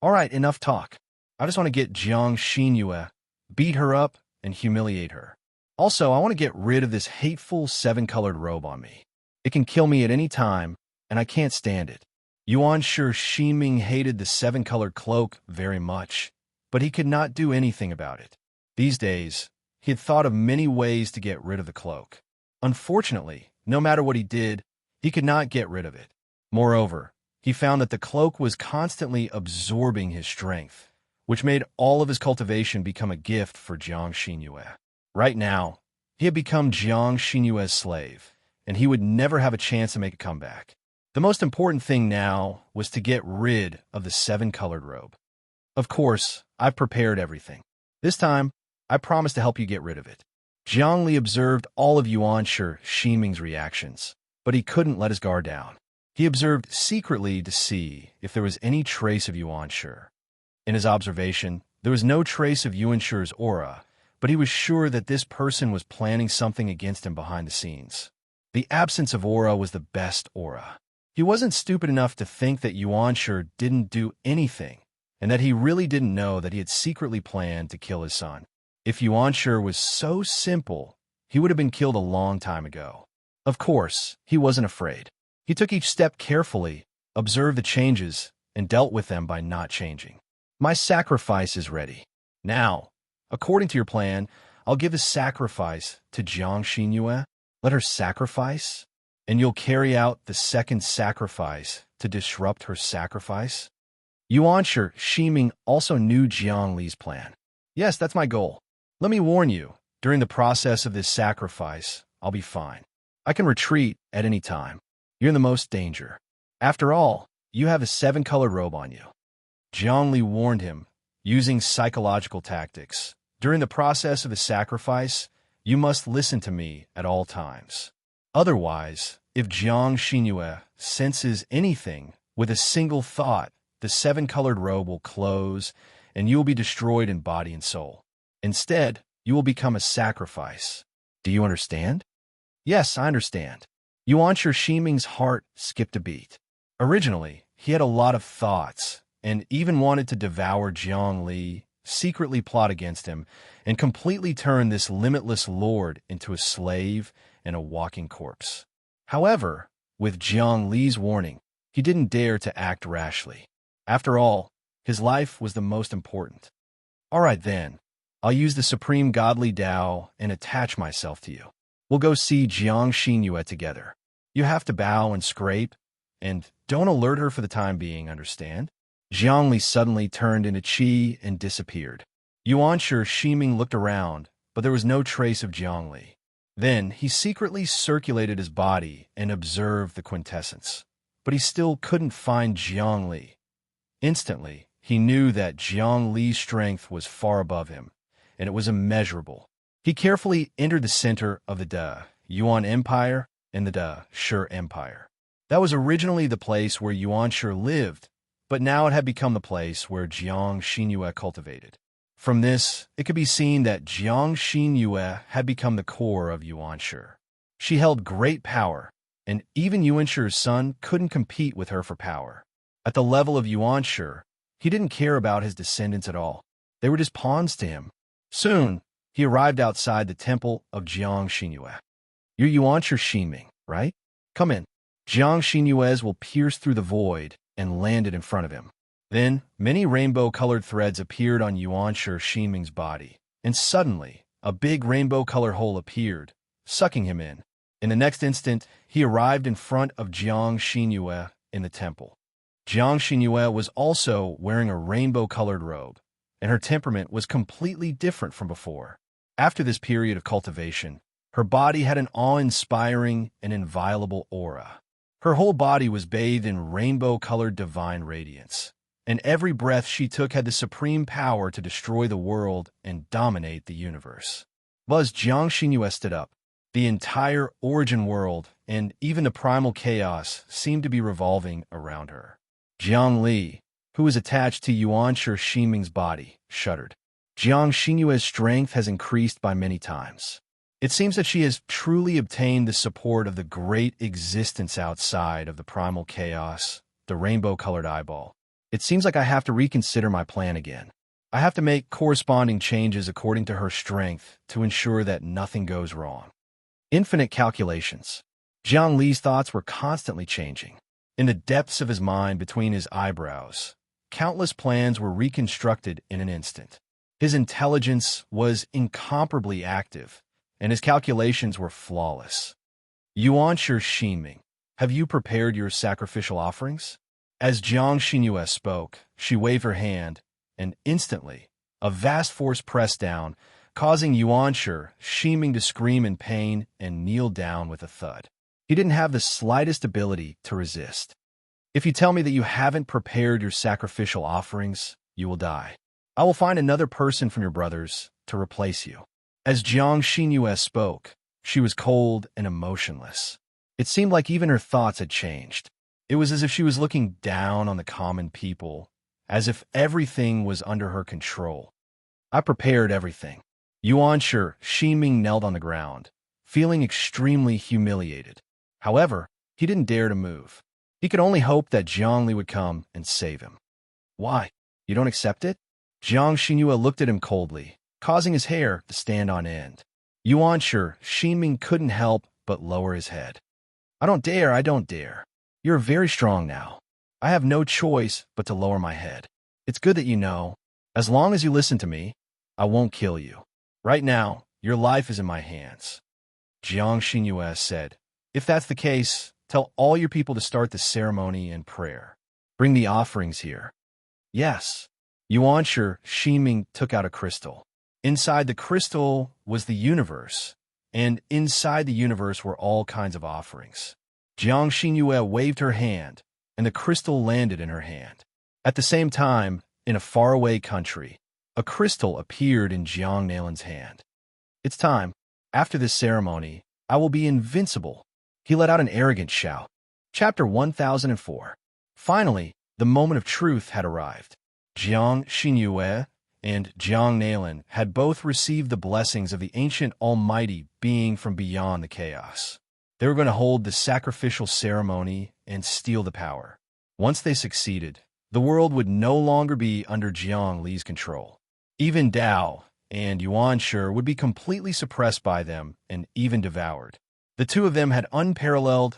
All right, enough talk. I just want to get Jiang Xinyue, beat her up, and humiliate her. Also, I want to get rid of this hateful 7-colored robe on me. It can kill me at any time, and I can't stand it. Yuanshi Xinming hated the 7-colored cloak very much, but he could not do anything about it. These days, he had thought of many ways to get rid of the cloak. Unfortunately, no matter what he did, he could not get rid of it. Moreover, he found that the cloak was constantly absorbing his strength, which made all of his cultivation become a gift for Jiang Xinyue. Right now, he had become Jiang Xinyue's slave, and he would never have a chance to make a comeback. The most important thing now was to get rid of the 7-colored robe. Of course, I've prepared everything. This time, I promise to help you get rid of it. Zhongli observed all of Yuanshi Xinming's reactions, but he couldn't let his guard down. He observed secretly to see if there was any trace of Yuanshi. In his observation, there was no trace of Yuanshi's aura, but he was sure that this person was planning something against him behind the scenes. The absence of aura was the best aura. He wasn't stupid enough to think that Yuanshi didn't do anything, and that he really didn't know that he had secretly planned to kill his son. If Yuanshi was so simple, he would have been killed a long time ago. Of course, he wasn't afraid. He took each step carefully, observed the changes, and dealt with them by not changing. My sacrifice is ready. Now, according to your plan, I'll give a sacrifice to Jiang Xinyue. Let her sacrifice, and you'll carry out the second sacrifice to disrupt her sacrifice? Yuanshi Shiming also knew Jiang Li's plan. Yes, that's my goal. Let me warn you, during the process of this sacrifice, I'll be fine. I can retreat at any time. You're in the most danger. After all, you have a 7-colored robe on you. Jiang Li warned him, using psychological tactics. During the process of the sacrifice, you must listen to me at all times. Otherwise, if Jiang Xinyue senses anything with a single thought, the 7-colored robe will close, and you will be destroyed in body and soul. Instead, you will become a sacrifice. Do you understand? Yes, I understand. Yuanshi Shiming's heart skipped a beat. Originally, he had a lot of thoughts, and even wanted to devour Jiang Li, secretly plot against him, and completely turn this limitless lord into a slave and a walking corpse. However, with Jiang Li's warning, he didn't dare to act rashly. After all, his life was the most important. All right then, I'll use the supreme godly Tao and attach myself to you. We'll go see Jiang Xinyue together. You have to bow and scrape, and don't alert her for the time being, understand? Jiang Li suddenly turned into Qi and disappeared. Yuanshi Shiming looked around, but there was no trace of Jiang Li. Then he secretly circulated his body and observed the quintessence. But he still couldn't find Jiang Li. Instantly, he knew that Jiang Li's strength was far above him, and it was immeasurable. He carefully entered the center of the De Yuan Empire and the De Shi Empire. That was originally the place where Yuanshi lived, but now it had become the place where Jiang Xinyue cultivated. From this, it could be seen that Jiang Xinyue had become the core of Yuanshi. She held great power, and even Yuanshi's son couldn't compete with her for power. At the level of Yuanshi, he didn't care about his descendants at all. They were just pawns to him. Soon, he arrived outside the temple of Jiang Xinyue. You're Yuanshi Shiming, right? Come in. Jiang Xinyue's will pierce through the void and landed in front of him. Then, many rainbow-colored threads appeared on Yuanshi Shiming's body, and suddenly, a big rainbow-colored hole appeared, sucking him in. In the next instant, he arrived in front of Jiang Xinyue in the temple. Jiang Xinyue was also wearing a rainbow-colored robe, and her temperament was completely different from before. After this period of cultivation, her body had an awe-inspiring and inviolable aura. Her whole body was bathed in rainbow-colored divine radiance, and every breath she took had the supreme power to destroy the world and dominate the universe. As Jiang Xinyue stood up, the entire origin world and even the primal chaos seemed to be revolving around her. Jiang Li, who was attached to Yuanshi Shiming's body, shuddered. Jiang Xinyue's strength has increased by many times. It seems that she has truly obtained the support of the great existence outside of the primal chaos, the rainbow-colored eyeball. It seems like I have to reconsider my plan again. I have to make corresponding changes according to her strength to ensure that nothing goes wrong. Infinite calculations. Jiang Li's thoughts were constantly changing. In the depths of his mind between his eyebrows, countless plans were reconstructed in an instant. His intelligence was incomparably active, and his calculations were flawless. Yuanshi Shiming, have you prepared your sacrificial offerings? As Jiang Xinyue spoke, she waved her hand, and instantly, a vast force pressed down, causing Yuanshi Shiming to scream in pain and kneel down with a thud. He didn't have the slightest ability to resist. If you tell me that you haven't prepared your sacrificial offerings, you will die. I will find another person from your brothers to replace you. As Jiang Xinyue spoke, she was cold and emotionless. It seemed like even her thoughts had changed. It was as if she was looking down on the common people, as if everything was under her control. I prepared everything. Yuanshi Shiming knelt on the ground, feeling extremely humiliated. However, he didn't dare to move. He could only hope that Jiang Li would come and save him. Why? You don't accept it? Jiang Xinyue looked at him coldly, causing his hair to stand on end. Yuanshi Shiming couldn't help but lower his head. I don't dare. You're very strong now. I have no choice but to lower my head. It's good that you know, as long as you listen to me, I won't kill you. Right now, your life is in my hands. Jiang Xinyue said, if that's the case, tell all your people to start the ceremony and prayer. Bring the offerings here. Yes. Yuanshi Ximing took out a crystal. Inside the crystal was the universe, and inside the universe were all kinds of offerings. Jiang Xinyue waved her hand, and the crystal landed in her hand. At the same time, in a faraway country, a crystal appeared in Jiang Nalin's hand. It's time. After this ceremony, I will be invincible. He let out an arrogant shout. Chapter 1004. Finally, the moment of truth had arrived. Jiang Xinyue and Jiang Nalin had both received the blessings of the ancient almighty being from beyond the chaos. They were going to hold the sacrificial ceremony and steal the power. Once they succeeded, the world would no longer be under Jiang Li's control. Even Dao and Yuanshi would be completely suppressed by them and even devoured. The two of them had unparalleled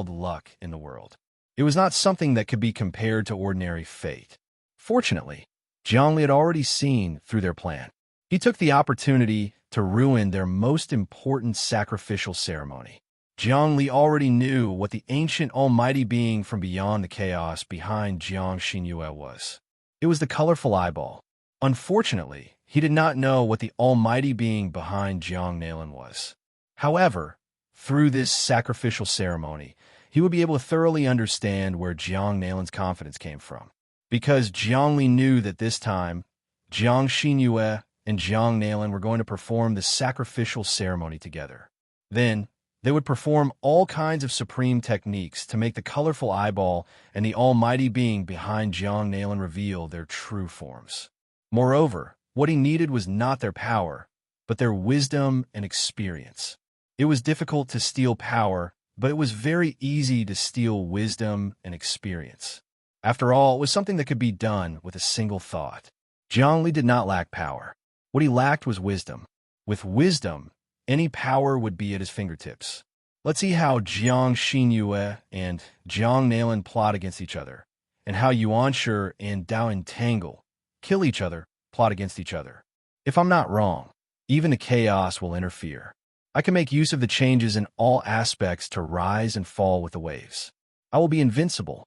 luck in the world. It was not something that could be compared to ordinary fate. Fortunately, Jiang Li had already seen through their plan. He took the opportunity to ruin their most important sacrificial ceremony. Jiang Li already knew what the ancient almighty being from beyond the chaos behind Jiang Xinyue was. It was the colorful eyeball. Unfortunately, he did not know what the almighty being behind Jiang Nalin was. However, through this sacrificial ceremony, he would be able to thoroughly understand where Jiang Nalin's confidence came from. Because Jiang Li knew that this time, Jiang Xinyue and Jiang Nalin were going to perform the sacrificial ceremony together. Then, they would perform all kinds of supreme techniques to make the colorful eyeball and the almighty being behind Jiang Nalin reveal their true forms. Moreover, what he needed was not their power, but their wisdom and experience. It was difficult to steal power, but it was very easy to steal wisdom and experience. After all, it was something that could be done with a single thought. Jiang Li did not lack power. What he lacked was wisdom. With wisdom, any power would be at his fingertips. Let's see how Jiang Xinyue and Jiang Nalin plot against each other, and how Yuanshi and Dao entangle, kill each other, plot against each other. If I'm not wrong, even the chaos will interfere. I can make use of the changes in all aspects to rise and fall with the waves. I will be invincible.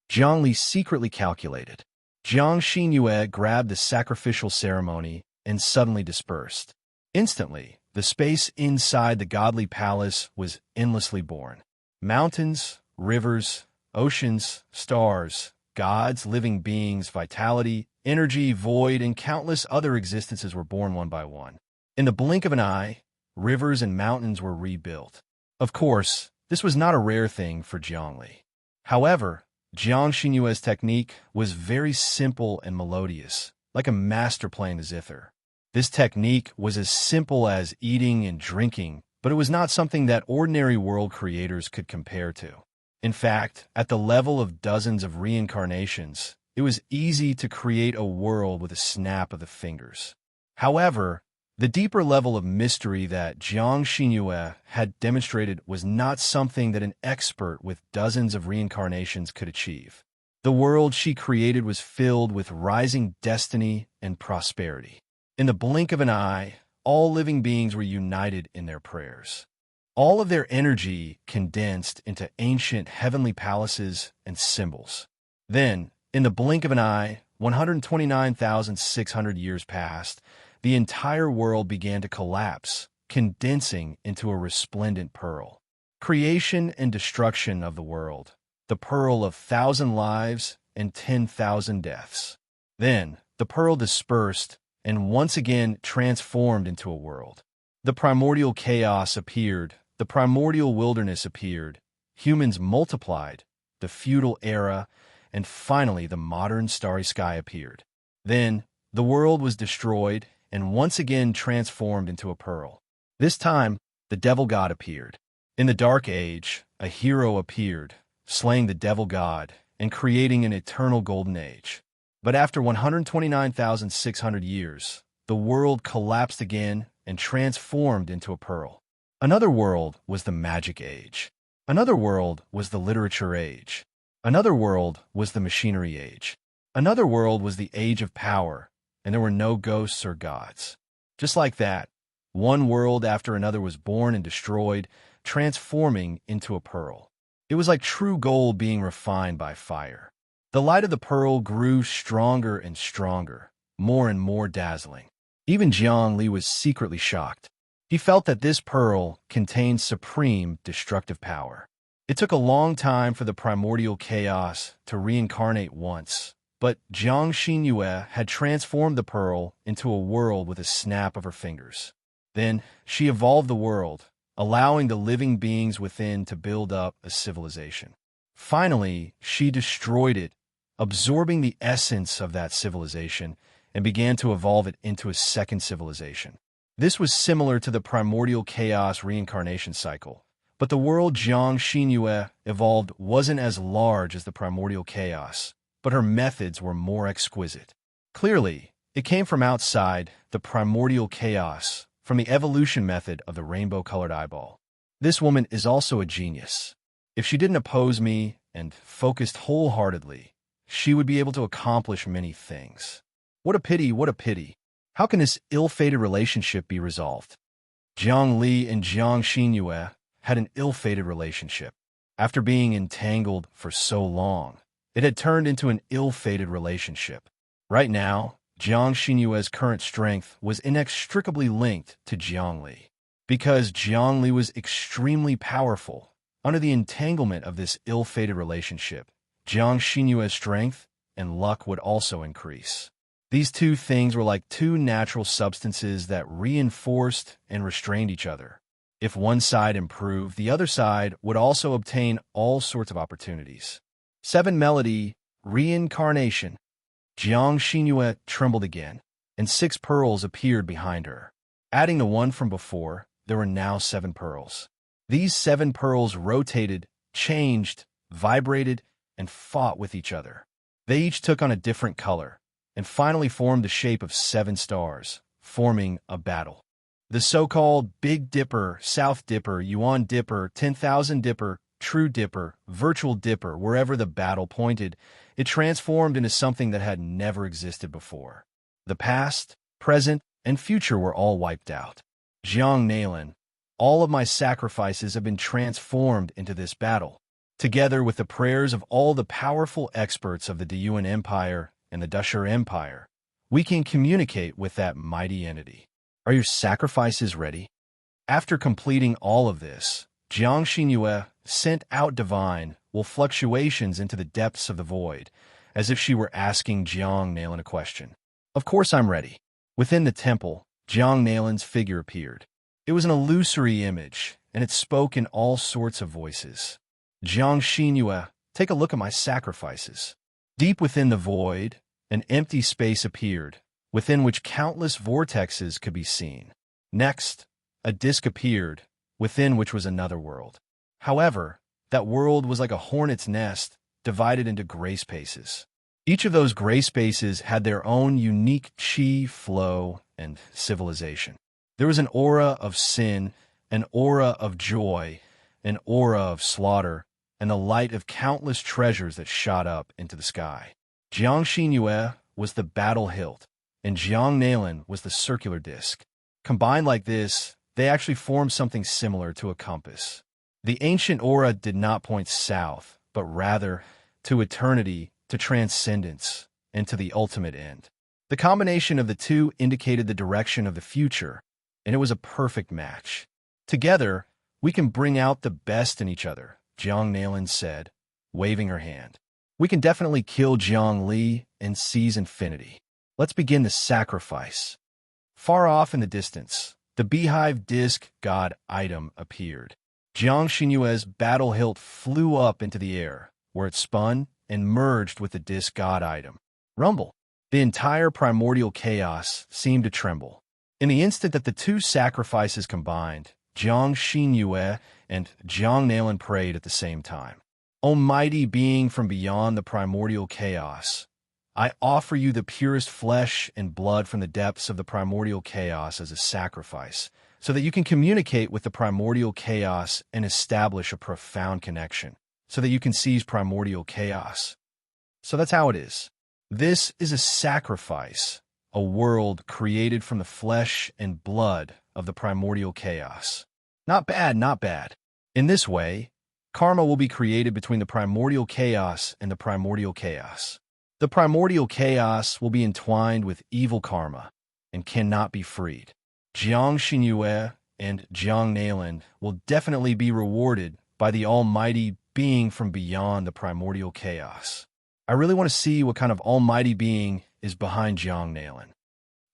Jiang Li secretly calculated. Jiang Xinyue grabbed the sacrificial ceremony and suddenly dispersed. Instantly, the space inside the godly palace was endlessly born. Mountains, rivers, oceans, stars, gods, living beings, vitality, energy, void, and countless other existences were born one by one. In the blink of an eye, rivers and mountains were rebuilt. Of course, this was not a rare thing for Jiang Li. However, Jiang Xinyue's technique was very simple and melodious, like a master playing the zither. This technique was as simple as eating and drinking, but it was not something that ordinary world creators could compare to. In fact, at the level of dozens of reincarnations, it was easy to create a world with a snap of the fingers. However, the deeper level of mystery that Jiang Xinyue had demonstrated was not something that an expert with dozens of reincarnations could achieve. The world she created was filled with rising destiny and prosperity. In the blink of an eye, all living beings were united in their prayers. All of their energy condensed into ancient heavenly palaces and symbols. Then, in the blink of an eye, 129,600 years passed. The entire world began to collapse, condensing into a resplendent pearl. Creation and destruction of the world, the pearl of 1,000 lives and 10,000 deaths. Then, the pearl dispersed and once again transformed into a world. The primordial chaos appeared, the primordial wilderness appeared, humans multiplied, the feudal era, and finally the modern starry sky appeared. Then, the world was destroyed and once again transformed into a pearl. This time, the devil god appeared. In the Dark Age, a hero appeared, slaying the devil god and creating an eternal golden age. But after 129,600 years, the world collapsed again and transformed into a pearl. Another world was the Magic Age. Another world was the literature age. Another world was the machinery age. Another world was the age of power, and there were no ghosts or gods. Just like that, one world after another was born and destroyed, transforming into a pearl. It was like true gold being refined by fire. The light of the pearl grew stronger and stronger, more and more dazzling. Even Jiang Li was secretly shocked. He felt that this pearl contained supreme destructive power. It took a long time for the primordial chaos to reincarnate once, but Jiang Xinyue had transformed the pearl into a world with a snap of her fingers. Then she evolved the world, allowing the living beings within to build up a civilization. Finally, she destroyed it, absorbing the essence of that civilization, and began to evolve it into a second civilization. This was similar to the primordial chaos reincarnation cycle, but the world Jiang Xinyue evolved wasn't as large as the primordial chaos, but her methods were more exquisite. Clearly, it came from outside the primordial chaos, from the evolution method of the rainbow-colored eyeball. This woman is also a genius. If she didn't oppose me and focused wholeheartedly, she would be able to accomplish many things. What a pity, what a pity. How can this ill-fated relationship be resolved? Jiang Li and Jiang Xinyue had an ill-fated relationship. After being entangled for so long, it had turned into an ill-fated relationship. Right now, Jiang Xinyue's current strength was inextricably linked to Jiang Li. Because Jiang Li was extremely powerful, under the entanglement of this ill-fated relationship, Jiang Xinyue's strength and luck would also increase. These two things were like two natural substances that reinforced and restrained each other. If one side improved, the other side would also obtain all sorts of opportunities. 7 Melody, Reincarnation. Jiang Xinyue trembled again, and 6 pearls appeared behind her. Adding the one from before, there were now 7 pearls. These 7 pearls rotated, changed, vibrated, and fought with each other. They each took on a different color, and finally formed the shape of 7 stars, forming a battle. The so-called Big Dipper, South Dipper, Yuan Dipper, 10,000 Dipper, True Dipper, Virtual Dipper, wherever the battle pointed, it transformed into something that had never existed before. The past, present, and future were all wiped out. Jiang Nailin, all of my sacrifices have been transformed into this battle. Together with the prayers of all the powerful experts of the Deyuan Empire and the Dusher Empire, we can communicate with that mighty entity. Are your sacrifices ready? After completing all of this, Jiang Xinyue sent out divine fluctuations into the depths of the void, as if she were asking Jiang Nailin a question. Of course I'm ready. Within the temple, Jiang Nailin's figure appeared. It was an illusory image, and it spoke in all sorts of voices. Jiang Xinyue, take a look at my sacrifices. Deep within the void, an empty space appeared, within which countless vortexes could be seen. Next, a disk appeared, within which was another world. However, that world was like a hornet's nest, divided into gray spaces. Each of those gray spaces had their own unique chi, flow, and civilization. There was an aura of sin, an aura of joy, an aura of slaughter, and the light of countless treasures that shot up into the sky. Jiang Xinyue was the battle hilt, and Jiang Nailin was the circular disc. Combined like this, they actually formed something similar to a compass. The ancient aura did not point south, but rather to eternity, to transcendence, and to the ultimate end. The combination of the two indicated the direction of the future, and it was a perfect match. Together, we can bring out the best in each other, Jiang Nailin said, waving her hand. We can definitely kill Jiang Li and seize infinity. Let's begin the sacrifice. Far off in the distance, the beehive disc god item appeared. Jiang Xinyue's battle hilt flew up into the air, where it spun and merged with the disc god item. Rumble. The entire primordial chaos seemed to tremble. In the instant that the two sacrifices combined, Jiang Xinyue and Jiang Nailin prayed at the same time. O mighty being from beyond the primordial chaos, I offer you the purest flesh and blood from the depths of the primordial chaos as a sacrifice, so that you can communicate with the primordial chaos and establish a profound connection, so that you can seize primordial chaos. So that's how it is. This is a sacrifice, a world created from the flesh and blood of the primordial chaos. Not bad, not bad. In this way, karma will be created between the primordial chaos and the primordial chaos. The primordial chaos will be entwined with evil karma and cannot be freed. Jiang Xinyue and Jiang Nailan will definitely be rewarded by the almighty being from beyond the primordial chaos. I really want to see what kind of almighty being is behind Jiang Nailan.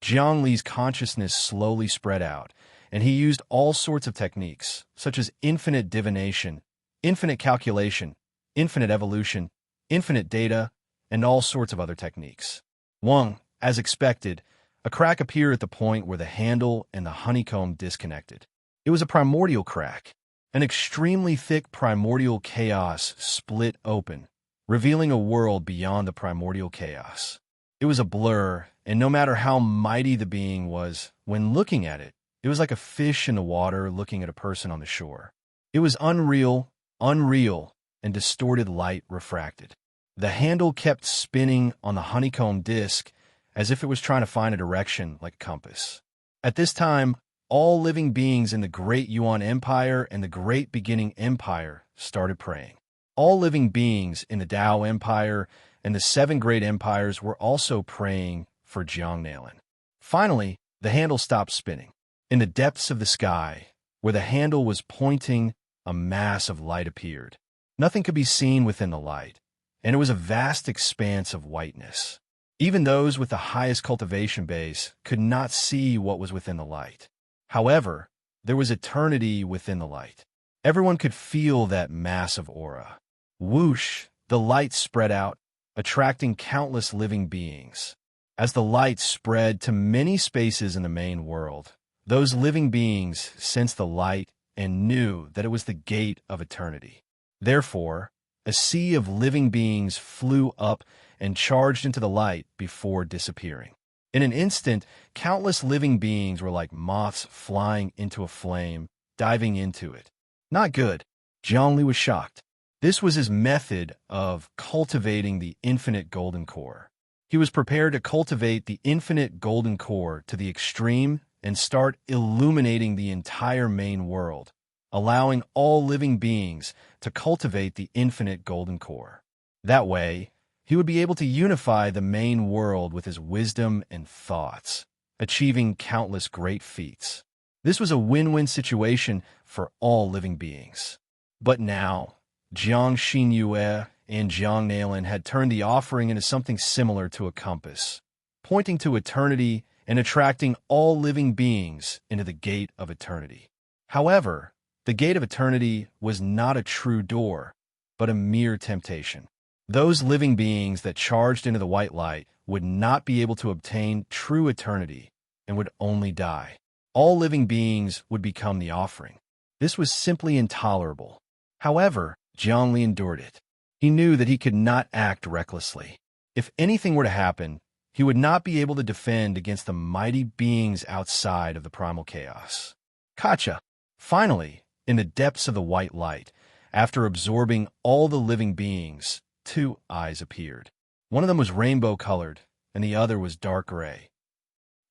Jiang Li's consciousness slowly spread out, and he used all sorts of techniques, such as infinite divination, infinite calculation, infinite evolution, infinite data, and all sorts of other techniques. Wang, as expected, a crack appeared at the point where the handle and the honeycomb disconnected. It was a primordial crack. An extremely thick primordial chaos split open, revealing a world beyond the primordial chaos. It was a blur, and no matter how mighty the being was, when looking at it, it was like a fish in the water looking at a person on the shore. It was unreal, and distorted light refracted. The handle kept spinning on the honeycomb disc, as if it was trying to find a direction like a compass. At this time, all living beings in the Great Yuan Empire and the Great Beginning Empire started praying. All living beings in the Tao Empire and the 7 Great Empires were also praying for Jiang Nailan. Finally, the handle stopped spinning. In the depths of the sky, where the handle was pointing, a mass of light appeared. Nothing could be seen within the light, and it was a vast expanse of whiteness. Even those with the highest cultivation base could not see what was within the light. However, there was eternity within the light. Everyone could feel that massive aura. Whoosh, the light spread out, attracting countless living beings. As the light spread to many spaces in the main world, those living beings sensed the light and knew that it was the gate of eternity. Therefore, a sea of living beings flew up and charged into the light before disappearing. In an instant, countless living beings were like moths flying into a flame, diving into it. Not good. Jiang Li was shocked. This was his method of cultivating the infinite golden core. He was prepared to cultivate the infinite golden core to the extreme and start illuminating the entire main world, allowing all living beings to cultivate the infinite golden core. That way, he would be able to unify the main world with his wisdom and thoughts, achieving countless great feats. This was a win-win situation for all living beings. But now, Jiang Xinyue and Jiang Nailan had turned the offering into something similar to a compass, pointing to eternity and attracting all living beings into the gate of eternity. However, the gate of eternity was not a true door, but a mere temptation. Those living beings that charged into the white light would not be able to obtain true eternity and would only die. All living beings would become the offering. This was simply intolerable. However, Jiang Li endured it. He knew that he could not act recklessly. If anything were to happen, he would not be able to defend against the mighty beings outside of the primal chaos. Kacha. Finally, in the depths of the white light, after absorbing all the living beings, 2 eyes appeared. One of them was rainbow-colored, and the other was dark gray.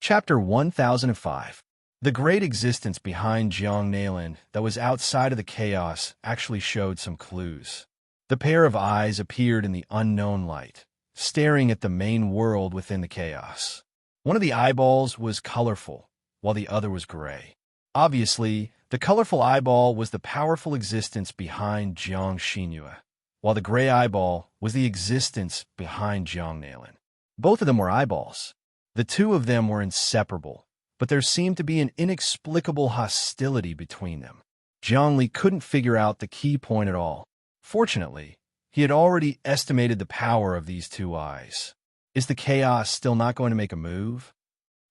Chapter 1005. The great existence behind Jiang Nailan that was outside of the chaos actually showed some clues. The pair of eyes appeared in the unknown light, staring at the main world within the chaos. One of the eyeballs was colorful, while the other was gray. Obviously, the colorful eyeball was the powerful existence behind Jiang Xinyue, while the gray eyeball was the existence behind Jiang Nailan. Both of them were eyeballs. The two of them were inseparable, but there seemed to be an inexplicable hostility between them. Jiang Li couldn't figure out the key point at all. Fortunately, he had already estimated the power of these 2 eyes. Is the chaos still not going to make a move?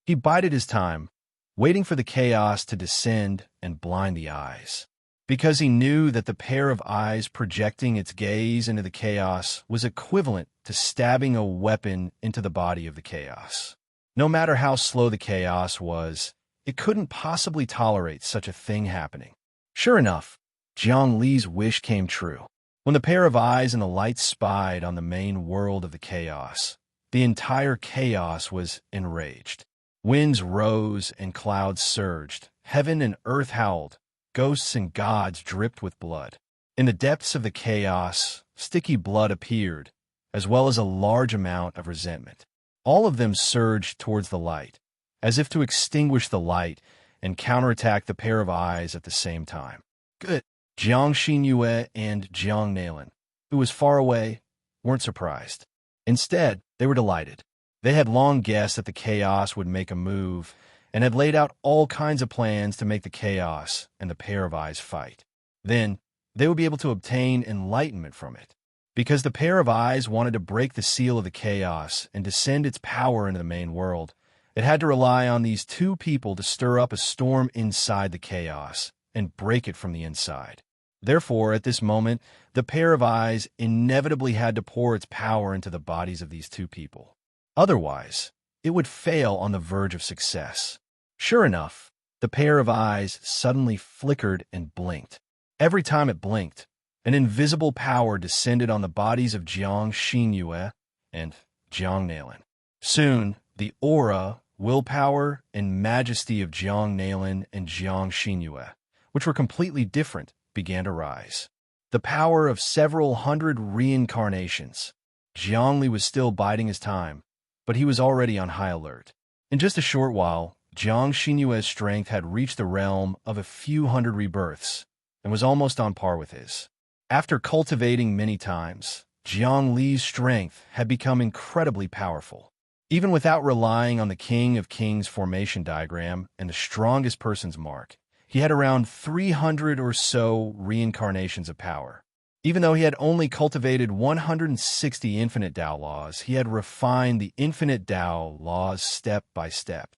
He bided his time, waiting for the chaos to descend and blind the eyes, because he knew that the pair of eyes projecting its gaze into the chaos was equivalent to stabbing a weapon into the body of the chaos. No matter how slow the chaos was, It couldn't possibly tolerate such a thing happening. Sure enough, Jiang Li's wish came true. When the pair of eyes and the light spied on the main world of the chaos, the entire chaos was enraged. Winds rose and clouds surged. Heaven and earth howled. Ghosts and gods dripped with blood. In the depths of the chaos, sticky blood appeared, as well as a large amount of resentment. All of them surged towards the light, as if to extinguish the light and counterattack the pair of eyes at the same time. Good. Jiang Xinyue and Jiang Nailan, who was far away, weren't surprised. Instead, they were delighted. They had long guessed that the chaos would make a move and had laid out all kinds of plans to make the chaos and the pair of eyes fight. Then, they would be able to obtain enlightenment from it. Because the pair of eyes wanted to break the seal of the chaos and descend its power into the main world, it had to rely on these two people to stir up a storm inside the chaos and break it from the inside. Therefore, at this moment, the pair of eyes inevitably had to pour its power into the bodies of these two people. Otherwise, it would fail on the verge of success. Sure enough, the pair of eyes suddenly flickered and blinked. Every time it blinked, an invisible power descended on the bodies of Jiang Xinyue and Jiang Nailan. Soon, the aura, willpower, and majesty of Jiang Nailan and Jiang Xinyue, which were completely different, began to rise. The power of several hundred reincarnations. Jiang Li was still biding his time, but he was already on high alert. In just a short while, Jiang Xinyue's strength had reached the realm of a few hundred rebirths and was almost on par with his. After cultivating many times, Jiang Li's strength had become incredibly powerful. Even without relying on the King of Kings formation diagram and the strongest person's mark, he had around 300 or so reincarnations of power. Even though he had only cultivated 160 infinite Tao laws, he had refined the infinite Tao laws step by step.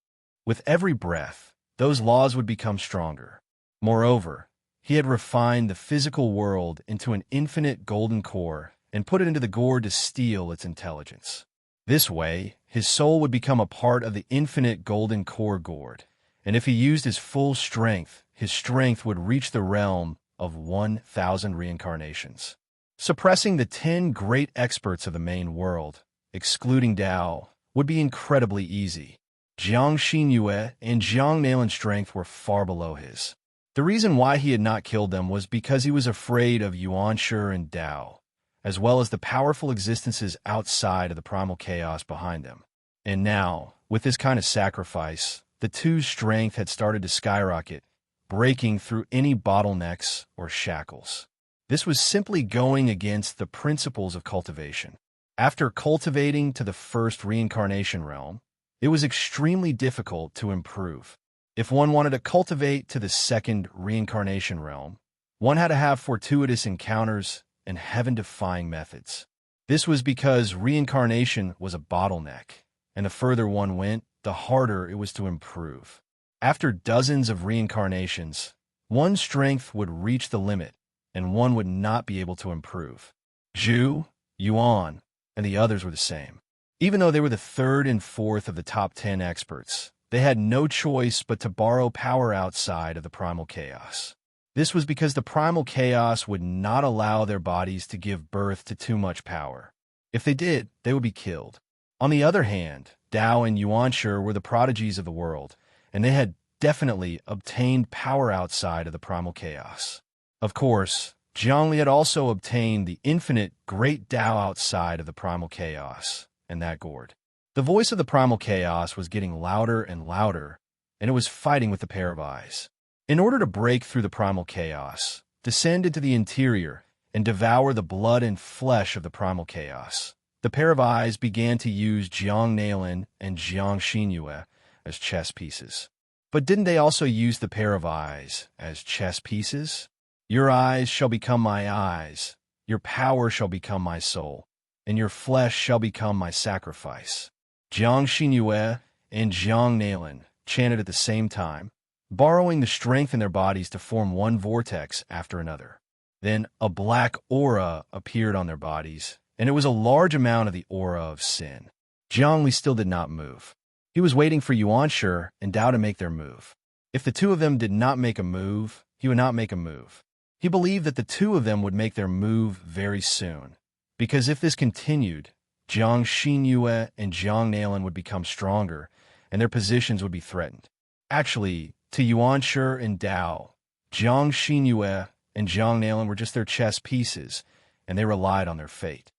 With every breath, those laws would become stronger. Moreover, he had refined the physical world into an infinite golden core and put it into the gourd to steal its intelligence. This way, his soul would become a part of the infinite golden core gourd, and if he used his full strength, his strength would reach the realm of 1,000 reincarnations. Suppressing the 10 great experts of the main world, excluding Tao, would be incredibly easy. Jiang Xinyue and Jiang Nailan's strength were far below his. The reason why he had not killed them was because he was afraid of Yuanshi and Tao, as well as the powerful existences outside of the primal chaos behind them. And now, with this kind of sacrifice, the two's strength had started to skyrocket, breaking through any bottlenecks or shackles. This was simply going against the principles of cultivation. After cultivating to the first reincarnation realm, it was extremely difficult to improve. If one wanted to cultivate to the second reincarnation realm, one had to have fortuitous encounters and heaven-defying methods. This was because reincarnation was a bottleneck, and the further one went, the harder it was to improve. After dozens of reincarnations, one's strength would reach the limit, and one would not be able to improve. Zhu, Yuan, and the others were the same. Even though they were the third and fourth of the top 10 experts, they had no choice but to borrow power outside of the primal chaos. This was because the primal chaos would not allow their bodies to give birth to too much power. If they did, they would be killed. On the other hand, Tao and Yuanshi were the prodigies of the world, and they had definitely obtained power outside of the primal chaos. Of course, Jiang Li had also obtained the infinite great Tao outside of the primal chaos, and that gourd. The voice of the primal chaos was getting louder and louder, and it was fighting with the pair of eyes. In order to break through the primal chaos, descend into the interior, and devour the blood and flesh of the primal chaos, the pair of eyes began to use Jiang Nailan and Jiang Xinyue as chess pieces. But didn't they also use the pair of eyes as chess pieces? Your eyes shall become my eyes, your power shall become my soul, and your flesh shall become my sacrifice. Jiang Xinyue and Jiang Nailan chanted at the same time, borrowing the strength in their bodies to form one vortex after another. Then a black aura appeared on their bodies, and it was a large amount of the aura of sin. Jiang Li still did not move. He was waiting for Yuanshi and Tao to make their move. If the two of them did not make a move, he would not make a move. He believed that the two of them would make their move very soon, because if this continued, Jiang Xinyue and Jiang Nailin would become stronger, and their positions would be threatened. Actually, to Yuanshi and Dao, Jiang Xinyue and Jiang Nailin were just their chess pieces, and they relied on their fate.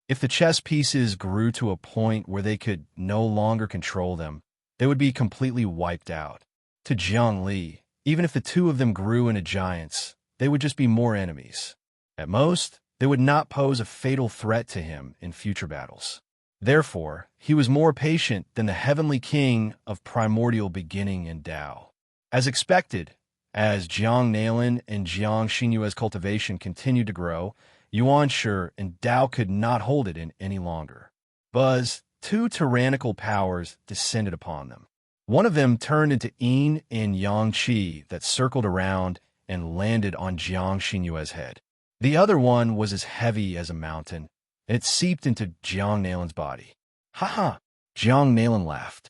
If the chess pieces grew to a point where they could no longer control them, they would be completely wiped out. To Jiang Li, even if the two of them grew into giants, they would just be more enemies. At most, they would not pose a fatal threat to him in future battles. Therefore, he was more patient than the heavenly king of primordial beginning in Dao. As expected, as Jiang Nailin and Jiang Xinyue's cultivation continued to grow, Yuanshi and Dao could not hold it in any longer. Buzz, two tyrannical powers descended upon them. One of them turned into yin and yang qi that circled around and landed on Jiang Xinyue's head. The other one was as heavy as a mountain, and it seeped into Jiang Nailin's body. Ha ha! Jiang Nailin laughed.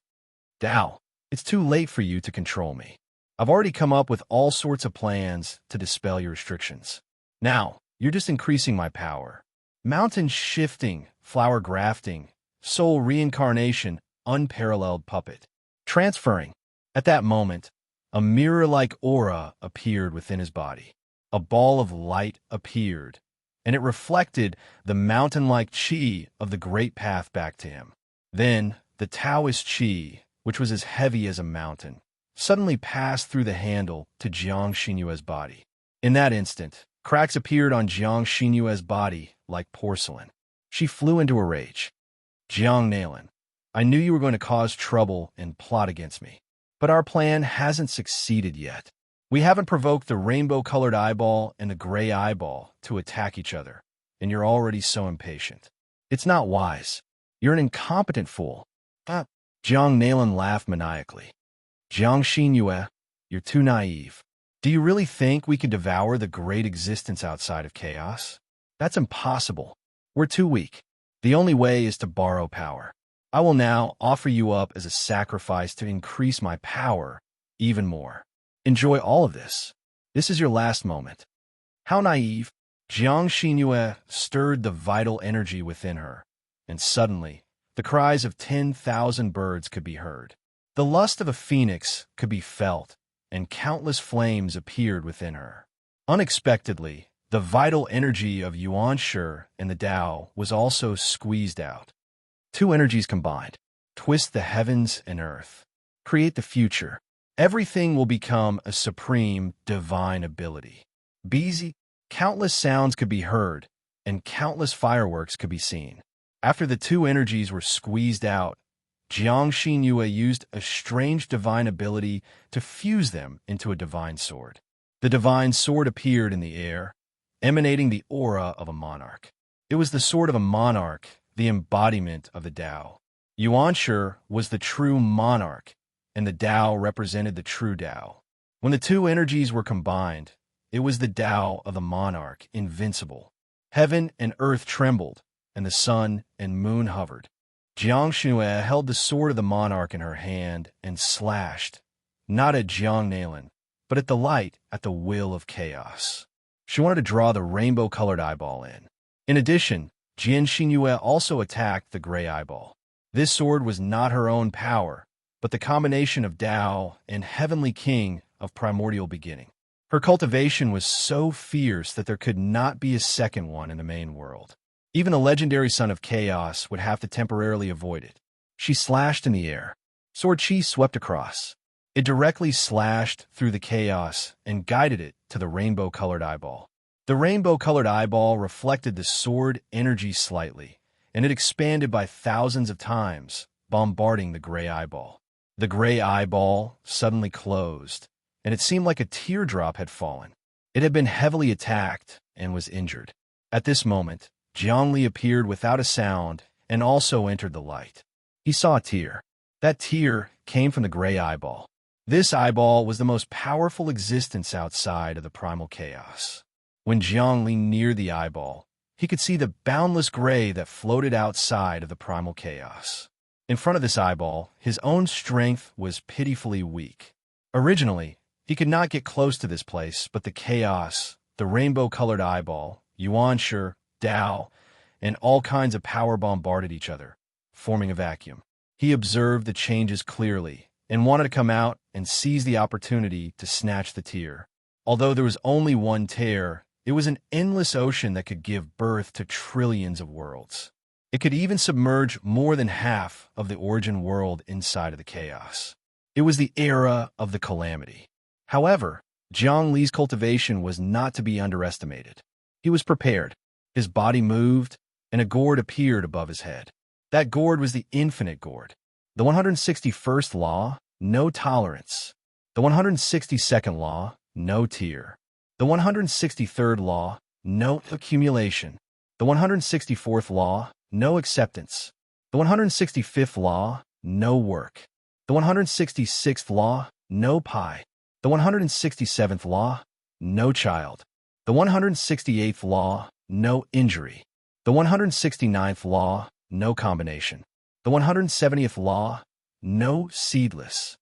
Dao, it's too late for you to control me. I've already come up with all sorts of plans to dispel your restrictions. Now, you're just increasing my power. Mountain shifting, flower grafting, soul reincarnation, unparalleled puppet. Transferring. At that moment, a mirror-like aura appeared within his body. A ball of light appeared, and it reflected the mountain-like qi of the great path back to him. Then, the Taoist qi, which was as heavy as a mountain, suddenly passed through the handle to Jiang Xinyue's body. In that instant, cracks appeared on Jiang Xinyue's body like porcelain. She flew into a rage. Jiang Nailin, I knew you were going to cause trouble and plot against me, but our plan hasn't succeeded yet. We haven't provoked the rainbow-colored eyeball and the gray eyeball to attack each other, and you're already so impatient. It's not wise. You're an incompetent fool. Jiang Nailin laughed maniacally. Jiang Xinyue, you're too naive. Do you really think we can devour the great existence outside of chaos? That's impossible. We're too weak. The only way is to borrow power. I will now offer you up as a sacrifice to increase my power even more. Enjoy all of this. This is your last moment. How naive. Jiang Xinyue stirred the vital energy within her, and suddenly, the cries of 10,000 birds could be heard. The lust of a phoenix could be felt, and countless flames appeared within her. Unexpectedly, the vital energy of Yuanshi and the Tao was also squeezed out. Two energies combined. Twist the heavens and earth. Create the future. Everything will become a supreme divine ability. Busy, countless sounds could be heard, and countless fireworks could be seen. After the two energies were squeezed out, Jiang Xinyue used a strange divine ability to fuse them into a divine sword. The divine sword appeared in the air, emanating the aura of a monarch. It was the sword of a monarch, the embodiment of the Tao. Yuanshi was the true monarch, and the Tao represented the true Tao. When the two energies were combined, it was the Tao of the monarch, invincible. Heaven and earth trembled, and the sun and moon hovered. Jiang Xinyue held the sword of the monarch in her hand and slashed, not at Jiang Nailin, but at the light at the will of chaos. She wanted to draw the rainbow-colored eyeball in. In addition, Jiang Xinyue also attacked the gray eyeball. This sword was not her own power, but the combination of Tao and Heavenly King of primordial beginning. Her cultivation was so fierce that there could not be a second one in the main world. Even the legendary son of chaos would have to temporarily avoid it. She slashed in the air. Sword chi swept across. It directly slashed through the chaos and guided it to the rainbow-colored eyeball. The rainbow-colored eyeball reflected the sword energy slightly, and it expanded by thousands of times, bombarding the gray eyeball. The gray eyeball suddenly closed, and it seemed like a teardrop had fallen. It had been heavily attacked and was injured. At this moment, Jiang Li appeared without a sound and also entered the light. He saw a tear. That tear came from the gray eyeball. This eyeball was the most powerful existence outside of the primal chaos. When Jiang Li neared the eyeball, he could see the boundless gray that floated outside of the primal chaos. In front of this eyeball, his own strength was pitifully weak. Originally, he could not get close to this place, but the chaos, the rainbow-colored eyeball, Yuan-Shi, Dao, and all kinds of power bombarded each other, forming a vacuum. He observed the changes clearly and wanted to come out and seize the opportunity to snatch the tear. Although there was only one tear, it was an endless ocean that could give birth to trillions of worlds. It could even submerge more than half of the origin world inside of the chaos. It was the era of the calamity. However, Jiang Li's cultivation was not to be underestimated. He was prepared. His body moved, and a gourd appeared above his head. That gourd was the infinite gourd. The 161st law, no tolerance. The 162nd law, no tear. The 163rd law, no accumulation. The 164th law, no acceptance. The 165th law, no work. The 166th law, no pie. The 167th law, no child. The 168th law, no injury. The 169th law, no combination. The 170th law, no seedless.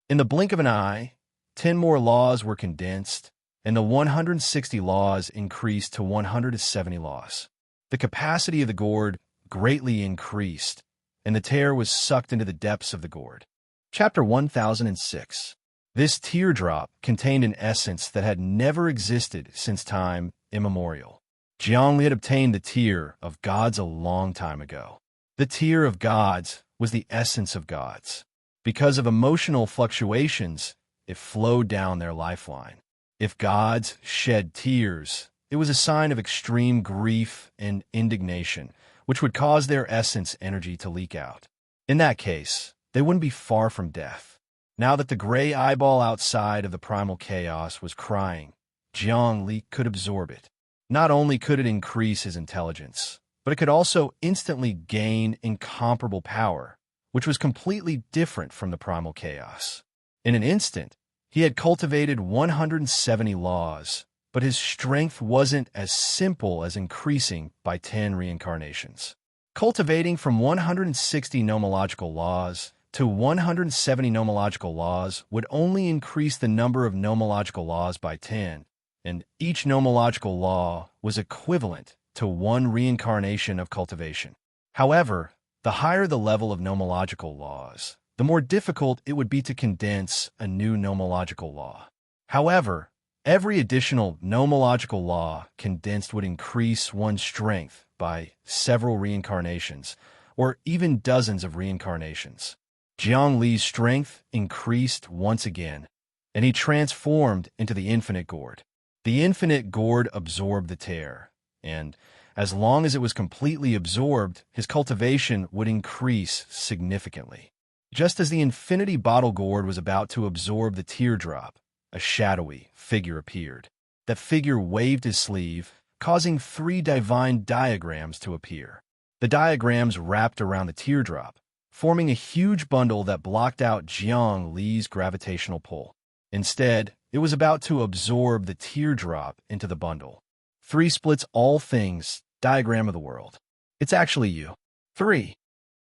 In the blink of an eye, 10 more laws were condensed, and the 160 laws increased to 170 laws. The capacity of the gourd greatly increased, and the tear was sucked into the depths of the gourd. Chapter 1006. This teardrop contained an essence that had never existed since time immemorial. Jiang Li had obtained the tear of gods a long time ago. The tear of gods was the essence of gods. Because of emotional fluctuations, it flowed down their lifeline. If gods shed tears, it was a sign of extreme grief and indignation, which would cause their essence energy to leak out. In that case, they wouldn't be far from death. Now that the gray eyeball outside of the primal chaos was crying, Jiang Li could absorb it. Not only could it increase his intelligence, but it could also instantly gain incomparable power, which was completely different from the primal chaos. In an instant, he had cultivated 170 laws, but his strength wasn't as simple as increasing by 10 reincarnations. Cultivating from 160 nomological laws to 170 nomological laws would only increase the number of nomological laws by 10, and each nomological law was equivalent to 1 reincarnation of cultivation. However, the higher the level of nomological laws, the more difficult it would be to condense a new nomological law. However, every additional nomological law condensed would increase one's strength by several reincarnations, or even dozens of reincarnations. Jiang Li's strength increased once again, and he transformed into the infinite gourd. The infinite gourd absorbed the tear, and as long as it was completely absorbed, his cultivation would increase significantly. Just as the infinity bottle gourd was about to absorb the teardrop, a shadowy figure appeared. That figure waved his sleeve, causing 3 divine diagrams to appear. The diagrams wrapped around the teardrop, forming a huge bundle that blocked out Jiang Li's gravitational pull. Instead, it was about to absorb the teardrop into the bundle. 3 splits all things, diagram of the world. It's actually you. 3.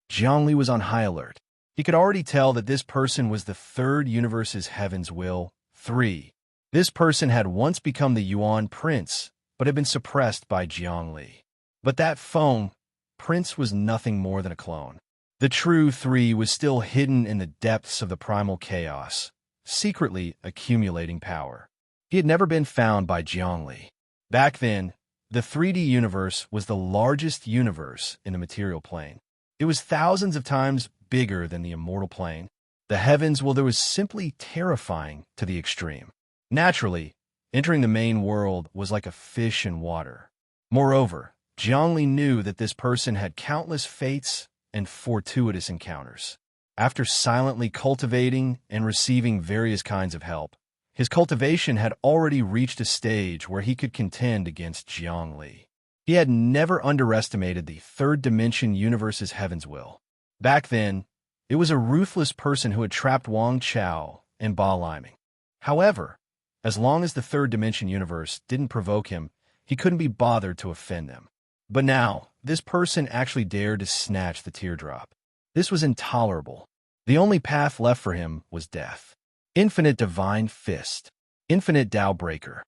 Jiang Li was on high alert. He could already tell that this person was the 3rd universe's heaven's will. 3. This person had once become the Yuan Prince, but had been suppressed by Jiang Li. But that phone prince was nothing more than a clone. The true 3 was still hidden in the depths of the primal chaos, secretly accumulating power. He had never been found by Jiang Li. Back then, the 3D universe was the largest universe in the material plane. It was thousands of times bigger than the immortal plane. The heavens, well, there was simply terrifying to the extreme. Naturally, entering the main world was like a fish in water. Moreover, Jiang Li knew that this person had countless fates and fortuitous encounters. After silently cultivating and receiving various kinds of help, his cultivation had already reached a stage where he could contend against Jiang Li. He had never underestimated the 3rd dimension universe's heaven's will. Back then, it was a ruthless person who had trapped Wang Chao and Ba Liming. However, as long as the 3rd dimension universe didn't provoke him, he couldn't be bothered to offend them. But now, this person actually dared to snatch the teardrop. This was intolerable. The only path left for him was death. Infinite Divine Fist. Infinite Tao Breaker.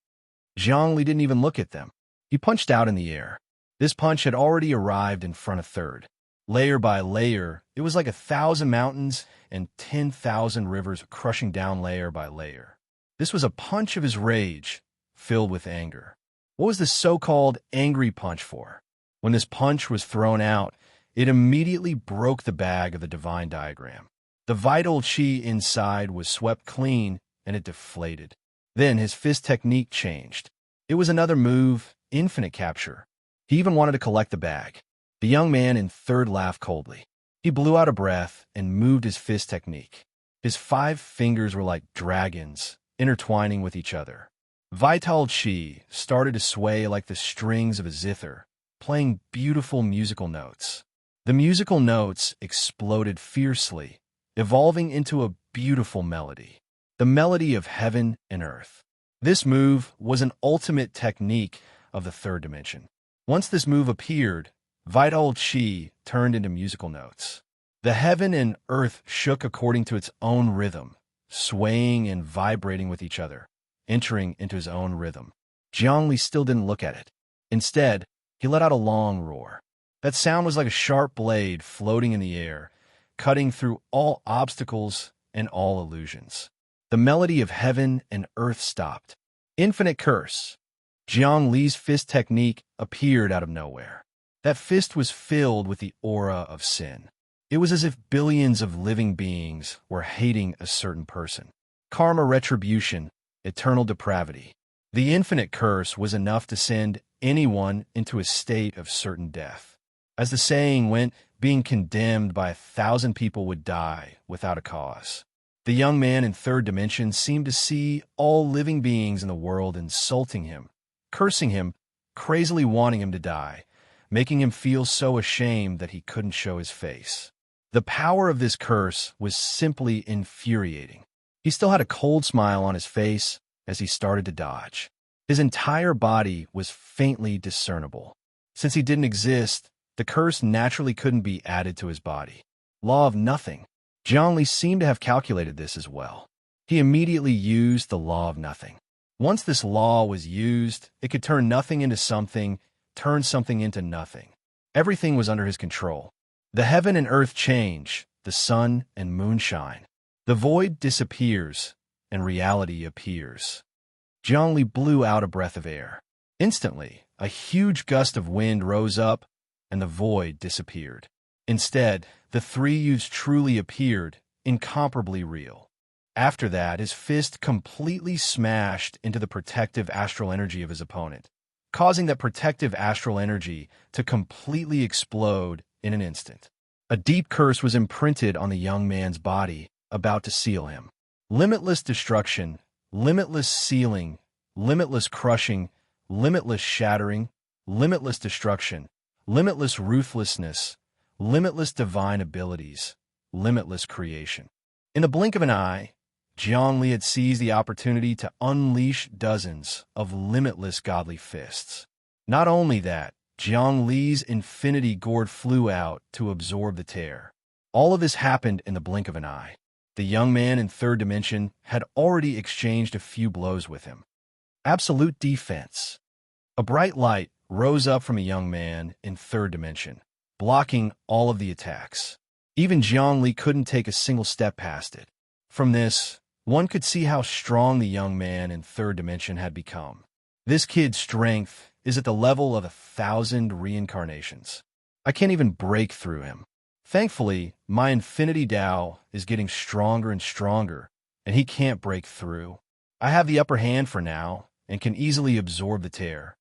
Zhongli didn't even look at them. He punched out in the air. This punch had already arrived in front of third. Layer by layer, it was like 1,000 mountains and 10,000 rivers crushing down layer by layer. This was a punch of his rage, filled with anger. What was this so-called angry punch for? When this punch was thrown out, it immediately broke the bag of the divine diagram. The vital chi inside was swept clean, and it deflated. Then his fist technique changed. It was another move, infinite capture. He even wanted to collect the bag. The young man in third laughed coldly. He blew out a breath and moved his fist technique. His 5 fingers were like dragons, intertwining with each other. Vital chi started to sway like the strings of a zither, playing beautiful musical notes. The musical notes exploded fiercely, evolving into a beautiful melody. The melody of heaven and earth. This move was an ultimate technique of the third dimension. Once this move appeared, vital chi turned into musical notes. The heaven and earth shook according to its own rhythm, swaying and vibrating with each other, entering into his own rhythm. Zhongli still didn't look at it. Instead, he let out a long roar. That sound was like a sharp blade floating in the air, cutting through all obstacles and all illusions. The melody of heaven and earth stopped. Infinite Curse. Jiang Li's fist technique appeared out of nowhere. That fist was filled with the aura of sin. It was as if billions of living beings were hating a certain person. Karma retribution, eternal depravity. The infinite curse was enough to send anyone into a state of certain death. As the saying went, being condemned by 1,000 people would die without a cause. The young man in third dimension seemed to see all living beings in the world insulting him, cursing him, crazily wanting him to die, making him feel so ashamed that he couldn't show his face. The power of this curse was simply infuriating. He still had a cold smile on his face as he started to dodge. His entire body was faintly discernible. Since he didn't exist, the curse naturally couldn't be added to his body. Law of nothing. Zhongli seemed to have calculated this as well. He immediately used the law of nothing. Once this law was used, it could turn nothing into something, turn something into nothing. Everything was under his control. The heaven and earth change, the sun and moon shine. The void disappears, and reality appears. Zhongli blew out a breath of air. Instantly, a huge gust of wind rose up, and the void disappeared. Instead, the 3 youths truly appeared, incomparably real. After that, his fist completely smashed into the protective astral energy of his opponent, causing that protective astral energy to completely explode in an instant. A deep curse was imprinted on the young man's body, about to seal him. Limitless destruction, limitless sealing, limitless crushing, limitless shattering, limitless destruction, limitless ruthlessness, limitless divine abilities, limitless creation. In the blink of an eye, Zhongli had seized the opportunity to unleash dozens of limitless godly fists. Not only that, Zhongli's infinity gourd flew out to absorb the tear. All of this happened in the blink of an eye. The young man in third dimension had already exchanged a few blows with him. Absolute defense. A bright light rose up from a young man in third dimension, blocking all of the attacks. Even Zhongli couldn't take a single step past it. From this, one could see how strong the young man in third dimension had become. This kid's strength is at the level of 1,000 reincarnations. I can't even break through him. Thankfully, my infinity Tao is getting stronger and stronger, and he can't break through. I have the upper hand for now, and can easily absorb the tear.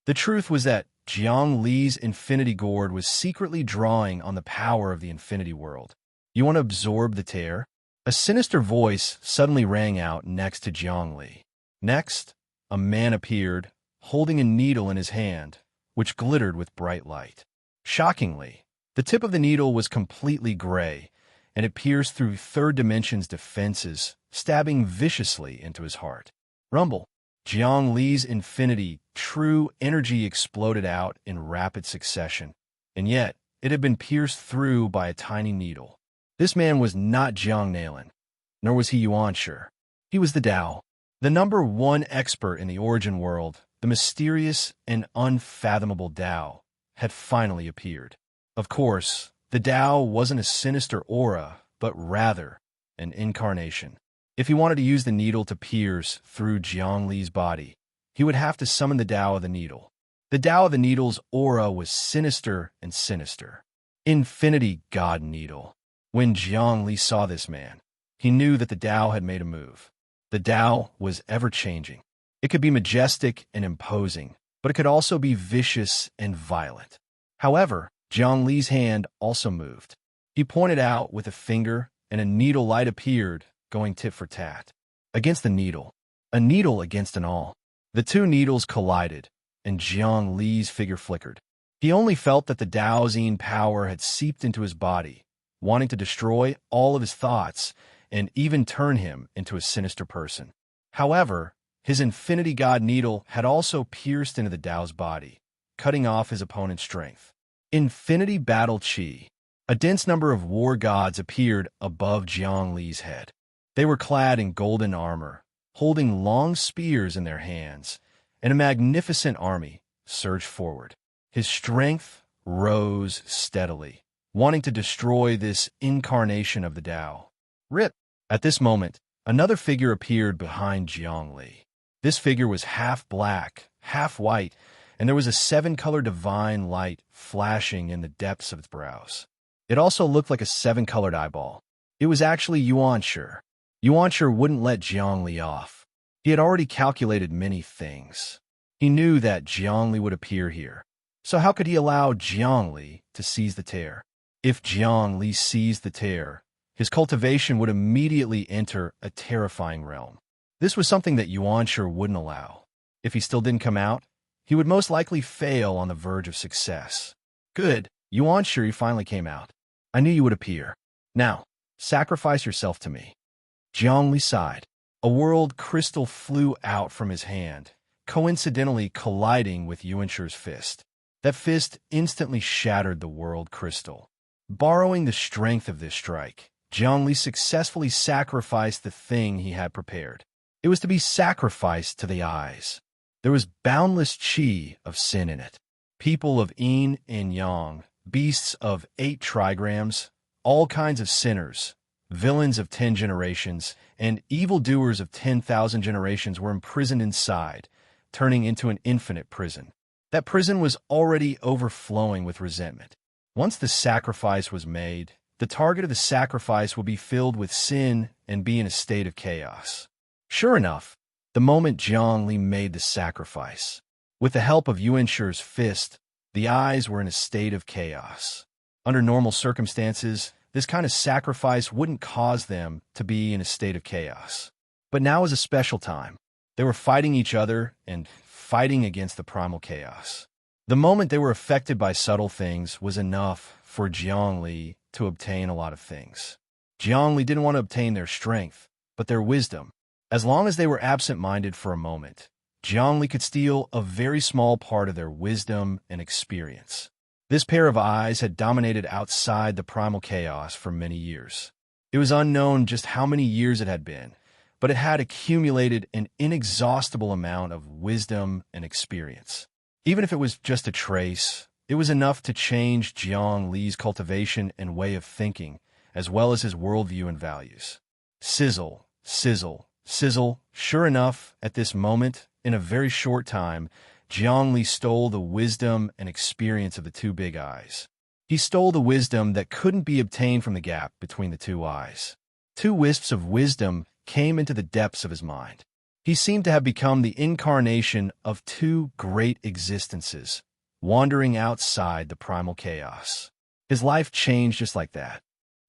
The truth was that Jiang Li's infinity gourd was secretly drawing on the power of the infinity world. You want to absorb the tear? A sinister voice suddenly rang out next to Jiang Li. Next, a man appeared, holding a needle in his hand, which glittered with bright light. Shockingly, the tip of the needle was completely gray, and it pierced through third dimension's defenses, stabbing viciously into his heart. Rumble. Jiang Li's infinity, true energy exploded out in rapid succession, and yet it had been pierced through by a tiny needle. This man was not Jiang Nailin, nor was he Yuan Shi. He was the Tao, the number one expert in the origin world. The mysterious and unfathomable Tao had finally appeared. Of course, the Tao wasn't a sinister aura, but rather an incarnation. If he wanted to use the needle to pierce through Jiangli's body, he would have to summon the Tao of the needle. The Tao of the needle's aura was sinister and sinister. Infinity God Needle. When Jiangli saw this man, he knew that the Tao had made a move. The Tao was ever-changing. It could be majestic and imposing, but it could also be vicious and violent. However, Jiangli's hand also moved. He pointed out with a finger, and a needle light appeared, going tit for tat. Against the needle. A needle against an awl. The two needles collided, and Jiangli's figure flickered. He only felt that the Daoxine power had seeped into his body, wanting to destroy all of his thoughts and even turn him into a sinister person. However, his Infinity God Needle had also pierced into the Tao's body, cutting off his opponent's strength. Infinity Battle Chi. A dense number of war gods appeared above Jiangli's head. They were clad in golden armor, holding long spears in their hands, and a magnificent army surged forward. His strength rose steadily, wanting to destroy this incarnation of the Tao. Rip! At this moment, another figure appeared behind Jiangli. This figure was half black, half white, and there was a seven-color divine light flashing in the depths of its brows. It also looked like a seven-colored eyeball. It was actually Yuanshi. Yuanshi wouldn't let Jiangli off. He had already calculated many things. He knew that Jiangli would appear here. So how could he allow Jiangli to seize the tear? If Jiangli seized the tear, his cultivation would immediately enter a terrifying realm. This was something that Yuanshi wouldn't allow. If he still didn't come out, he would most likely fail on the verge of success. Good, Yuanshi finally came out. I knew you would appear. Now, sacrifice yourself to me. Jiangli sighed. A world crystal flew out from his hand, coincidentally colliding with Yuanshi's fist. That fist instantly shattered the world crystal. Borrowing the strength of this strike, Jiangli successfully sacrificed the thing he had prepared. It was to be sacrificed to the eyes. There was boundless qi of sin in it. People of yin and yang, beasts of 8 trigrams, all kinds of sinners, villains of 10 generations, and evildoers of 10,000 generations were imprisoned inside, turning into an infinite prison. That prison was already overflowing with resentment. Once the sacrifice was made, the target of the sacrifice would be filled with sin and be in a state of chaos. Sure enough, the moment Jiangli made the sacrifice, with the help of Yuanshi's fist, the eyes were in a state of chaos. Under normal circumstances, this kind of sacrifice wouldn't cause them to be in a state of chaos. But now was a special time. They were fighting each other and fighting against the primal chaos. The moment they were affected by subtle things was enough for Jiangli to obtain a lot of things. Jiangli didn't want to obtain their strength, but their wisdom. As long as they were absent-minded for a moment, Jiangli could steal a very small part of their wisdom and experience. This pair of eyes had dominated outside the primal chaos for many years. It was unknown just how many years it had been, but it had accumulated an inexhaustible amount of wisdom and experience. Even if it was just a trace, it was enough to change Jiangli's cultivation and way of thinking, as well as his worldview and values. Sizzle, sizzle, sizzle. Sure enough, at this moment, in a very short time, Jiangli stole the wisdom and experience of the two big eyes. He stole the wisdom that couldn't be obtained from the gap between the two eyes. 2 wisps of wisdom came into the depths of his mind. He seemed to have become the incarnation of 2 great existences, wandering outside the primal chaos. His life changed just like that.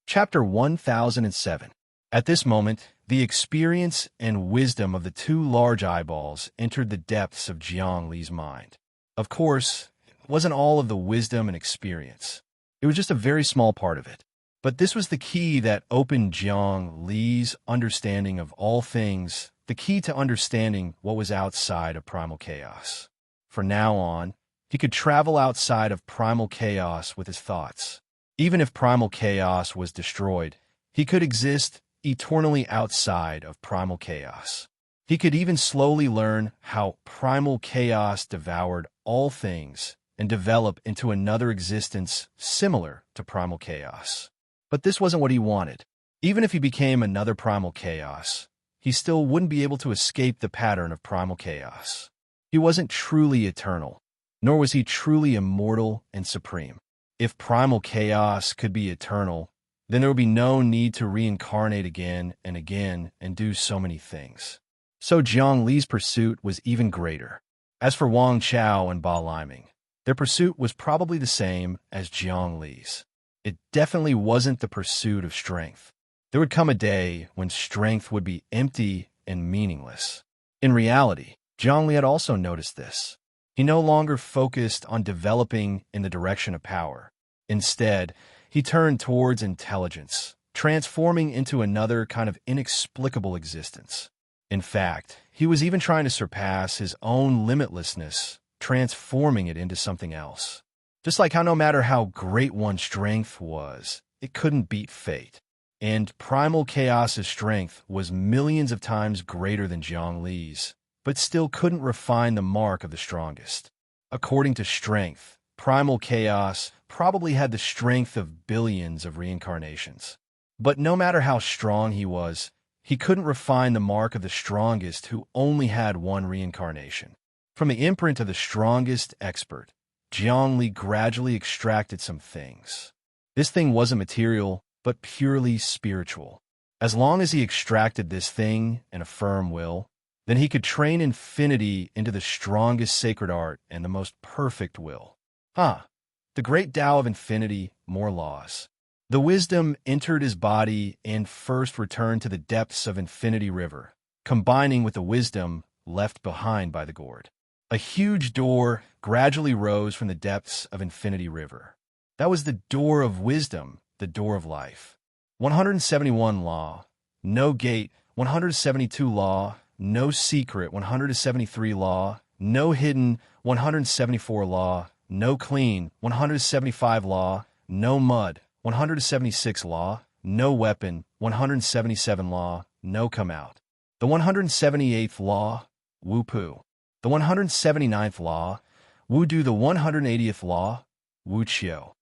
Chapter 1007. At this moment, the experience and wisdom of the 2 large eyeballs entered the depths of Jiangli's mind. Of course, it wasn't all of the wisdom and experience. It was just a very small part of it. But this was the key that opened Jiangli's understanding of all things, the key to understanding what was outside of primal chaos. From now on, he could travel outside of primal chaos with his thoughts. Even if primal chaos was destroyed, he could exist eternally outside of primal chaos. He could even slowly learn how primal chaos devoured all things and develop into another existence similar to primal chaos. But this wasn't what he wanted. Even if he became another primal chaos, he still wouldn't be able to escape the pattern of primal chaos. He wasn't truly eternal, nor was he truly immortal and supreme. If primal chaos could be eternal, then there would be no need to reincarnate again and do so many things. So Jiang Li's pursuit was even greater. As for Wang Chao and Ba Liming, their pursuit was probably the same as Jiang Li's. It definitely wasn't the pursuit of strength. There would come a day when strength would be empty and meaningless. In reality, Jiang Li had also noticed this. He no longer focused on developing in the direction of power. Instead, he turned towards intelligence, transforming into another kind of inexplicable existence. In fact, he was even trying to surpass his own limitlessness, transforming it into something else. Just like how no matter how great one's strength was, it couldn't beat fate. And primal chaos's strength was millions of times greater than Jiang Li's, but still couldn't refine the mark of the strongest. According to strength, primal chaos probably had the strength of billions of reincarnations. But no matter how strong he was, he couldn't refine the mark of the strongest who only had one reincarnation. From the imprint of the strongest expert, Jiang Li gradually extracted some things. This thing wasn't material, but purely spiritual. As long as he extracted this thing in a firm will, then he could train infinity into the strongest sacred art and the most perfect will. The great Tao of infinity, more laws. The wisdom entered his body and first returned to the depths of Infinity River, combining with the wisdom left behind by the gourd. A huge door gradually rose from the depths of Infinity River. That was the door of wisdom, the door of life. 171 law, no gate. 172 law, no secret. 173 law, no hidden. 174 law, no clean. 175 law, no mud. 176 law, no weapon. 177 law, no come out. The 178th law, Wu Pu. The 179th law, Wu Du. The 180th law, Wu Qiu.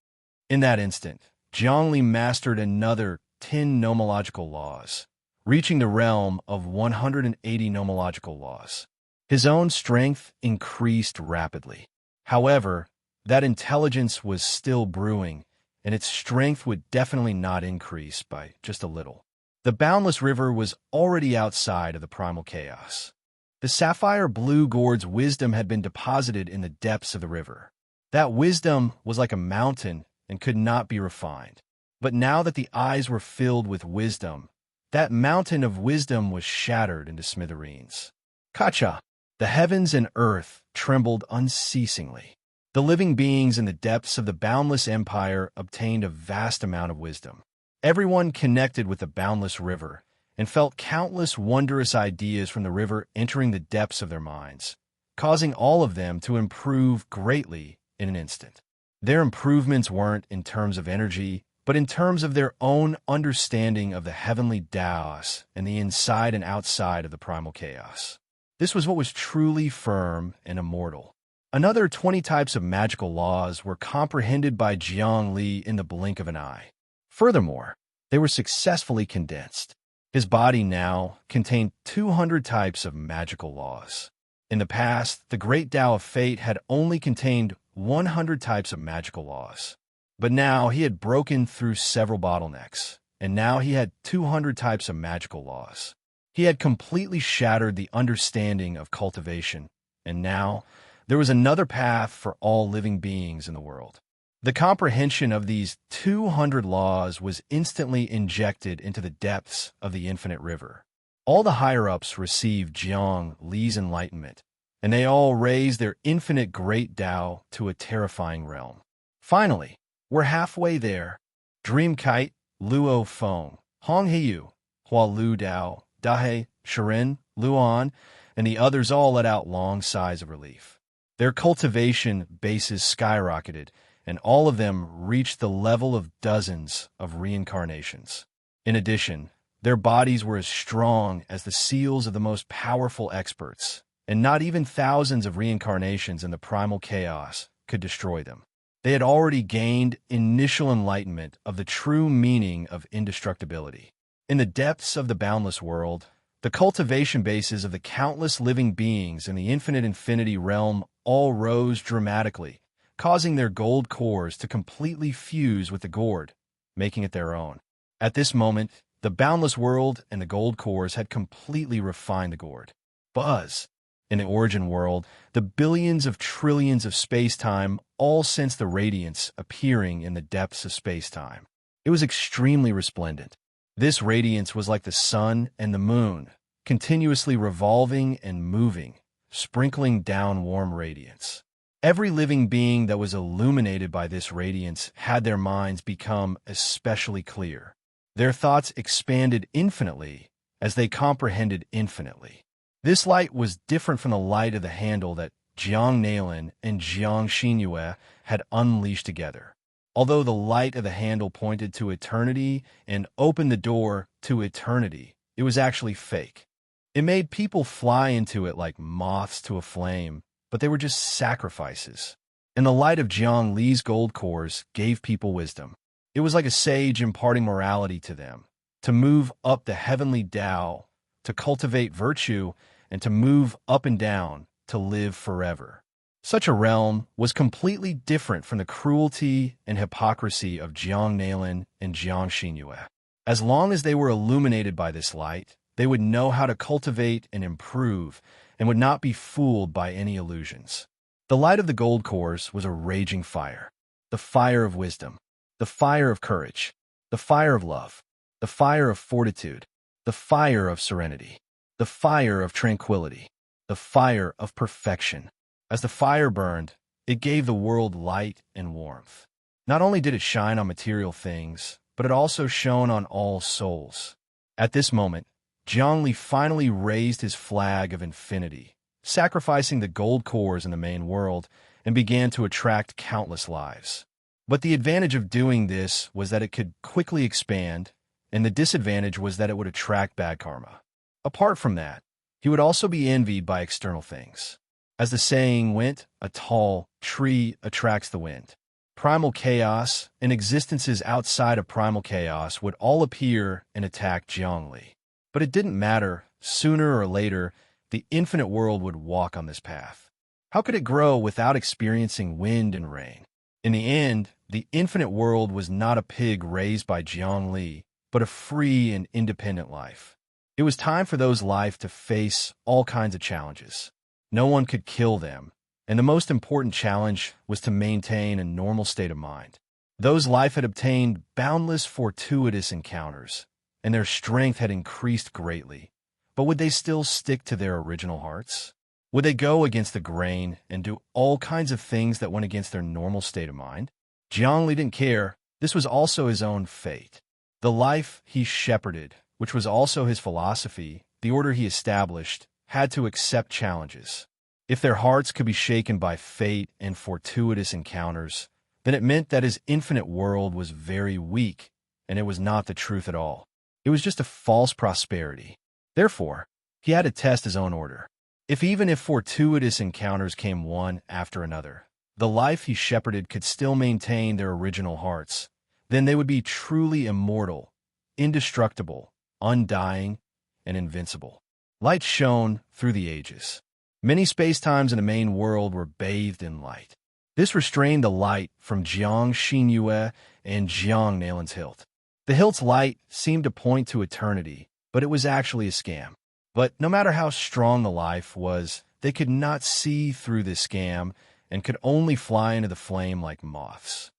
In that instant, Jiang Li mastered another 10 nomological laws, reaching the realm of 180 nomological laws. His own strength increased rapidly. However, that intelligence was still brewing, and its strength would definitely not increase by just a little. The boundless river was already outside of the primal chaos. The sapphire blue gourd's wisdom had been deposited in the depths of the river. That wisdom was like a mountain and could not be refined. But now that the eyes were filled with wisdom, that mountain of wisdom was shattered into smithereens. Kacha! The heavens and earth trembled unceasingly. The living beings in the depths of the boundless empire obtained a vast amount of wisdom. Everyone connected with the boundless river and felt countless wondrous ideas from the river entering the depths of their minds, causing all of them to improve greatly in an instant. Their improvements weren't in terms of energy, but in terms of their own understanding of the heavenly Taos and the inside and outside of the primal chaos. This was what was truly firm and immortal. Another 20 types of magical laws were comprehended by Jiang Li in the blink of an eye. Furthermore, they were successfully condensed. His body now contained 200 types of magical laws. In the past, the great Tao of Fate had only contained 100 types of magical laws. But now he had broken through several bottlenecks, and now he had 200 types of magical laws. He had completely shattered the understanding of cultivation, and now there was another path for all living beings in the world. The comprehension of these 200 laws was instantly injected into the depths of the infinite river. All the higher-ups received Jiang Li's enlightenment, and they all raised their infinite great Tao to a terrifying realm. Finally, we're halfway there. Dream Kite, Luo Feng, Hong Heiyu, Hua Lu Dao, Dahe, Serene, Luan, and the others all let out long sighs of relief. Their cultivation bases skyrocketed, and all of them reached the level of dozens of reincarnations. In addition, Their bodies were as strong as the seals of the most powerful experts, and not even thousands of reincarnations in the primal chaos could destroy them. They had already gained initial enlightenment of the true meaning of indestructibility. In the depths of the boundless world, the cultivation bases of the countless living beings in the infinite infinity realm all rose dramatically, causing their gold cores to completely fuse with the gourd, making it their own. At this moment, the boundless world and the gold cores had completely refined the gourd. Buzz. In the origin world, the billions of trillions of space-time all sensed the radiance appearing in the depths of space-time. It was extremely resplendent. This radiance was like the sun and the moon, continuously revolving and moving, sprinkling down warm radiance. Every living being that was illuminated by this radiance had their minds become especially clear. Their thoughts expanded infinitely as they comprehended infinitely. This light was different from the light of the handle that Jiang Nalin and Jiang Xinyue had unleashed together. Although the light of the handle pointed to eternity and opened the door to eternity, it was actually fake. It made people fly into it like moths to a flame, but they were just sacrifices. And the light of Jiang Li's gold cores gave people wisdom. It was like a sage imparting morality to them, to move up the heavenly Tao, to cultivate virtue, and to move up and down, to live forever. Such a realm was completely different from the cruelty and hypocrisy of Jiang Nalin and Jiang Xinyue. As long as they were illuminated by this light, they would know how to cultivate and improve, and would not be fooled by any illusions. The light of the gold cores was a raging fire, the fire of wisdom, the fire of courage, the fire of love, the fire of fortitude, the fire of serenity, the fire of tranquility, the fire of perfection. As the fire burned, it gave the world light and warmth. Not only did it shine on material things, but it also shone on all souls. At this moment, Jiang Li finally raised his flag of infinity, sacrificing the gold cores in the main world, and began to attract countless lives. But the advantage of doing this was that it could quickly expand, and the disadvantage was that it would attract bad karma. Apart from that, he would also be envied by external things. As the saying went, a tall tree attracts the wind. Primal chaos and existences outside of primal chaos would all appear and attack Jiang Li. But it didn't matter. Sooner or later, the infinite world would walk on this path. How could it grow without experiencing wind and rain? In the end, the infinite world was not a pig raised by Jiang Li, but a free and independent life. It was time for those life to face all kinds of challenges. No one could kill them, and the most important challenge was to maintain a normal state of mind. Those life had obtained boundless fortuitous encounters, and their strength had increased greatly. But would they still stick to their original hearts? Would they go against the grain and do all kinds of things that went against their normal state of mind? Jiang Li didn't care. This was also his own fate. The life he shepherded, which was also his philosophy, the order he established, had to accept challenges. If their hearts could be shaken by fate and fortuitous encounters, then it meant that his infinite world was very weak, and it was not the truth at all. It was just a false prosperity. Therefore, he had to test his own order. Even if fortuitous encounters came one after another, the life he shepherded could still maintain their original hearts, then they would be truly immortal, indestructible, undying, and invincible. Light shone through the ages. Many spacetimes in the main world were bathed in light. This restrained the light from Jiang Xinyue and Jiang Nalin's hilt. The hilt's light seemed to point to eternity, but it was actually a scam. But no matter how strong the life was, they could not see through this scam and could only fly into the flame like moths.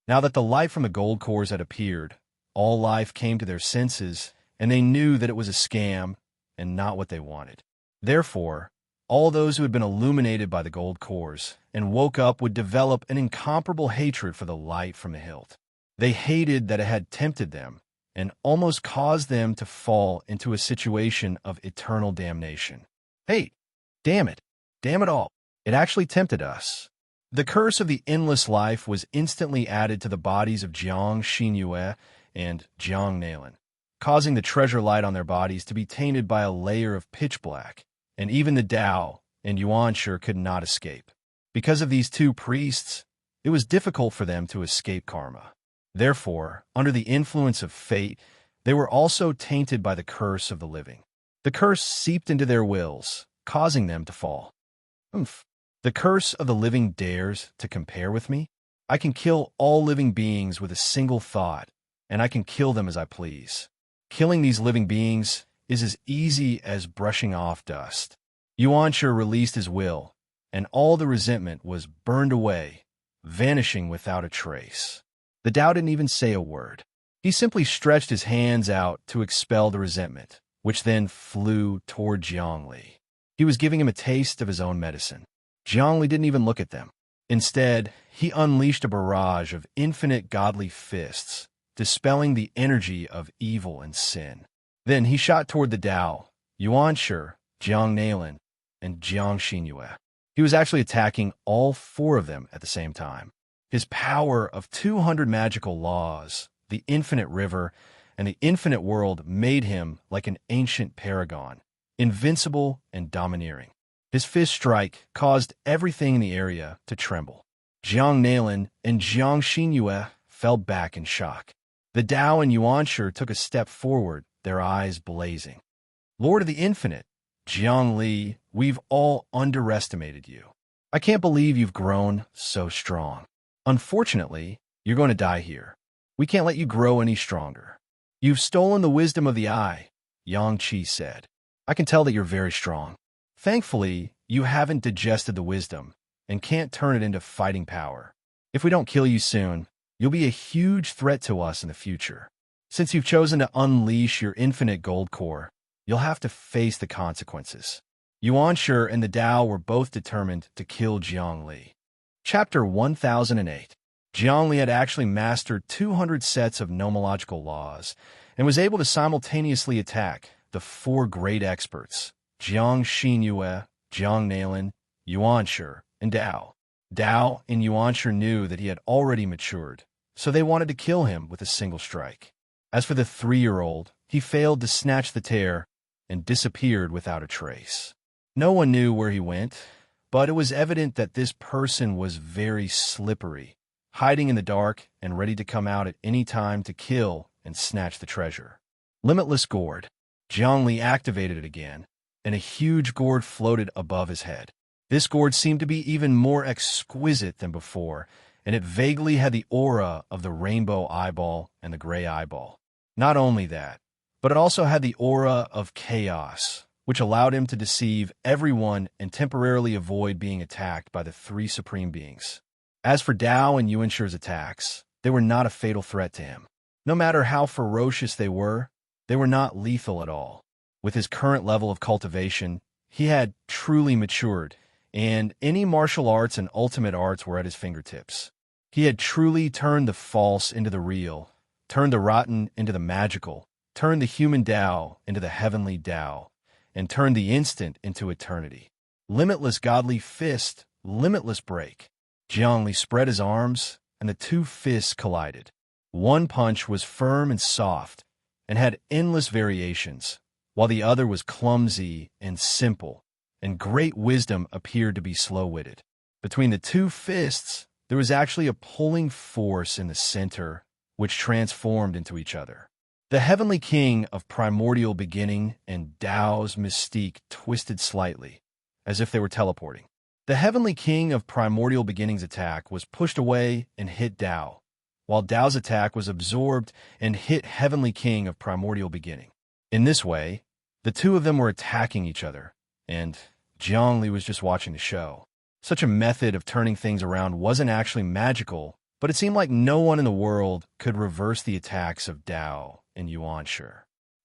Now that the light from the gold cores had appeared, all life came to their senses, and they knew that it was a scam and not what they wanted. Therefore, all those who had been illuminated by the gold cores and woke up would develop an incomparable hatred for the light from the hilt. They hated that it had tempted them and almost caused them to fall into a situation of eternal damnation. Hey, damn it all, it actually tempted us. The curse of the endless life was instantly added to the bodies of Jiang Xinyue and Jiang Nalin. causing the treasure light on their bodies to be tainted by a layer of pitch black, and even the Tao and Yuanshi could not escape. Because of these two priests, it was difficult for them to escape karma. Therefore, under the influence of fate, they were also tainted by the curse of the living. The curse seeped into their wills, causing them to fall. The curse of the living dares to compare with me? I can kill all living beings with a single thought, and I can kill them as I please. Killing these living beings is as easy as brushing off dust. Yuanshi released his will, and all the resentment was burned away, vanishing without a trace. The Tao didn't even say a word. He simply stretched his hands out to expel the resentment, which then flew toward Zhongli. He was giving him a taste of his own medicine. Zhongli didn't even look at them. Instead, he unleashed a barrage of infinite godly fists, dispelling the energy of evil and sin. Then he shot toward the Tao, Yuanshi, Jiang Nailin, and Jiang Xinyue. He was actually attacking all four of them at the same time. His power of 200 magical laws, the infinite river, and the infinite world made him like an ancient paragon, invincible and domineering. His fist strike caused everything in the area to tremble. Jiang Nailin and Jiang Xinyue fell back in shock. The Tao and Yuanshi took a step forward, their eyes blazing. Lord of the Infinite, Jiang Li, we've all underestimated you. I can't believe you've grown so strong. Unfortunately, you're going to die here. We can't let you grow any stronger. You've stolen the wisdom of the eye, Yang Qi said. I can tell that you're very strong. Thankfully, you haven't digested the wisdom and can't turn it into fighting power. If we don't kill you soon, you'll be a huge threat to us in the future. Since you've chosen to unleash your infinite gold core, you'll have to face the consequences. Yuanshi and the Tao were both determined to kill Jiang Li. Chapter 1008. Jiang Li had actually mastered 200 sets of nomological laws and was able to simultaneously attack the four great experts, Jiang Xinyue, Jiang Nailin, Yuanshi, and Tao. Tao and Yuanshi knew that he had already matured, so they wanted to kill him with a single strike. As for the 3-year-old, he failed to snatch the tear and disappeared without a trace. No one knew where he went, but it was evident that this person was very slippery, hiding in the dark and ready to come out at any time to kill and snatch the treasure. Limitless Gourd. Jiang Li activated it again, and a huge gourd floated above his head. This gourd seemed to be even more exquisite than before, and it vaguely had the aura of the rainbow eyeball and the gray eyeball. Not only that, but it also had the aura of chaos, which allowed him to deceive everyone and temporarily avoid being attacked by the 3 supreme beings. As for Tao and Yuanshi's attacks, they were not a fatal threat to him. No matter how ferocious they were not lethal at all. With his current level of cultivation, he had truly matured, and any martial arts and ultimate arts were at his fingertips. He had truly turned the false into the real, turned the rotten into the magical, turned the human Tao into the heavenly Tao, and turned the instant into eternity. Limitless godly fist, limitless break. Jiang Li spread his arms, and the 2 fists collided. One punch was firm and soft, and had endless variations, while the other was clumsy and simple, and great wisdom appeared to be slow-witted. Between the 2 fists, there was actually a pulling force in the center, which transformed into each other. The Heavenly King of primordial beginning and Tao's mystique twisted slightly, as if they were teleporting. The Heavenly King of primordial beginning's attack was pushed away and hit Tao, while Tao's attack was absorbed and hit Heavenly King of primordial beginning. In this way, the 2 of them were attacking each other, and Jiang Li was just watching the show. Such a method of turning things around wasn't actually magical, but it seemed like no one in the world could reverse the attacks of Tao and Yuanshi.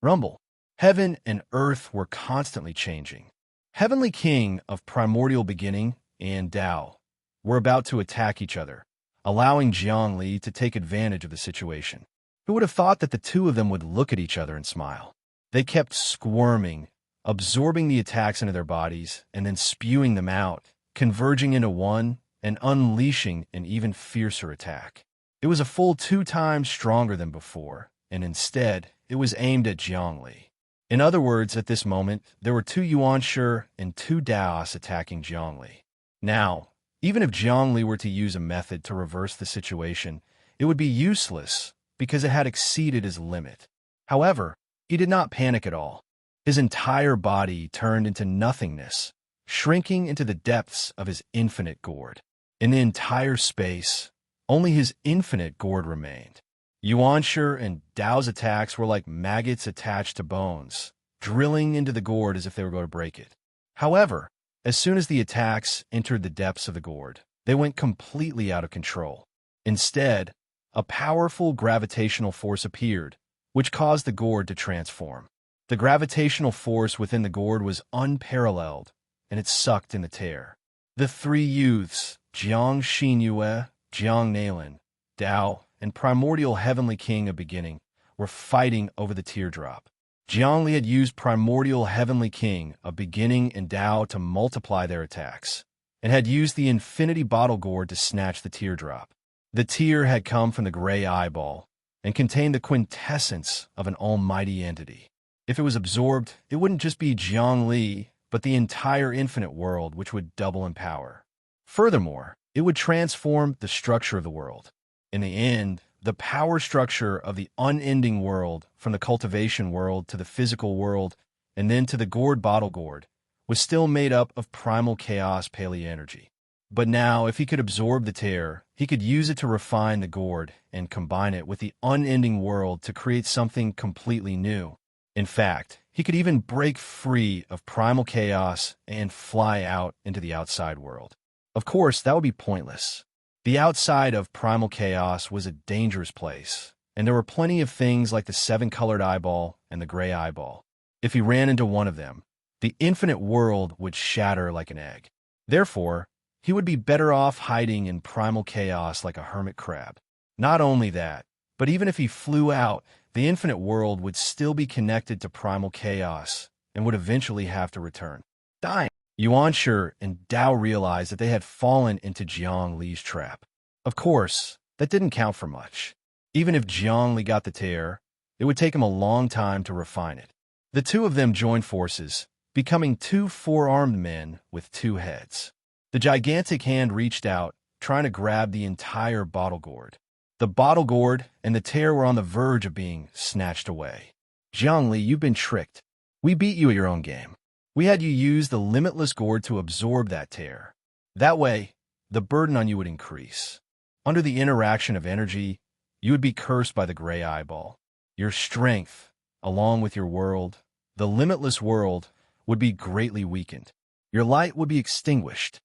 Rumble. Heaven and earth were constantly changing. Heavenly King of primordial beginning and Tao were about to attack each other, allowing Jiang Li to take advantage of the situation. Who would have thought that the 2 of them would look at each other and smile? They kept squirming, absorbing the attacks into their bodies, and then spewing them out, converging into one and unleashing an even fiercer attack. It was a full 2 times stronger than before, and instead, it was aimed at Jiang Li. In other words, at this moment, there were 2 Yuanshi and 2 Daos attacking Jiang Li. Now, even if Jiang Li were to use a method to reverse the situation, it would be useless because it had exceeded his limit. However, he did not panic at all. His entire body turned into nothingness, shrinking into the depths of his infinite gourd. In the entire space, only his infinite gourd remained. Yuanshi and Dao's attacks were like maggots attached to bones, drilling into the gourd as if they were going to break it. However, as soon as the attacks entered the depths of the gourd, they went completely out of control. Instead, a powerful gravitational force appeared, which caused the gourd to transform. The gravitational force within the gourd was unparalleled, and it sucked in the tear. The 3 youths, Jiang Xinyue, Jiang Nalin, Dao, and primordial heavenly king of beginning, were fighting over the teardrop. Jiang Li had used primordial heavenly king of beginning and Dao to multiply their attacks, and had used the infinity bottle gourd to snatch the teardrop. The tear had come from the gray eyeball, and contained the quintessence of an almighty entity. If it was absorbed, it wouldn't just be Jiang Li, but the entire infinite world, which would double in power. Furthermore, it would transform the structure of the world. In the end, the power structure of the unending world, from the cultivation world to the physical world, and then to the gourd bottle gourd, was still made up of primal chaos paleo-energy. But now, if he could absorb the tear, he could use it to refine the gourd and combine it with the unending world to create something completely new. In fact, he could even break free of primal chaos and fly out into the outside world. Of course, that would be pointless. The outside of primal chaos was a dangerous place, and there were plenty of things like the 7-colored eyeball and the gray eyeball. If he ran into one of them, the infinite world would shatter like an egg. Therefore, he would be better off hiding in primal chaos like a hermit crab. Not only that, but even if he flew out, the infinite world would still be connected to primal chaos and would eventually have to return. Dying. Yuanshi and Dao realized that they had fallen into Jiang Li's trap. Of course, that didn't count for much. Even if Jiang Li got the tear, it would take him a long time to refine it. The 2 of them joined forces, becoming 2 4-armed men with 2 heads. The gigantic hand reached out, trying to grab the entire bottle gourd. The bottle gourd and the tear were on the verge of being snatched away. Jiang Li, you've been tricked. We beat you at your own game. We had you use the limitless gourd to absorb that tear. That way, the burden on you would increase. Under the interaction of energy, you would be cursed by the gray eyeball. Your strength, along with your world, the limitless world, would be greatly weakened. Your light would be extinguished.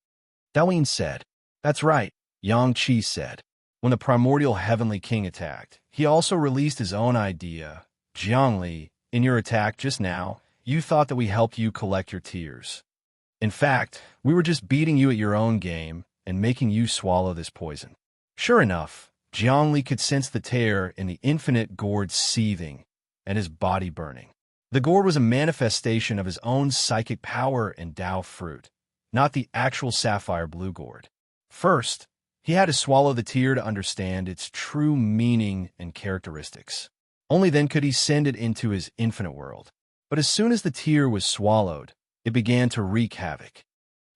Daoyin said. That's right, Yang Qi said. When the primordial heavenly king attacked, he also released his own idea. Jiang Li, in your attack just now, you thought that we helped you collect your tears. In fact, we were just beating you at your own game and making you swallow this poison. Sure enough, Jiang Li could sense the tear in the infinite gourd seething and his body burning. The gourd was a manifestation of his own psychic power and Dao fruit, not the actual sapphire blue gourd. First, he had to swallow the tear to understand its true meaning and characteristics. Only then could he send it into his infinite world. But as soon as the tear was swallowed, it began to wreak havoc.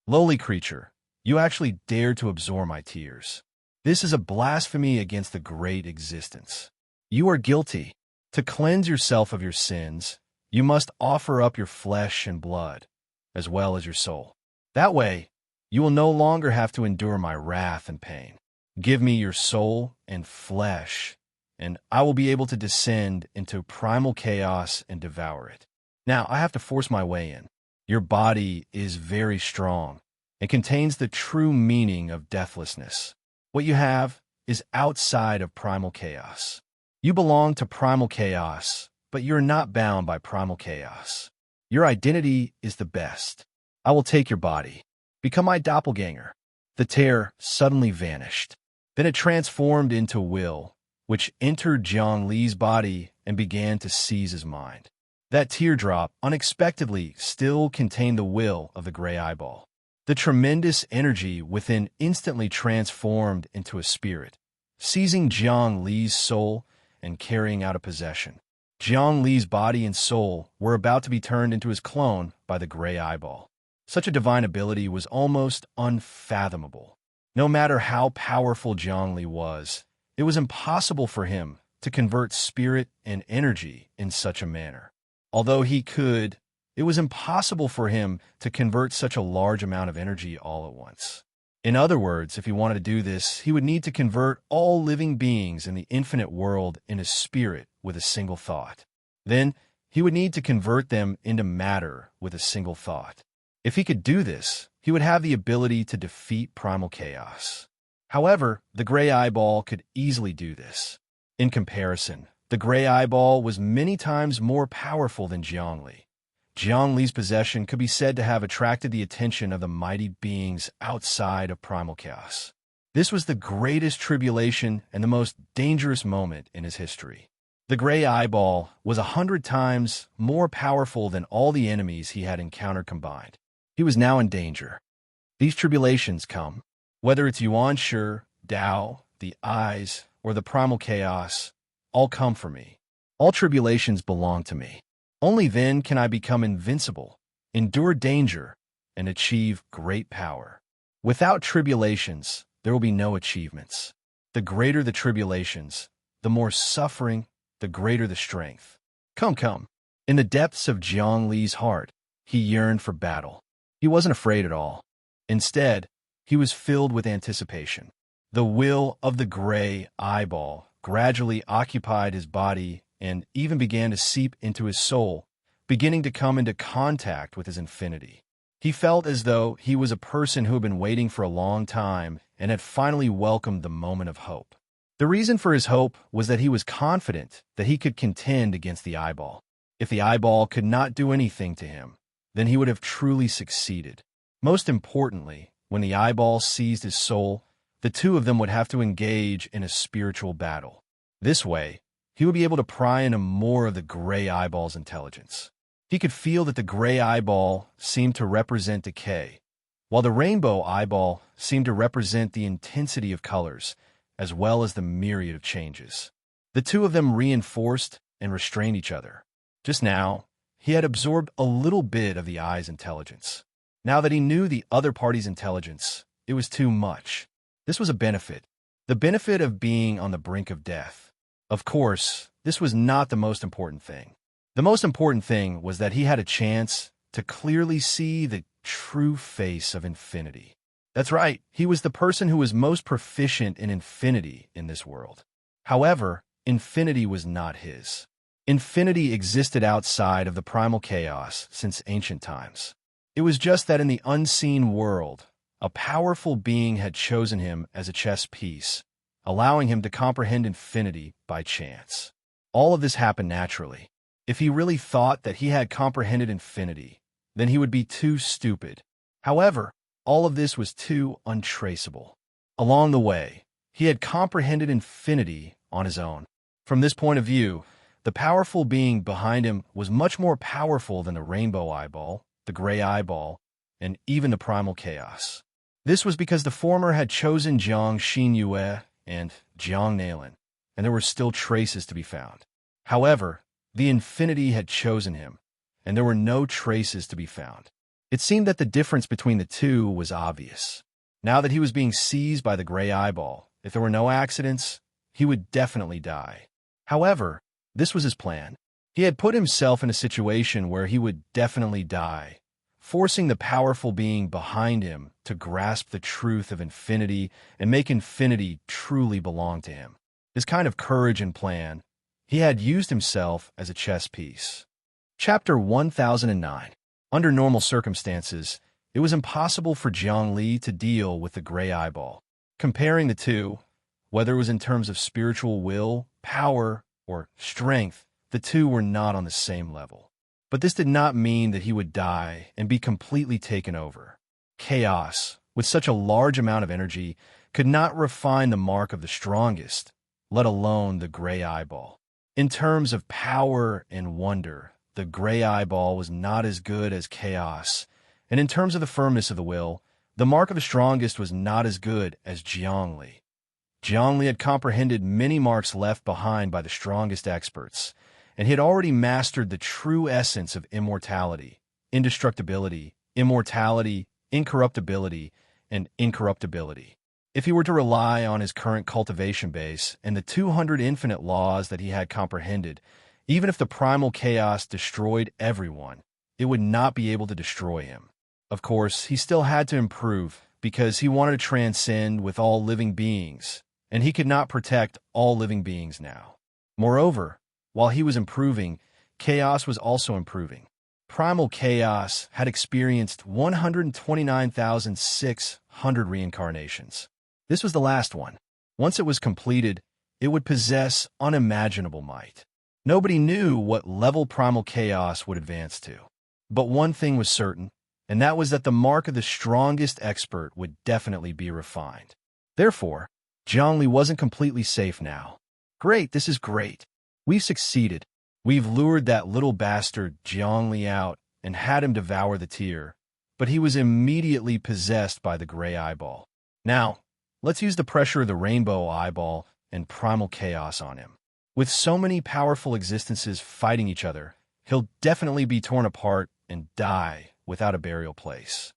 Lowly creature, you actually dared to absorb my tears. This is a blasphemy against the great existence. You are guilty. To cleanse yourself of your sins, you must offer up your flesh and blood, as well as your soul. That way, you will no longer have to endure my wrath and pain. Give me your soul and flesh, and I will be able to descend into primal chaos and devour it. Now, I have to force my way in. Your body is very strong and contains the true meaning of deathlessness. What you have is outside of primal chaos. You belong to primal chaos, but you're not bound by primal chaos. Your identity is the best. I will take your body. Become my doppelganger. The tear suddenly vanished. Then it transformed into will, which entered Jiang Li's body and began to seize his mind. That teardrop unexpectedly still contained the will of the gray eyeball. The tremendous energy within instantly transformed into a spirit, seizing Jiang Li's soul and carrying out a possession. Jiang Li's body and soul were about to be turned into his clone by the gray eyeball. Such a divine ability was almost unfathomable. No matter how powerful Jiang Li was, it was impossible for him to convert spirit and energy in such a manner. Although he could, it was impossible for him to convert such a large amount of energy all at once. In other words, if he wanted to do this, he would need to convert all living beings in the infinite world into spirit with a single thought. Then, he would need to convert them into matter with a single thought. If he could do this, he would have the ability to defeat primal chaos. However, the gray eyeball could easily do this. In comparison, the gray eyeball was many times more powerful than Jiang Li. Jiang Li's possession could be said to have attracted the attention of the mighty beings outside of primal chaos. This was the greatest tribulation and the most dangerous moment in his history. The gray eyeball was 100 times more powerful than all the enemies he had encountered combined. He was now in danger. These tribulations come, whether it's Yuan Shi, Tao, the eyes, or the primal chaos, all come for me. All tribulations belong to me. Only then can I become invincible, endure danger, and achieve great power. Without tribulations, there will be no achievements. The greater the tribulations, the more suffering, the greater the strength. Come. In the depths of Jiang Li's heart, he yearned for battle. He wasn't afraid at all. Instead, he was filled with anticipation. The will of the gray eyeball gradually occupied his body and even began to seep into his soul, beginning to come into contact with his infinity. He felt as though he was a person who had been waiting for a long time and had finally welcomed the moment of hope. The reason for his hope was that he was confident that he could contend against the eyeball. If the eyeball could not do anything to him, then he would have truly succeeded. Most importantly, when the eyeball seized his soul, the two of them would have to engage in a spiritual battle. This way, he would be able to pry into more of the gray eyeball's intelligence. He could feel that the gray eyeball seemed to represent decay, while the rainbow eyeball seemed to represent the intensity of colors, as well as the myriad of changes. The two of them reinforced and restrained each other. Just now, he had absorbed a little bit of the eye's intelligence. Now that he knew the other party's intelligence, it was too much. This was a benefit, the benefit of being on the brink of death. Of course, this was not the most important thing. The most important thing was that he had a chance to clearly see the true face of infinity. That's right, he was the person who was most proficient in infinity in this world. However, infinity was not his. Infinity existed outside of the primal chaos since ancient times. It was just that in the unseen world, a powerful being had chosen him as a chess piece, allowing him to comprehend infinity by chance. All of this happened naturally. If he really thought that he had comprehended infinity, then he would be too stupid. However, all of this was too untraceable. Along the way, he had comprehended infinity on his own. From this point of view, the powerful being behind him was much more powerful than the rainbow eyeball, the gray eyeball, and even the primal chaos. This was because the former had chosen Jiang Xinyue and Jiang Nailin, and there were still traces to be found. However, the infinity had chosen him, and there were no traces to be found. It seemed that the difference between the two was obvious. Now that he was being seized by the gray eyeball, if there were no accidents, he would definitely die. However, this was his plan. He had put himself in a situation where he would definitely die, forcing the powerful being behind him to grasp the truth of infinity and make infinity truly belong to him. This kind of courage and plan, he had used himself as a chess piece. Chapter 1009. Under normal circumstances, it was impossible for Jiang Li to deal with the gray eyeball. Comparing the two, whether it was in terms of spiritual will, power, or strength, the two were not on the same level. But this did not mean that he would die and be completely taken over. Chaos, with such a large amount of energy, could not refine the mark of the strongest, let alone the gray eyeball. In terms of power and wonder, the gray eyeball was not as good as chaos, and in terms of the firmness of the will, the mark of the strongest was not as good as Jiang Li. Zhongli had comprehended many marks left behind by the strongest experts, and he had already mastered the true essence of immortality, indestructibility, immortality, incorruptibility, and incorruptibility. If he were to rely on his current cultivation base and the 200 infinite laws that he had comprehended, even if the primal chaos destroyed everyone, it would not be able to destroy him. Of course, he still had to improve because he wanted to transcend with all living beings, and he could not protect all living beings now. Moreover, while he was improving, chaos was also improving. Primal chaos had experienced 129,600 reincarnations. This was the last one. Once it was completed, it would possess unimaginable might. Nobody knew what level primal chaos would advance to. But one thing was certain, and that was that the mark of the strongest expert would definitely be refined. Therefore, Zhongli wasn't completely safe now. Great, this is great. We've succeeded. We've lured that little bastard Zhongli out and had him devour the tear, but he was immediately possessed by the gray eyeball. Now, let's use the pressure of the rainbow eyeball and primal chaos on him. With so many powerful existences fighting each other, he'll definitely be torn apart and die without a burial place.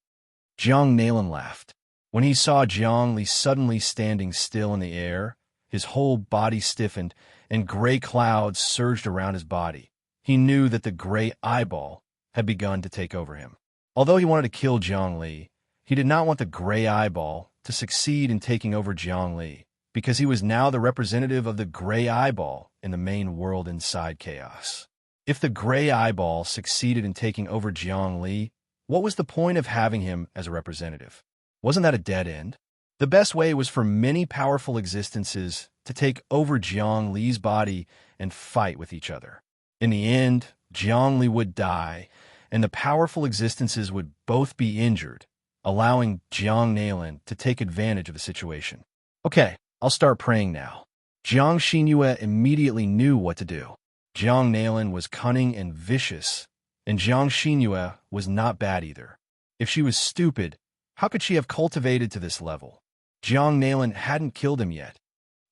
Jiang Nailan laughed. When he saw Zhongli suddenly standing still in the air, his whole body stiffened and gray clouds surged around his body. He knew that the gray eyeball had begun to take over him. Although he wanted to kill Zhongli, he did not want the gray eyeball to succeed in taking over Zhongli, because he was now the representative of the gray eyeball in the main world inside chaos. If the gray eyeball succeeded in taking over Zhongli, what was the point of having him as a representative? Wasn't that a dead end? The best way was for many powerful existences to take over Zhongli's body and fight with each other. In the end, Zhongli would die, and the powerful existences would both be injured, allowing Jiang Nailan to take advantage of the situation. Okay, I'll start praying now. Jiang Xinyue immediately knew what to do. Jiang Nailan was cunning and vicious, and Jiang Xinyue was not bad either. If she was stupid, how could she have cultivated to this level? Jiang Nailan hadn't killed him yet.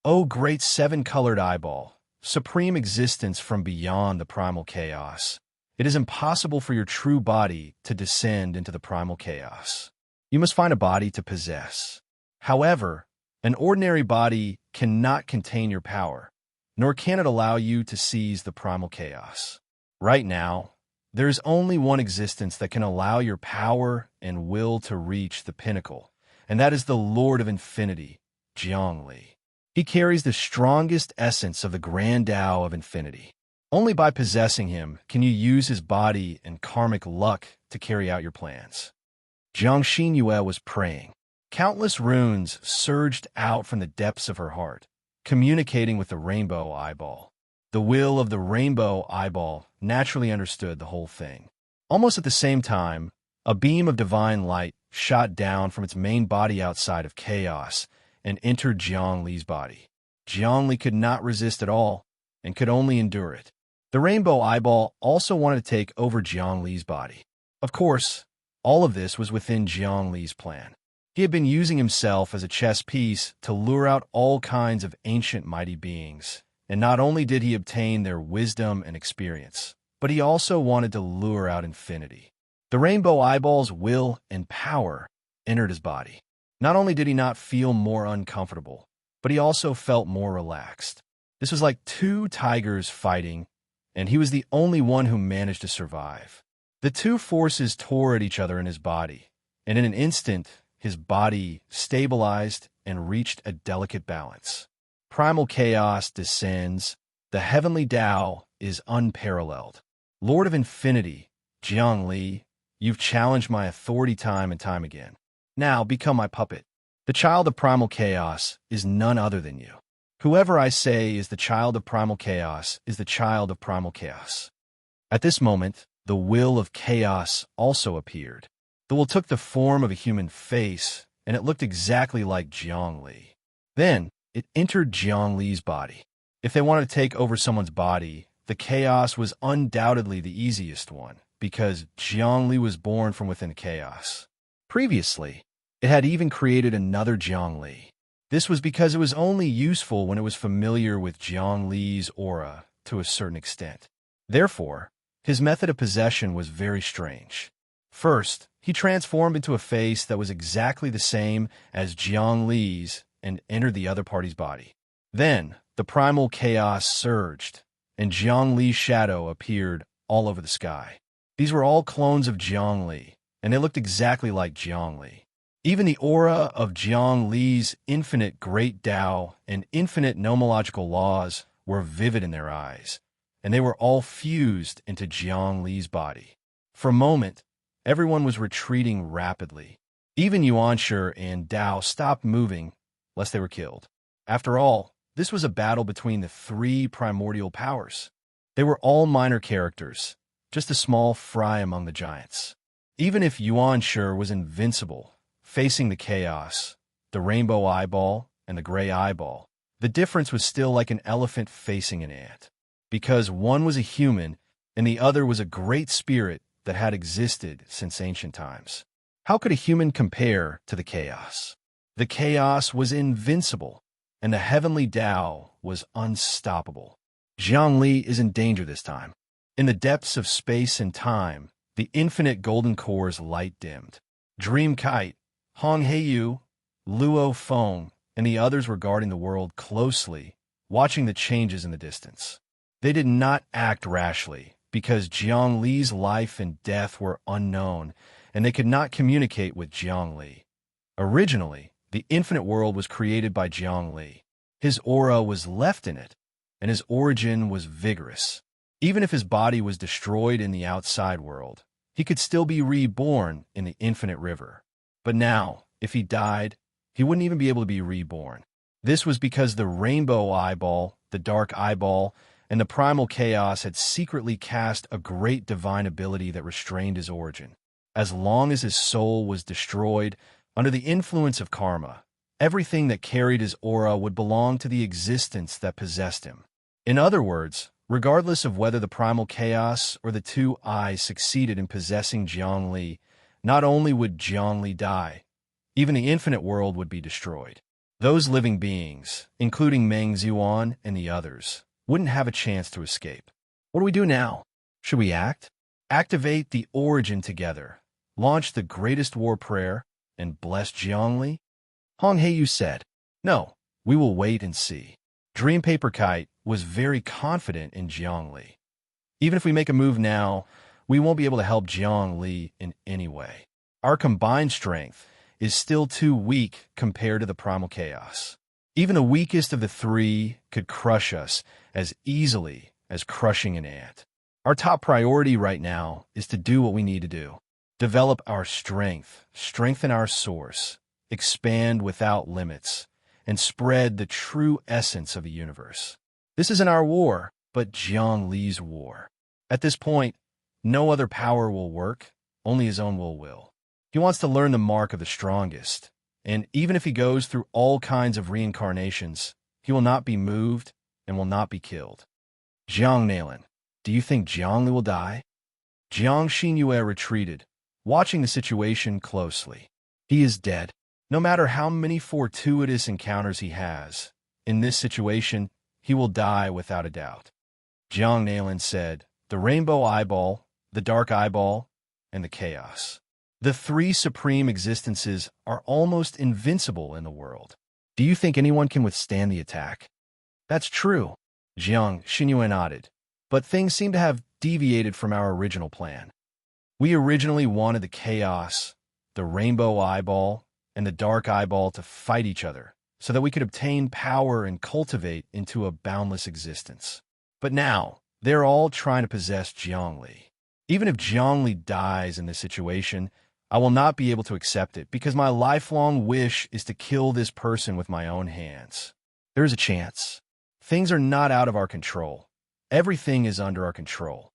Oh, great seven-colored eyeball, supreme existence from beyond the primal chaos. It is impossible for your true body to descend into the primal chaos. You must find a body to possess. However, an ordinary body cannot contain your power, nor can it allow you to seize the primal chaos. Right now, there is only one existence that can allow your power and will to reach the pinnacle, and that is the Lord of Infinity, Zhongli. He carries the strongest essence of the Grand Tao of Infinity. Only by possessing him can you use his body and karmic luck to carry out your plans. Jiang Xinyue was praying. Countless runes surged out from the depths of her heart, communicating with the rainbow eyeball. The will of the rainbow eyeball naturally understood the whole thing. Almost at the same time, a beam of divine light shot down from its main body outside of chaos and entered Zhongli's body. Zhongli could not resist at all and could only endure it. The rainbow eyeball also wanted to take over Zhongli's body. Of course, all of this was within Zhongli's plan. He had been using himself as a chess piece to lure out all kinds of ancient mighty beings. And not only did he obtain their wisdom and experience, but he also wanted to lure out infinity. The rainbow eyeball's will and power entered his body. Not only did he not feel more uncomfortable, but he also felt more relaxed. This was like two tigers fighting, and he was the only one who managed to survive. The two forces tore at each other in his body, and in an instant, his body stabilized and reached a delicate balance. Primal chaos descends. The heavenly Tao is unparalleled. Lord of Infinity, Zhongli, you've challenged my authority time and time again. Now become my puppet. The child of primal chaos is none other than you. Whoever I say is the child of primal chaos is the child of primal chaos. At this moment, the will of chaos also appeared. The will took the form of a human face, and it looked exactly like Zhongli. Then, it entered Zhongli's body. If they wanted to take over someone's body, the chaos was undoubtedly the easiest one, because Zhongli was born from within chaos. Previously, it had even created another Zhongli. This was because it was only useful when it was familiar with Jiang Li's aura to a certain extent. Therefore, his method of possession was very strange. First, he transformed into a face that was exactly the same as Jiang Li's and entered the other party's body. Then, the primal chaos surged, and Jiang Li's shadow appeared all over the sky. These were all clones of Jiang Li, and they looked exactly like Jiang Li. Even the aura of Jiang Li's infinite great Tao and infinite nomological laws were vivid in their eyes, and they were all fused into Jiang Li's body. For a moment, everyone was retreating rapidly. Even Yuanshi and Dao stopped moving, lest they were killed. After all, this was a battle between the three primordial powers. They were all minor characters, just a small fry among the giants. Even if Yuanshi was invincible, facing the chaos, the rainbow eyeball, and the gray eyeball, the difference was still like an elephant facing an ant, because one was a human and the other was a great spirit that had existed since ancient times. How could a human compare to the chaos? The chaos was invincible, and the heavenly Tao was unstoppable. Jiang Li is in danger this time. In the depths of space and time, the infinite golden core's light dimmed. Dream Kite, Hong Heiyu, Luo Feng, and the others were guarding the world closely, watching the changes in the distance. They did not act rashly, because Jiang Li's life and death were unknown, and they could not communicate with Jiang Li. Originally, the infinite world was created by Jiang Li. His aura was left in it, and his origin was vigorous. Even if his body was destroyed in the outside world, he could still be reborn in the infinite river. But now, if he died, he wouldn't even be able to be reborn. This was because the rainbow eyeball, the dark eyeball, and the primal chaos had secretly cast a great divine ability that restrained his origin. As long as his soul was destroyed, under the influence of karma, everything that carried his aura would belong to the existence that possessed him. In other words, regardless of whether the primal chaos or the two eyes succeeded in possessing Jiang Li, not only would Jiang Li die, even the infinite world would be destroyed. Those living beings, including Meng Ziyuan and the others, wouldn't have a chance to escape. What do we do now? Should we act? Activate the origin together, launch the greatest war prayer, and bless Jiang Li? Hong Heiyu said, "No, we will wait and see." Dream Paper Kite was very confident in Jiang Li. Even if we make a move now, we won't be able to help Jiang Li in any way. Our combined strength is still too weak compared to the primal chaos. Even the weakest of the three could crush us as easily as crushing an ant. Our top priority right now is to do what we need to do. Develop our strength, strengthen our source, expand without limits, and spread the true essence of the universe. This isn't our war, but Jiang Li's war. At this point, no other power will work, only his own will. He wants to learn the mark of the strongest, and even if he goes through all kinds of reincarnations, he will not be moved and will not be killed. Jiang Nailin, do you think Jiang Li will die? Jiang Xinyue retreated, watching the situation closely. He is dead. No matter how many fortuitous encounters he has, in this situation, he will die without a doubt. Jiang Nailin said, "The rainbow eyeball, the dark eyeball, and the chaos. The three supreme existences are almost invincible in the world. Do you think anyone can withstand the attack?" "That's true," Jiang Xinyue nodded, "but things seem to have deviated from our original plan. We originally wanted the chaos, the rainbow eyeball, and the dark eyeball to fight each other so that we could obtain power and cultivate into a boundless existence. But now, they're all trying to possess Jiang Li. Even if Jiang Li dies in this situation, I will not be able to accept it because my lifelong wish is to kill this person with my own hands. There is a chance. Things are not out of our control. Everything is under our control."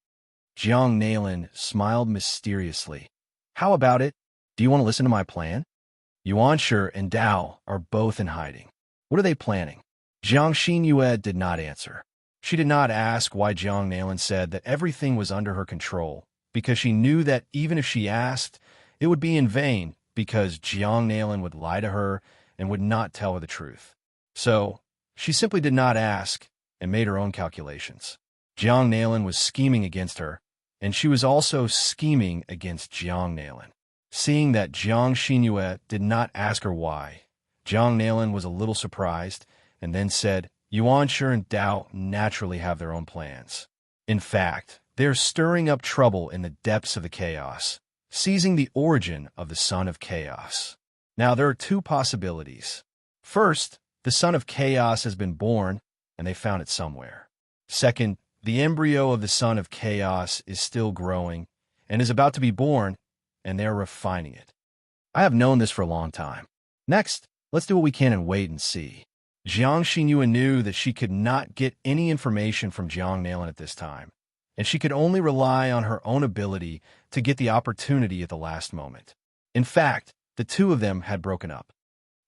Jiang Nailin smiled mysteriously. "How about it? Do you want to listen to my plan?" Yuanshi and Dao are both in hiding. What are they planning? Jiang Xinyue did not answer. She did not ask why Jiang Nailin said that everything was under her control, because she knew that even if she asked, it would be in vain, because Jiang Nailin would lie to her and would not tell her the truth. So, she simply did not ask and made her own calculations. Jiang Nailan was scheming against her, and she was also scheming against Jiang Nailan. Seeing that Jiang Xinyue did not ask her why, Jiang Nailan was a little surprised and then said, Yuanshi and Dao naturally have their own plans. In fact, they are stirring up trouble in the depths of the chaos, seizing the origin of the Son of Chaos. Now, there are two possibilities. First, the Son of Chaos has been born, and they found it somewhere. Second, the embryo of the Son of Chaos is still growing and is about to be born, and they are refining it. I have known this for a long time. Next, let's do what we can and wait and see. Jiang Xinyue knew that she could not get any information from Jiang Nailan at this time, and she could only rely on her own ability to get the opportunity at the last moment. In fact, the two of them had broken up.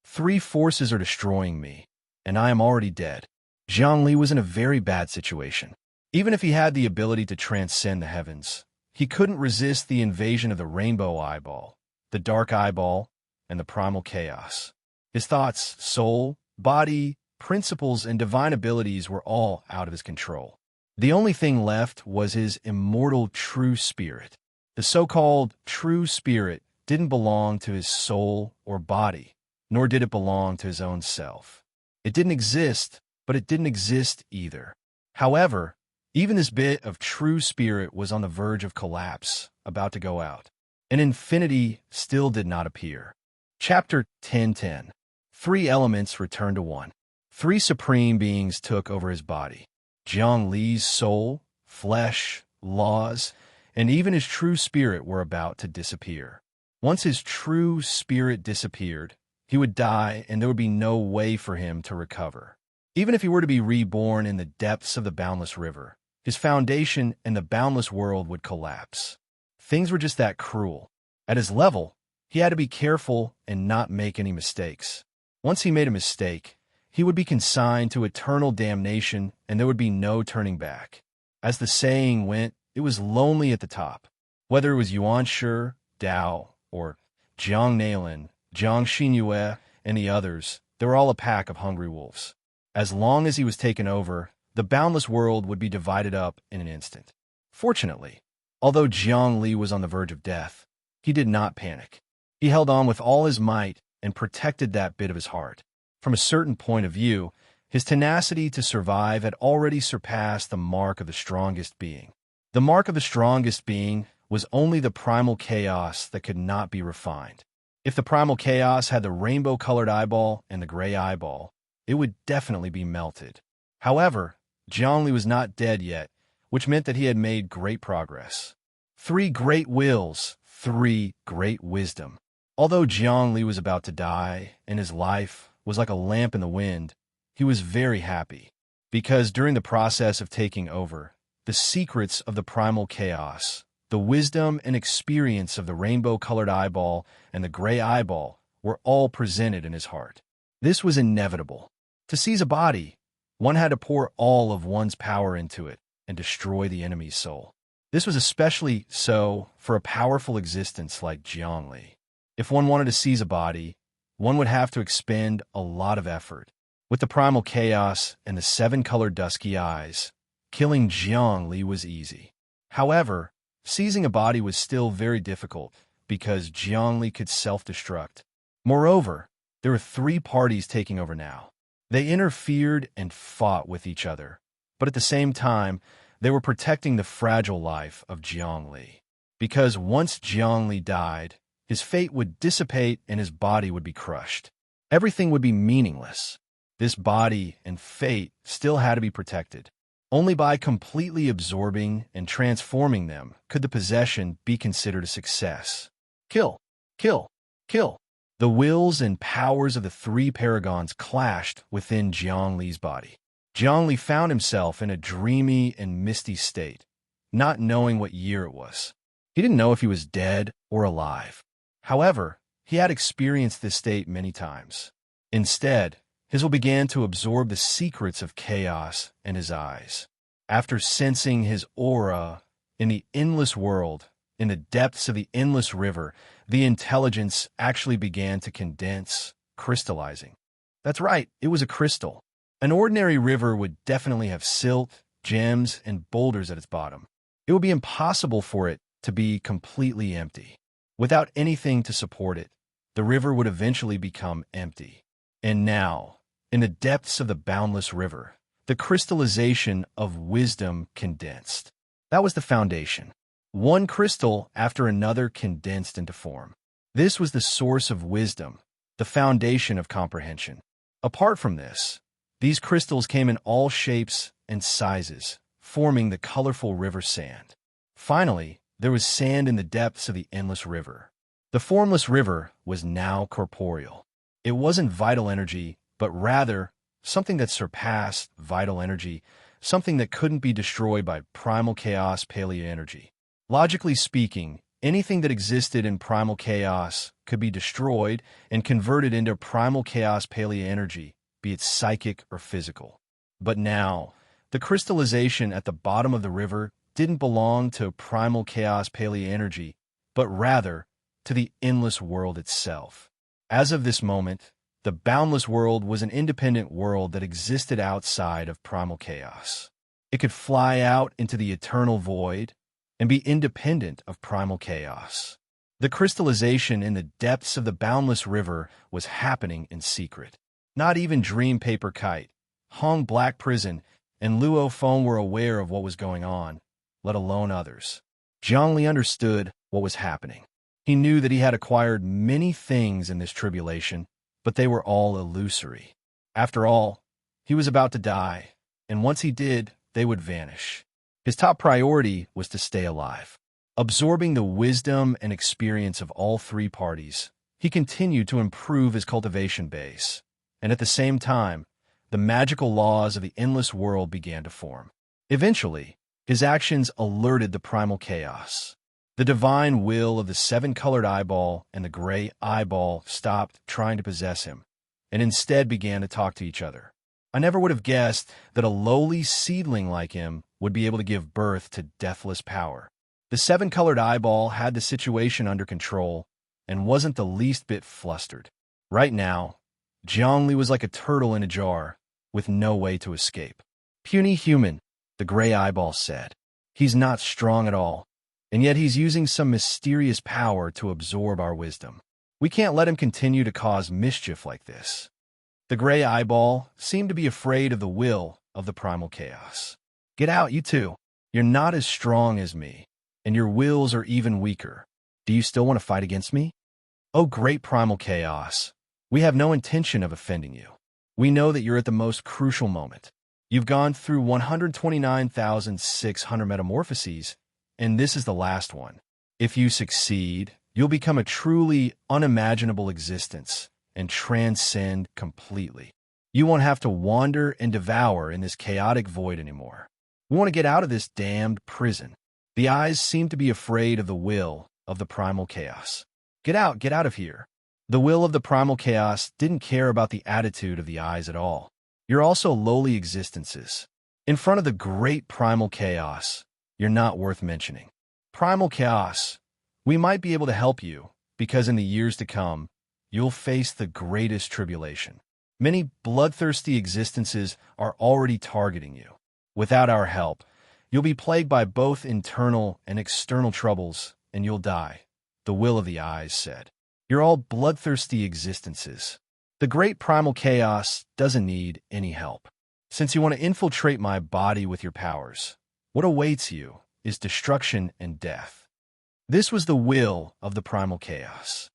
3 forces are destroying me, and I am already dead. Zhang Li was in a very bad situation. Even if he had the ability to transcend the heavens, he couldn't resist the invasion of the rainbow eyeball, the dark eyeball, and the primal chaos. His thoughts, soul, body, principles, and divine abilities were all out of his control. The only thing left was his immortal true spirit. The so-called true spirit didn't belong to his soul or body, nor did it belong to his own self. It didn't exist, but it didn't exist either. However, even this bit of true spirit was on the verge of collapse, about to go out. And infinity still did not appear. Chapter 10:10. 3 elements returned to 1. 3 supreme beings took over his body. Jiang Li's soul, flesh, laws, and even his true spirit were about to disappear. Once his true spirit disappeared, he would die and there would be no way for him to recover. Even if he were to be reborn in the depths of the boundless river, his foundation and the boundless world would collapse. Things were just that cruel. At his level, he had to be careful and not make any mistakes. Once he made a mistake, he would be consigned to eternal damnation and there would be no turning back. As the saying went, it was lonely at the top. Whether it was Yuanshi, Dao, or Jiang Nailan, Jiang Xinyue, and the others, they were all a pack of hungry wolves. As long as he was taken over, the boundless world would be divided up in an instant. Fortunately, although Jiang Li was on the verge of death, he did not panic. He held on with all his might and protected that bit of his heart. From a certain point of view, his tenacity to survive had already surpassed the mark of the strongest being. The mark of the strongest being was only the primal chaos that could not be refined. If the primal chaos had the rainbow-colored eyeball and the gray eyeball, it would definitely be melted. However, Jiang Li was not dead yet, which meant that he had made great progress. 3 great wills, 3 great wisdom. Although Jiang Li was about to die and his life was like a lamp in the wind, he was very happy, because during the process of taking over, the secrets of the primal chaos, the wisdom and experience of the rainbow-colored eyeball and the gray eyeball were all presented in his heart. This was inevitable. To seize a body, one had to pour all of one's power into it and destroy the enemy's soul. This was especially so for a powerful existence like Jiang Li. If one wanted to seize a body, one would have to expend a lot of effort. With the primal chaos and the 7-colored dusky eyes, killing Jiang Li was easy. However, seizing a body was still very difficult because Jiang Li could self-destruct. Moreover, there were 3 parties taking over now. They interfered and fought with each other, but at the same time, they were protecting the fragile life of Jiang Li. Because once Jiang Li died, his fate would dissipate and his body would be crushed. Everything would be meaningless. This body and fate still had to be protected. Only by completely absorbing and transforming them could the possession be considered a success. Kill, kill, kill. The wills and powers of the 3 paragons clashed within Jiang Li's body. Jiang Li found himself in a dreamy and misty state, not knowing what year it was. He didn't know if he was dead or alive. However, he had experienced this state many times. Instead, his will began to absorb the secrets of chaos in his eyes. After sensing his aura in the endless world, in the depths of the endless river, the intelligence actually began to condense crystallizing. That's right, it was a crystal. An ordinary river would definitely have silt, gems, and boulders at its bottom. It would be impossible for it to be completely empty. Without anything to support it, the river would eventually become empty. And now, in the depths of the boundless river, the crystallization of wisdom condensed. That was the foundation. One crystal after another condensed into form. This was the source of wisdom, the foundation of comprehension. Apart from this, these crystals came in all shapes and sizes, forming the colorful river sand. Finally, there was sand in the depths of the endless river. The formless river was now corporeal. It wasn't vital energy, but rather something that surpassed vital energy, something that couldn't be destroyed by primal chaos paleo energy. Logically speaking, anything that existed in primal chaos could be destroyed and converted into primal chaos paleo energy, be it psychic or physical. But now, the crystallization at the bottom of the river didn't belong to primal chaos paleo energy, but rather to the endless world itself. As of this moment, the boundless world was an independent world that existed outside of primal chaos. It could fly out into the eternal void and be independent of primal chaos. The crystallization in the depths of the boundless river was happening in secret. Not even Dream Paper Kite, Hong Black Prison, and Luo Feng were aware of what was going on, let alone others. Zhongli understood what was happening. He knew that he had acquired many things in this tribulation, but they were all illusory. After all, he was about to die, and once he did, they would vanish. His top priority was to stay alive. Absorbing the wisdom and experience of all three parties, he continued to improve his cultivation base, and at the same time, the magical laws of the endless world began to form. Eventually, his actions alerted the primal chaos. The divine will of the seven-colored eyeball and the gray eyeball stopped trying to possess him, and instead began to talk to each other. I never would have guessed that a lowly seedling like him would be able to give birth to deathless power. The seven-colored eyeball had the situation under control and wasn't the least bit flustered. Right now, Zhongli was like a turtle in a jar, with no way to escape. "Puny human," the gray eyeball said. "He's not strong at all, and yet he's using some mysterious power to absorb our wisdom. We can't let him continue to cause mischief like this." The gray eyeball seemed to be afraid of the will of the primal chaos. "Get out, you two. You're not as strong as me, and your wills are even weaker. Do you still want to fight against me? Oh, great primal chaos. We have no intention of offending you. We know that you're at the most crucial moment. You've gone through 129,600 metamorphoses, and this is the last one. If you succeed, you'll become a truly unimaginable existence and transcend completely. You won't have to wander and devour in this chaotic void anymore. We want to get out of this damned prison." The eyes seemed to be afraid of the will of the primal chaos. Get out of here." The will of the primal chaos didn't care about the attitude of the eyes at all. "You're also lowly existences. In front of the great primal chaos, you're not worth mentioning. Primal chaos, we might be able to help you, because in the years to come, you'll face the greatest tribulation. Many bloodthirsty existences are already targeting you. Without our help, you'll be plagued by both internal and external troubles, and you'll die," the will of the eyes said. "You're all bloodthirsty existences. The great primal chaos doesn't need any help. Since you want to infiltrate my body with your powers, what awaits you is destruction and death." This was the will of the primal chaos.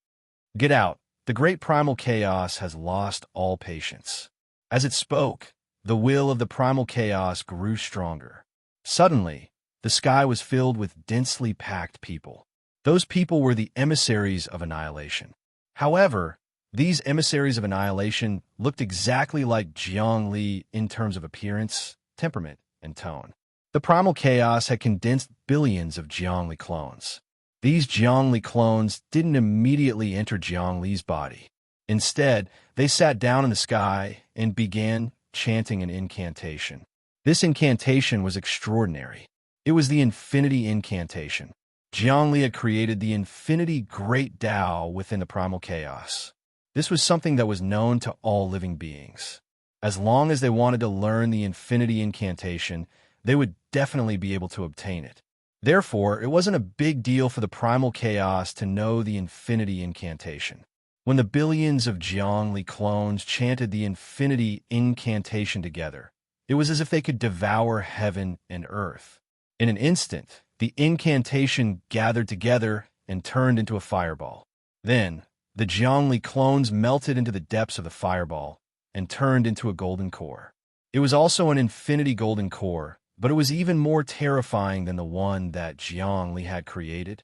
"Get out. The great primal chaos has lost all patience." As it spoke, the will of the primal chaos grew stronger. Suddenly, the sky was filled with densely packed people. Those people were the emissaries of annihilation. However, these emissaries of annihilation looked exactly like Zhongli in terms of appearance, temperament, and tone. The primal chaos had condensed billions of Zhongli clones. These Zhongli clones didn't immediately enter Zhongli's body. Instead, they sat down in the sky and began chanting an incantation. This incantation was extraordinary. It was the infinity incantation. Zhongli had created the infinity great Tao within the primal chaos. This was something that was known to all living beings. As long as they wanted to learn the infinity incantation, they would definitely be able to obtain it. Therefore, it wasn't a big deal for the primal chaos to know the infinity incantation. When the billions of Zhongli clones chanted the infinity incantation together, it was as if they could devour heaven and earth. In an instant, the incantation gathered together and turned into a fireball. Then, the Zhongli clones melted into the depths of the fireball and turned into a golden core. It was also an infinity golden core, but it was even more terrifying than the one that Zhongli had created.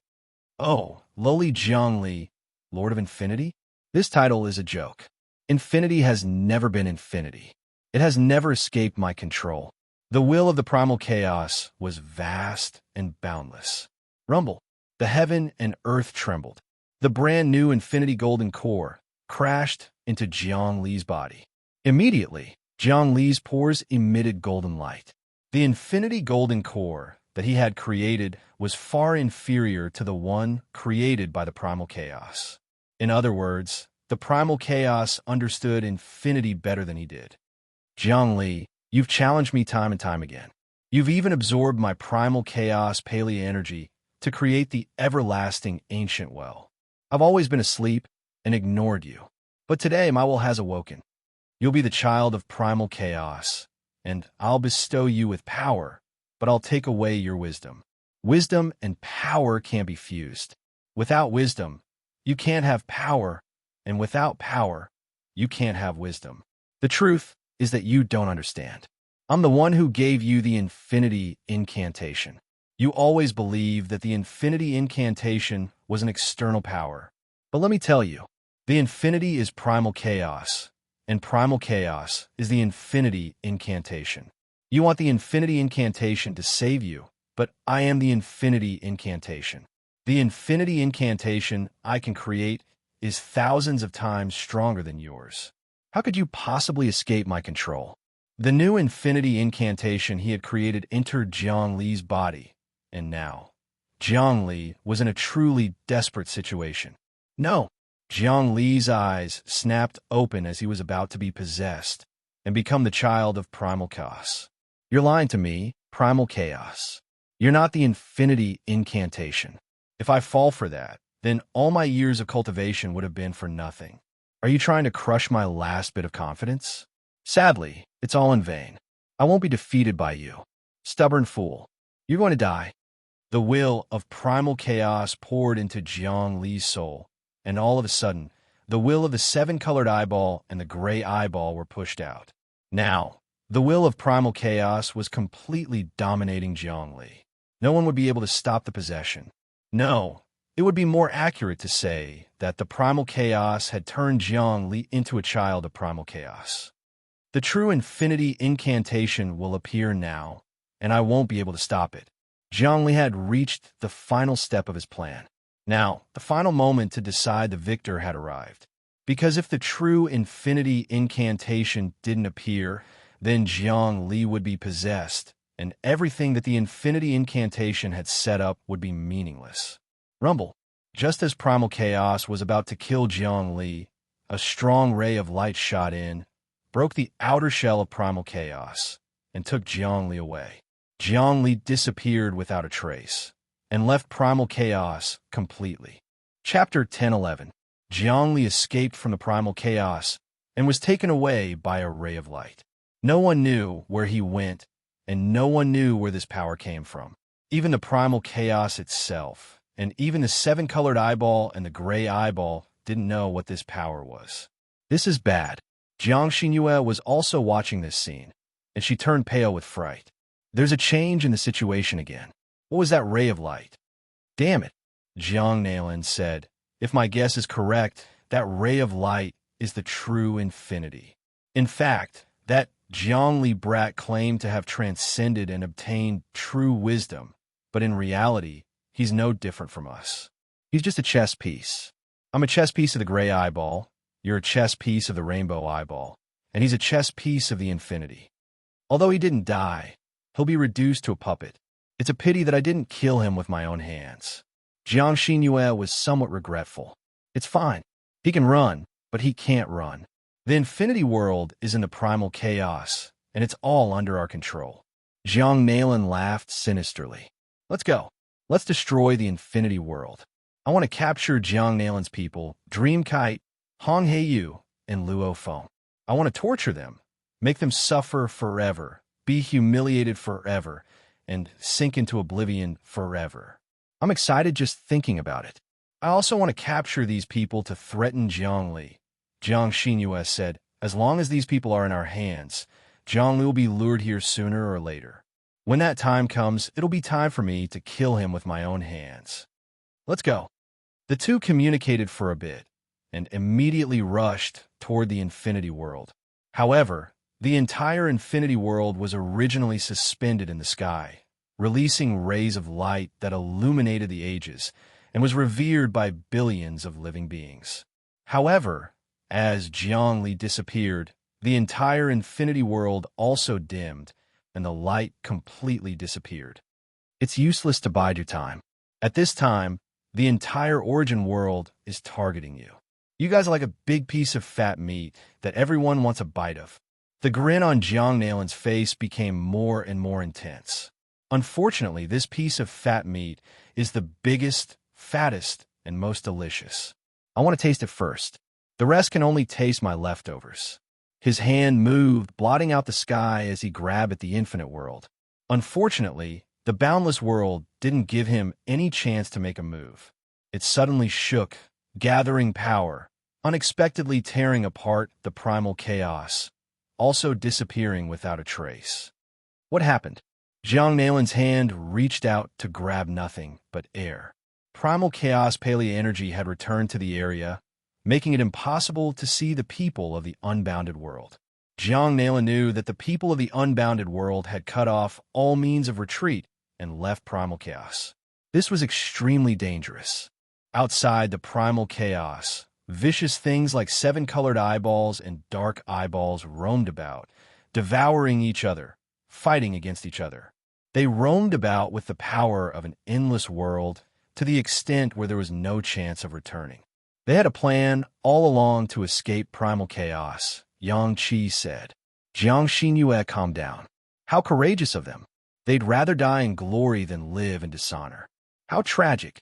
Oh, lowly Zhongli, Lord of Infinity? This title is a joke. Infinity has never been infinity. It has never escaped my control. The will of the primal chaos was vast and boundless. Rumble. The heaven and earth trembled. The brand new infinity golden core crashed into Zhongli's body. Immediately, Zhongli's pores emitted golden light. The infinity golden core that he had created was far inferior to the one created by the primal chaos. In other words, the primal chaos understood infinity better than he did. Zhongli, you've challenged me time and time again. You've even absorbed my primal chaos paleo energy to create the everlasting ancient well. I've always been asleep and ignored you. But today my will has awoken. You'll be the child of primal chaos, and I'll bestow you with power, but I'll take away your wisdom. Wisdom and power can't be fused. Without wisdom, you can't have power, and without power, you can't have wisdom. The truth is that you don't understand. I'm the one who gave you the infinity incantation. You always believed that the infinity incantation was an external power. But let me tell you, the infinity is primal chaos, and primal chaos is the infinity incantation. You want the infinity incantation to save you, but I am the infinity incantation. The infinity incantation I can create is thousands of times stronger than yours. How could you possibly escape my control? The new infinity incantation he had created entered Zhongli's body, and now, Zhongli was in a truly desperate situation. No! Zhongli's eyes snapped open as he was about to be possessed and become the child of primal chaos. You're lying to me, primal chaos. You're not the infinity incantation. If I fall for that, then all my years of cultivation would have been for nothing. Are you trying to crush my last bit of confidence? Sadly, it's all in vain. I won't be defeated by you. Stubborn fool. You're going to die. The will of primal chaos poured into Zhongli's soul, and all of a sudden, the will of the seven-colored eyeball and the gray eyeball were pushed out. Now, the will of primal chaos was completely dominating Zhongli. No one would be able to stop the possession. No, it would be more accurate to say that the primal chaos had turned Zhongli into a child of primal chaos. The true infinity incantation will appear now, and I won't be able to stop it. Zhongli had reached the final step of his plan. Now, the final moment to decide the victor had arrived. Because if the true infinity incantation didn't appear, then Zhongli would be possessed, and everything that the infinity incantation had set up would be meaningless. Rumble. Just as primal chaos was about to kill Zhongli, a strong ray of light shot in, broke the outer shell of primal chaos, and took Zhongli away. Zhongli disappeared without a trace, and left primal chaos completely. Chapter 10:11. Zhongli escaped from the primal chaos and was taken away by a ray of light. No one knew where he went, and no one knew where this power came from. Even the primal chaos itself, and even the seven-colored eyeball and the gray eyeball didn't know what this power was. This is bad. Jiang Xinyue was also watching this scene, and she turned pale with fright. There's a change in the situation again. What was that ray of light? Damn it, Jiang Nailin said. If my guess is correct, that ray of light is the true infinity. In fact, that Zhongli brat claimed to have transcended and obtained true wisdom, but in reality, he's no different from us. He's just a chess piece. I'm a chess piece of the gray eyeball, you're a chess piece of the rainbow eyeball, and he's a chess piece of the infinity. Although he didn't die, he'll be reduced to a puppet. It's a pity that I didn't kill him with my own hands. Jiang Xinyue was somewhat regretful. It's fine. He can run, but he can't run. The infinity world is in the primal chaos, and it's all under our control. Jiang Nailan laughed sinisterly. Let's go. Let's destroy the infinity world. I want to capture Jiang Nailan's people, Dream Kite, Hong Heiyu, and Luo Feng. I want to torture them, make them suffer forever, be humiliated forever, and sink into oblivion forever. I'm excited just thinking about it. I also want to capture these people to threaten Zhongli. Jiang Xinyue said, as long as these people are in our hands, Zhongli will be lured here sooner or later. When that time comes, it'll be time for me to kill him with my own hands. Let's go. The two communicated for a bit, and immediately rushed toward the infinity world. However, the entire infinity world was originally suspended in the sky, releasing rays of light that illuminated the ages and was revered by billions of living beings. However, as Zhongli disappeared, the entire infinity world also dimmed, and the light completely disappeared. It's useless to bide your time. At this time, the entire origin world is targeting you. You guys are like a big piece of fat meat that everyone wants a bite of. The grin on Jiang Nailan's face became more and more intense. Unfortunately, this piece of fat meat is the biggest, fattest, and most delicious. I want to taste it first. The rest can only taste my leftovers. His hand moved, blotting out the sky as he grabbed at the infinite world. Unfortunately, the boundless world didn't give him any chance to make a move. It suddenly shook, gathering power, unexpectedly tearing apart the primal chaos, also disappearing without a trace. What happened? Jiang Nailan's hand reached out to grab nothing but air. Primal chaos paleo energy had returned to the area, making it impossible to see the people of the unbounded world. Jiang Nailan knew that the people of the unbounded world had cut off all means of retreat and left primal chaos. This was extremely dangerous. Outside the primal chaos, vicious things like seven-colored eyeballs and dark eyeballs roamed about, devouring each other, fighting against each other. They roamed about with the power of an endless world to the extent where there was no chance of returning. They had a plan all along to escape primal chaos, Yang Qi said. Jiang Xinyue calmed down. How courageous of them. They'd rather die in glory than live in dishonor. How tragic.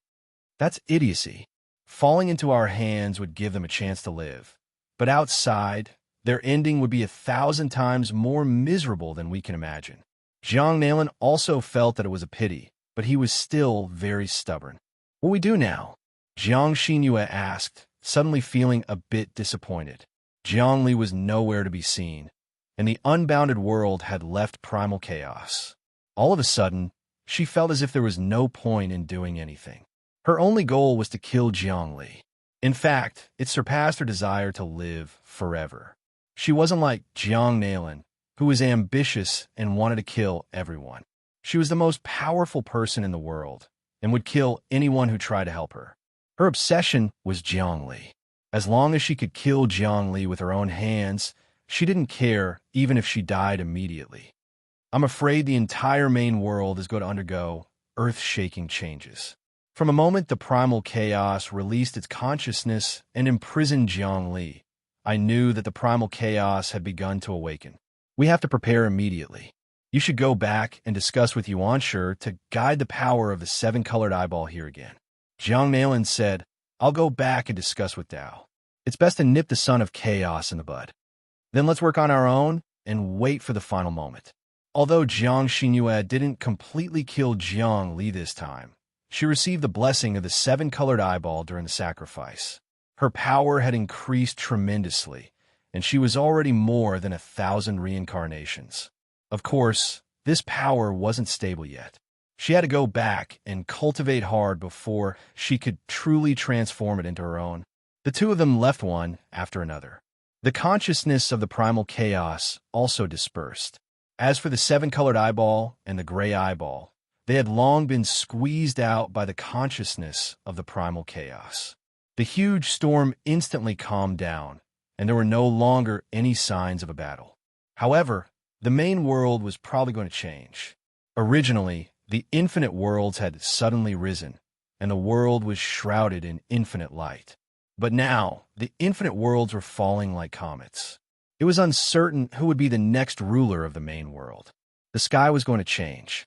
That's idiocy. Falling into our hands would give them a chance to live. But outside, their ending would be 1,000 times more miserable than we can imagine. Jiang Nailan also felt that it was a pity, but he was still very stubborn. What do we do now? Jiang Xinyue asked, suddenly feeling a bit disappointed. Zhongli was nowhere to be seen, and the unbounded world had left primal chaos. All of a sudden, she felt as if there was no point in doing anything. Her only goal was to kill Zhongli. In fact, it surpassed her desire to live forever. She wasn't like Jiang Nailan, who was ambitious and wanted to kill everyone. She was the most powerful person in the world and would kill anyone who tried to help her. Her obsession was Zhongli. As long as she could kill Zhongli with her own hands, she didn't care even if she died immediately. I'm afraid the entire main world is going to undergo earth-shaking changes. From a moment the primal chaos released its consciousness and imprisoned Zhongli, I knew that the primal chaos had begun to awaken. We have to prepare immediately. You should go back and discuss with Yuanshi to guide the power of the seven-colored eyeball here again. Jiang Nailan said, I'll go back and discuss with Dao. It's best to nip the son of chaos in the bud. Then let's work on our own and wait for the final moment. Although Jiang Xinyue didn't completely kill Jiang Li this time, she received the blessing of the seven-colored eyeball during the sacrifice. Her power had increased tremendously, and she was already more than 1,000 reincarnations. Of course, this power wasn't stable yet. She had to go back and cultivate hard before she could truly transform it into her own. The two of them left one after another. The consciousness of the primal chaos also dispersed. As for the seven-colored eyeball and the gray eyeball, they had long been squeezed out by the consciousness of the primal chaos. The huge storm instantly calmed down, and there were no longer any signs of a battle. However, the main world was probably going to change. Originally, the infinite worlds had suddenly risen, and the world was shrouded in infinite light. But now, the infinite worlds were falling like comets. It was uncertain who would be the next ruler of the main world. The sky was going to change.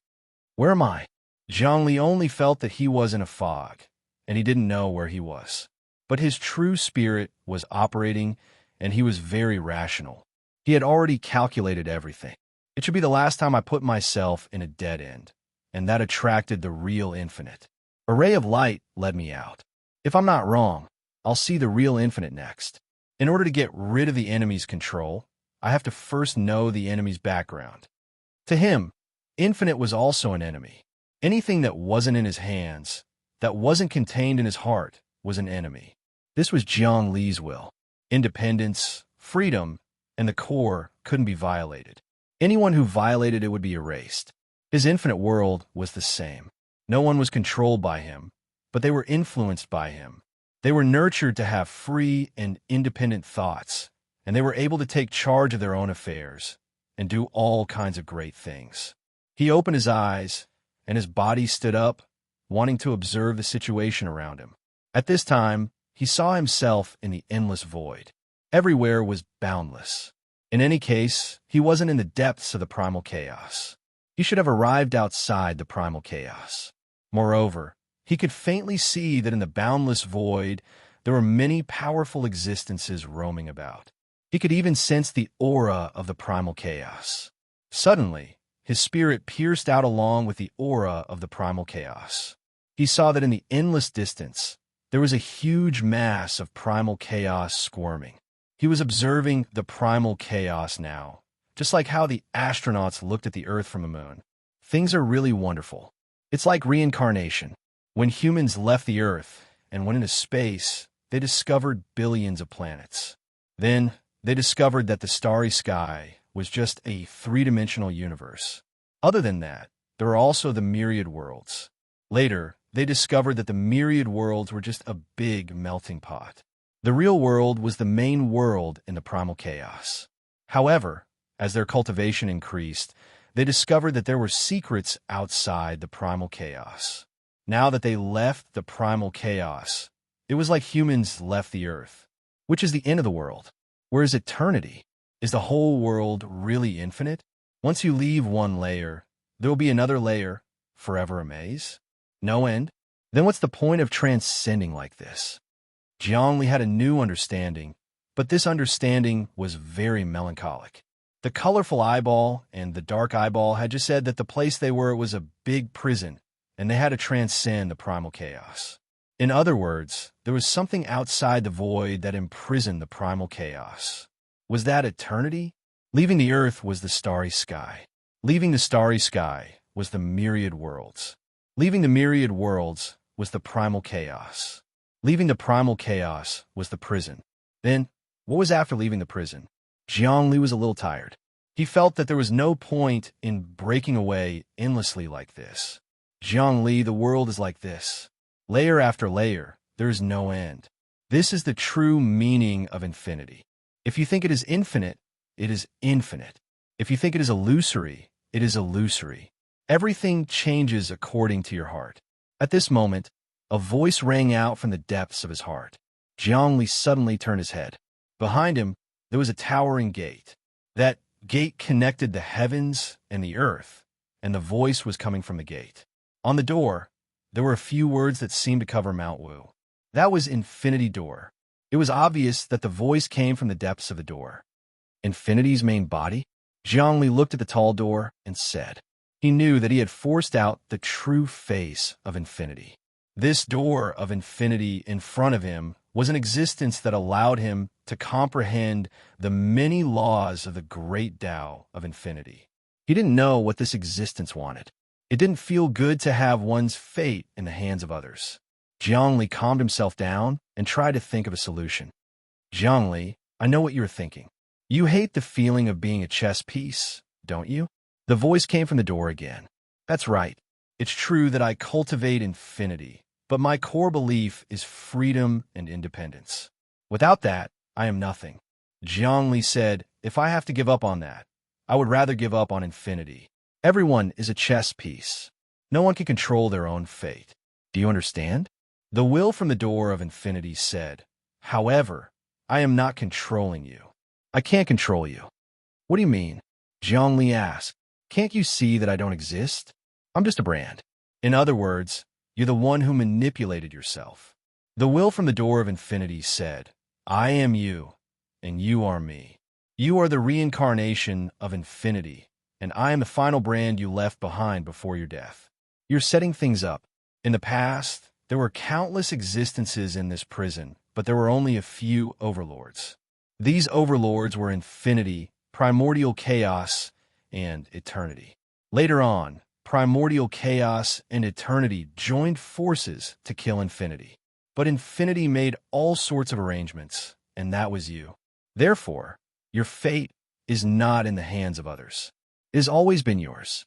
Where am I? Zhongli only felt that he was in a fog, and he didn't know where he was. But his true spirit was operating, and he was very rational. He had already calculated everything. It should be the last time I put myself in a dead end, and that attracted the real infinite. A ray of light led me out. If I'm not wrong, I'll see the real infinite next. In order to get rid of the enemy's control, I have to first know the enemy's background. To him, infinite was also an enemy. Anything that wasn't in his hands, that wasn't contained in his heart, was an enemy. This was Jiang Li's will. Independence, freedom, and the core couldn't be violated. Anyone who violated it would be erased. His infinite world was the same. No one was controlled by him, but they were influenced by him. They were nurtured to have free and independent thoughts, and they were able to take charge of their own affairs and do all kinds of great things. He opened his eyes, and his body stood up, wanting to observe the situation around him. At this time, he saw himself in the endless void. Everywhere was boundless. In any case, he wasn't in the depths of the primal chaos. He should have arrived outside the primal chaos. Moreover, he could faintly see that in the boundless void, there were many powerful existences roaming about. He could even sense the aura of the primal chaos. Suddenly, his spirit pierced out along with the aura of the primal chaos. He saw that in the endless distance, there was a huge mass of primal chaos squirming. He was observing the primal chaos now, just like how the astronauts looked at the Earth from the moon. Things are really wonderful. It's like reincarnation. When humans left the Earth and went into space, they discovered billions of planets. Then, they discovered that the starry sky was just a three-dimensional universe. Other than that, there are also the myriad worlds. Later, they discovered that the myriad worlds were just a big melting pot. The real world was the main world in the primal chaos. However, as their cultivation increased, they discovered that there were secrets outside the primal chaos. Now that they left the primal chaos, it was like humans left the Earth, which is the end of the world. Where is eternity? Is the whole world really infinite? Once you leave one layer, there will be another layer, forever a maze? No end? Then what's the point of transcending like this? Jiangli had a new understanding, but this understanding was very melancholic. The colorful eyeball and the dark eyeball had just said that the place they were was a big prison, and they had to transcend the primal chaos. In other words, there was something outside the void that imprisoned the primal chaos. Was that eternity? Leaving the Earth was the starry sky. Leaving the starry sky was the myriad worlds. Leaving the myriad worlds was the primal chaos. Leaving the primal chaos was the prison. Then, what was after leaving the prison? Jiangli was a little tired. He felt that there was no point in breaking away endlessly like this. Jiangli, the world is like this. Layer after layer, there is no end. This is the true meaning of infinity. If you think it is infinite, it is infinite. If you think it is illusory, it is illusory. Everything changes according to your heart. At this moment, a voice rang out from the depths of his heart. Jiangli suddenly turned his head. Behind him, there was a towering gate. That gate connected the heavens and the earth, and the voice was coming from the gate. On the door, there were a few words that seemed to cover Mount Wu. That was Infinity Door. It was obvious that the voice came from the depths of the door. Infinity's main body? Jiangli looked at the tall door and said. He knew that he had forced out the true face of infinity. This door of infinity in front of him was an existence that allowed him to comprehend the many laws of the great Tao of infinity. He didn't know what this existence wanted. It didn't feel good to have one's fate in the hands of others. Jiangli calmed himself down and tried to think of a solution. Jiangli, I know what you're thinking. You hate the feeling of being a chess piece, don't you? The voice came from the door again. That's right. It's true that I cultivate infinity, but my core belief is freedom and independence. Without that, I am nothing. Jiangli said, if I have to give up on that, I would rather give up on infinity. Everyone is a chess piece. No one can control their own fate. Do you understand? The will from the door of infinity said, However, I am not controlling you. I can't control you. What do you mean? Zhongli asked. Can't you see that I don't exist? I'm just a brand. In other words, you're the one who manipulated yourself. The will from the door of infinity said, I am you, and you are me. You are the reincarnation of infinity, and I am the final brand you left behind before your death. You're setting things up. In the past, there were countless existences in this prison, but there were only a few overlords. These overlords were infinity, primordial chaos, and eternity. Later on, primordial chaos and eternity joined forces to kill infinity. But infinity made all sorts of arrangements, and that was you. Therefore, your fate is not in the hands of others. It has always been yours.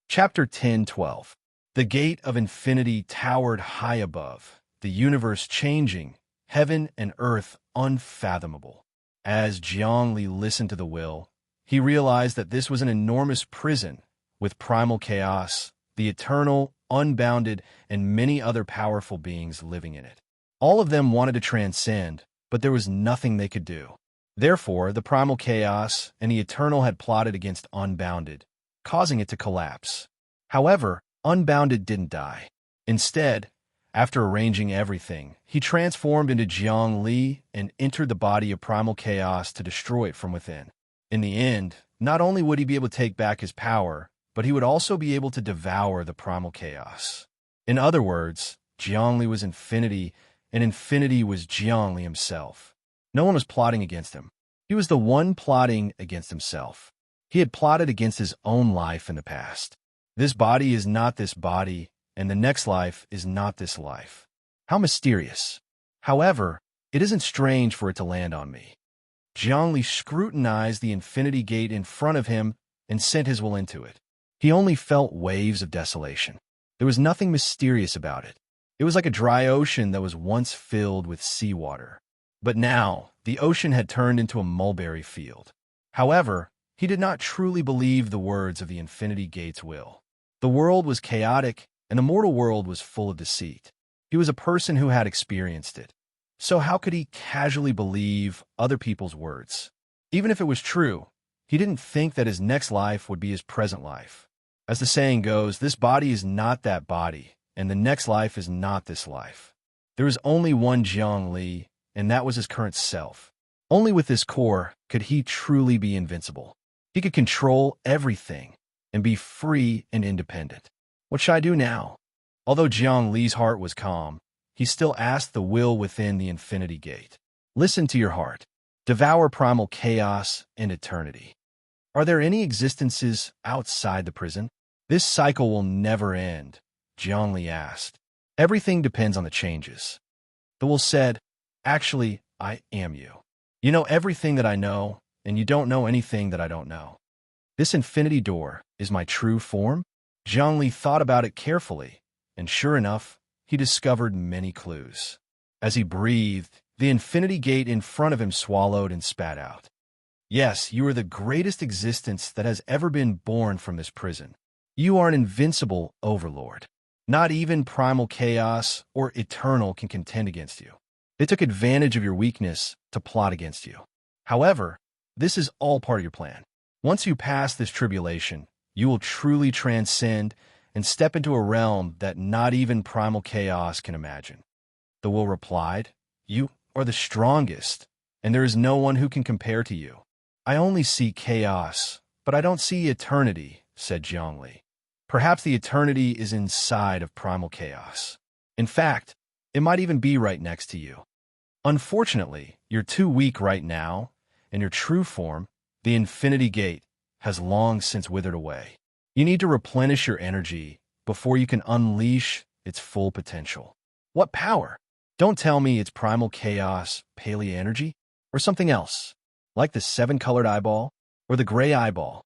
Chapter 10:12. The gate of infinity towered high above, the universe changing, heaven and earth unfathomable. As Zhongli listened to the will, he realized that this was an enormous prison with primal chaos, the eternal, unbounded, and many other powerful beings living in it. All of them wanted to transcend, but there was nothing they could do. Therefore, the primal chaos and the eternal had plotted against unbounded, causing it to collapse. However, unbounded didn't die. Instead, after arranging everything, he transformed into Zhongli and entered the body of primal chaos to destroy it from within. In the end, not only would he be able to take back his power, but he would also be able to devour the primal chaos. In other words, Zhongli was infinity, and infinity was Zhongli himself. No one was plotting against him. He was the one plotting against himself. He had plotted against his own life in the past. This body is not this body, and the next life is not this life. How mysterious. However, it isn't strange for it to land on me. Zhongli scrutinized the infinity gate in front of him and sent his will into it. He only felt waves of desolation. There was nothing mysterious about it. It was like a dry ocean that was once filled with seawater. But now, the ocean had turned into a mulberry field. However, he did not truly believe the words of the infinity gate's will. The world was chaotic, and the mortal world was full of deceit. He was a person who had experienced it. So how could he casually believe other people's words? Even if it was true, he didn't think that his next life would be his present life. As the saying goes, this body is not that body, and the next life is not this life. There is only one Zhongli, and that was his current self. Only with this core could he truly be invincible. He could control everything and be free and independent. What should I do now? Although Zhongli's heart was calm, he still asked the will within the infinity gate. Listen to your heart. Devour primal chaos and eternity. Are there any existences outside the prison? This cycle will never end, Zhongli asked. Everything depends on the changes. The will said, actually, I am you. You know everything that I know, and you don't know anything that I don't know. This infinity door is my true form? Zhongli thought about it carefully, and sure enough, he discovered many clues. As he breathed, the infinity gate in front of him swallowed and spat out. Yes, you are the greatest existence that has ever been born from this prison. You are an invincible overlord. Not even primal chaos or eternal can contend against you. They took advantage of your weakness to plot against you. However, this is all part of your plan. Once you pass this tribulation, you will truly transcend and step into a realm that not even primal chaos can imagine. The will replied, You are the strongest, and there is no one who can compare to you. I only see chaos, but I don't see eternity, said Zhongli. Perhaps the eternity is inside of primal chaos. In fact, it might even be right next to you. Unfortunately, you're too weak right now, and your true form, the infinity gate, has long since withered away. You need to replenish your energy before you can unleash its full potential. What power? Don't tell me it's primal chaos, paleo energy, or something else, like the seven-colored eyeball or the gray eyeball.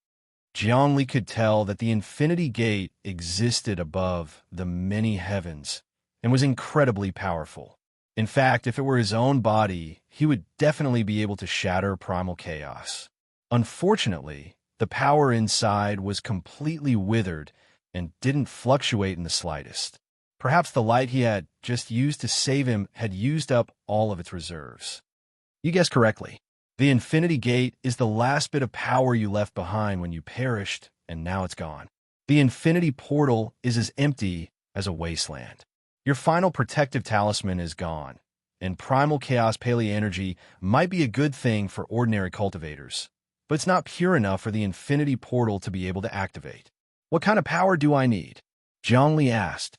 Zhongli could tell that the infinity gate existed above the many heavens and was incredibly powerful. In fact, if it were his own body, he would definitely be able to shatter primal chaos. Unfortunately, the power inside was completely withered and didn't fluctuate in the slightest. Perhaps the light he had just used to save him had used up all of its reserves. You guessed correctly. The Infinity Gate is the last bit of power you left behind when you perished, and now it's gone. The Infinity Portal is as empty as a wasteland. Your final protective talisman is gone, and Primal Chaos Paleoenergy might be a good thing for ordinary cultivators, but it's not pure enough for the Infinity Portal to be able to activate. What kind of power do I need? Zhongli asked.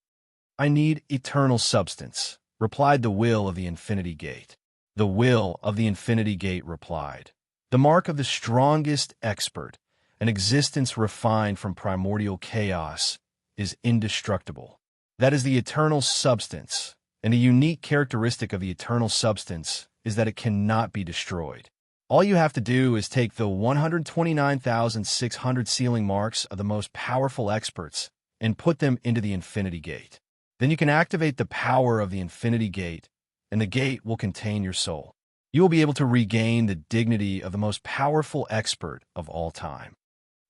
I need eternal substance, replied the will of the Infinity Gate. The will of the Infinity Gate replied, the mark of the strongest expert, an existence refined from primordial chaos, is indestructible. That is the eternal substance, and a unique characteristic of the eternal substance is that it cannot be destroyed. All you have to do is take the 129,600 sealing marks of the most powerful experts and put them into the Infinity Gate. Then you can activate the power of the Infinity Gate, and the gate will contain your soul. You will be able to regain the dignity of the most powerful expert of all time.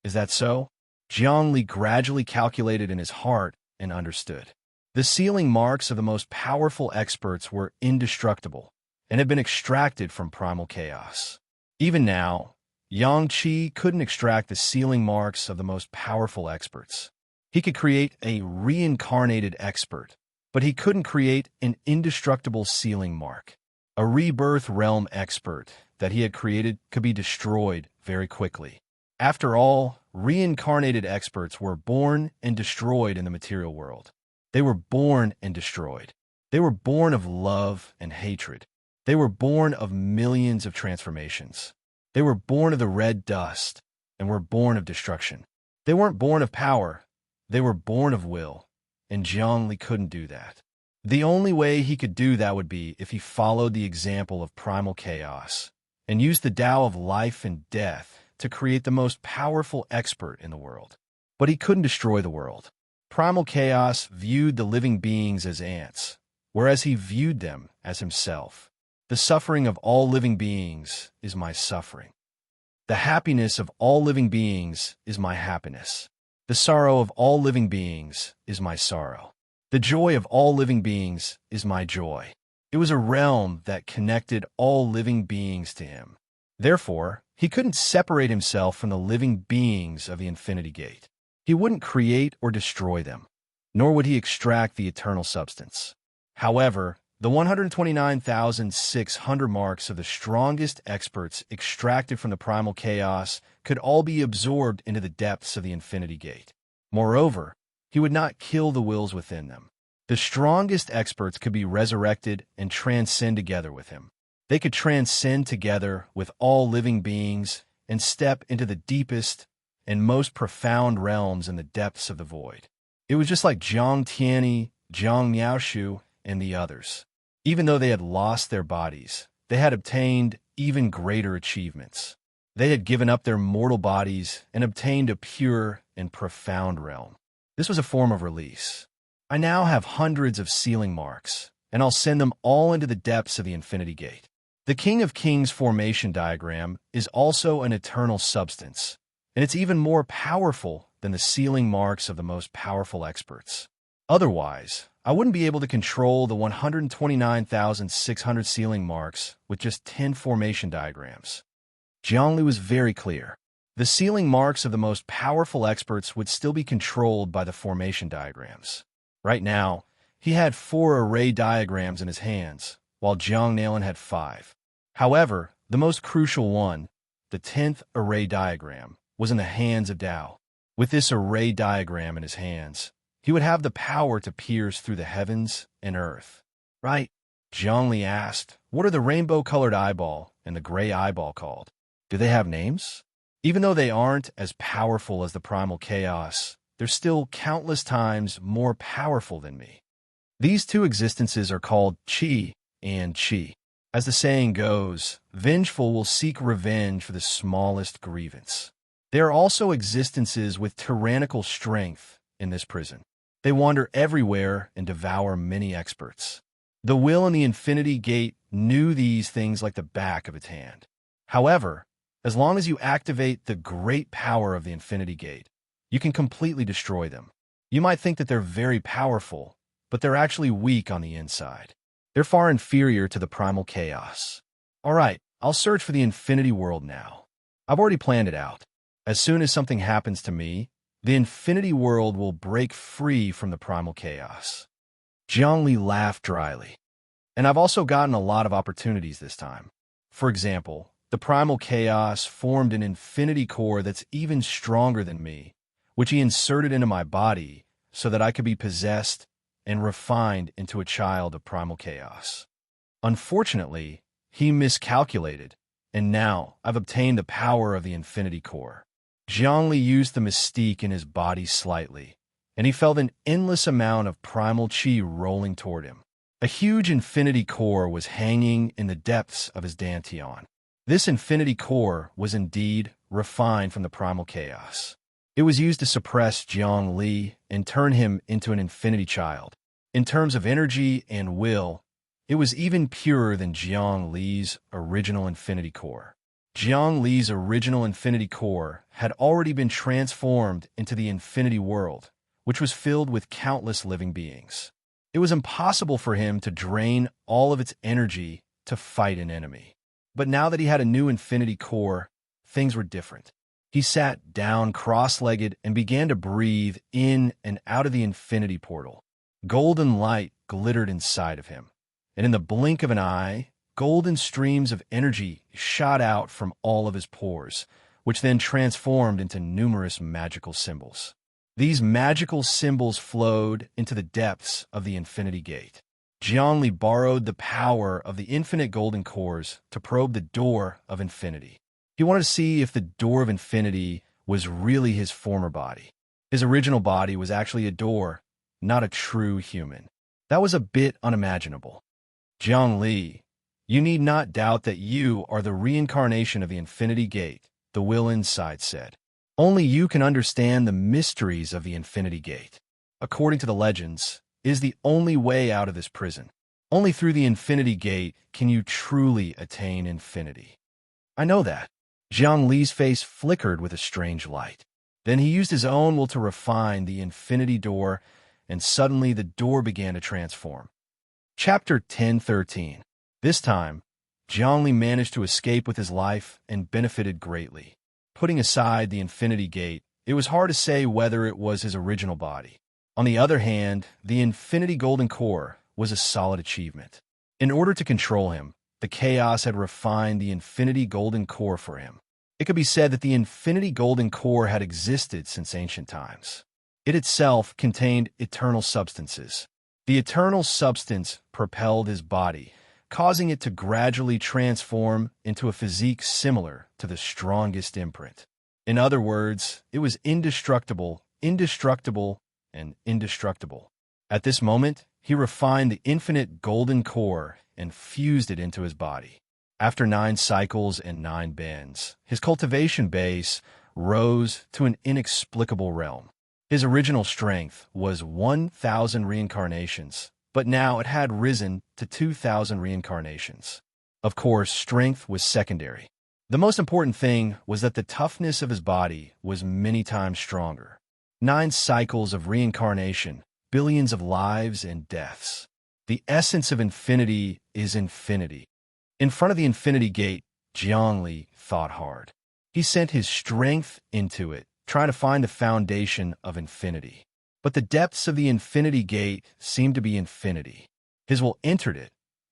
Is that so? Zhongli gradually calculated in his heart and understood. The sealing marks of the most powerful experts were indestructible and had been extracted from primal chaos. Even now, Yang Qi couldn't extract the sealing marks of the most powerful experts. He could create a reincarnated expert, but he couldn't create an indestructible sealing mark. A rebirth realm expert that he had created could be destroyed very quickly. After all, reincarnated experts were born and destroyed in the material world. They were born and destroyed. They were born of love and hatred. They were born of millions of transformations. They were born of the red dust and were born of destruction. They weren't born of power. They were born of will. And Zhongli couldn't do that. The only way he could do that would be if he followed the example of primal chaos and used the Tao of life and death to create the most powerful expert in the world. But he couldn't destroy the world. Primal chaos viewed the living beings as ants, whereas he viewed them as himself. The suffering of all living beings is my suffering. The happiness of all living beings is my happiness. The sorrow of all living beings is my sorrow. The joy of all living beings is my joy. It was a realm that connected all living beings to him. Therefore, he couldn't separate himself from the living beings of the Infinity Gate. He wouldn't create or destroy them, nor would he extract the eternal substance. However, the 129,600 marks of the strongest experts extracted from the primal chaos could all be absorbed into the depths of the Infinity Gate. Moreover, he would not kill the wills within them. The strongest experts could be resurrected and transcend together with him. They could transcend together with all living beings and step into the deepest and most profound realms in the depths of the void. It was just like Zhang Tianyi, Zhang Miaoshu, and the others. Even though they had lost their bodies, they had obtained even greater achievements. They had given up their mortal bodies and obtained a pure and profound realm. This was a form of release. I now have hundreds of sealing marks, and I'll send them all into the depths of the Infinity Gate. The King of Kings formation diagram is also an eternal substance, and it's even more powerful than the sealing marks of the most powerful experts. Otherwise, I wouldn't be able to control the 129,600 sealing marks with just 10 formation diagrams. Zhongli was very clear. The sealing marks of the most powerful experts would still be controlled by the formation diagrams. Right now, he had 4 array diagrams in his hands, while Zhang Nailin had 5. However, the most crucial one, the 10th array diagram, was in the hands of Tao. With this array diagram in his hands, he would have the power to pierce through the heavens and earth. Right? Zhongli asked, what are the rainbow-colored eyeball and the gray eyeball called? Do they have names? Even though they aren't as powerful as the primal chaos, they're still countless times more powerful than me. These two existences are called Qi and Qi. As the saying goes, vengeful will seek revenge for the smallest grievance. There are also existences with tyrannical strength in this prison. They wander everywhere and devour many experts. The will in the Infinity Gate knew these things like the back of its hand. However, as long as you activate the great power of the Infinity Gate, you can completely destroy them. You might think that they're very powerful, but they're actually weak on the inside. They're far inferior to the primal chaos. All right, I'll search for the infinity world now. I've already planned it out. As soon as something happens to me, the infinity world will break free from the primal chaos. Zhongli laughed dryly. And I've also gotten a lot of opportunities this time. For example, the primal chaos formed an infinity core that's even stronger than me, which he inserted into my body so that I could be possessed and refined into a child of primal chaos. Unfortunately, he miscalculated, and now I've obtained the power of the infinity core. Zhongli used the mystique in his body slightly, and he felt an endless amount of primal chi rolling toward him. A huge infinity core was hanging in the depths of his dantian. This infinity core was indeed refined from the primal chaos. It was used to suppress Zhongli and turn him into an infinity child. In terms of energy and will, it was even purer than Zhongli's original infinity core. Zhongli's original infinity core had already been transformed into the infinity world, which was filled with countless living beings. It was impossible for him to drain all of its energy to fight an enemy. But now that he had a new infinity core, things were different. He sat down cross-legged and began to breathe in and out of the infinity portal. Golden light glittered inside of him, and in the blink of an eye, golden streams of energy shot out from all of his pores, which then transformed into numerous magical symbols. These magical symbols flowed into the depths of the infinity gate. Zhongli borrowed the power of the infinite golden cores to probe the door of infinity. He wanted to see if the door of infinity was really his former body. His original body was actually a door, not a true human. That was a bit unimaginable. Zhongli, you need not doubt that you are the reincarnation of the infinity gate, the will inside said. Only you can understand the mysteries of the infinity gate. According to the legends, is the only way out of this prison. Only through the infinity gate can you truly attain infinity. I know that. Zhongli's face flickered with a strange light. Then he used his own will to refine the infinity door, and suddenly the door began to transform. Chapter 10:13. This time, Zhongli managed to escape with his life and benefited greatly. Putting aside the infinity gate, it was hard to say whether it was his original body. On the other hand, the infinity golden core was a solid achievement. In order to control him, the chaos had refined the infinity golden core for him. It could be said that the infinity golden core had existed since ancient times. It itself contained eternal substances. The eternal substance propelled his body, causing it to gradually transform into a physique similar to the strongest imprint. In other words, it was indestructible, and indestructible. At this moment, he refined the infinite golden core and fused it into his body. After 9 cycles and 9 bends, his cultivation base rose to an inexplicable realm. His original strength was 1,000 reincarnations, but now it had risen to 2,000 reincarnations. Of course, strength was secondary. The most important thing was that the toughness of his body was many times stronger. 9 cycles of reincarnation, billions of lives and deaths. The essence of infinity is infinity. In front of the infinity gate, Zhongli thought hard. He sent his strength into it, trying to find the foundation of infinity. But the depths of the infinity gate seemed to be infinity. His will entered it,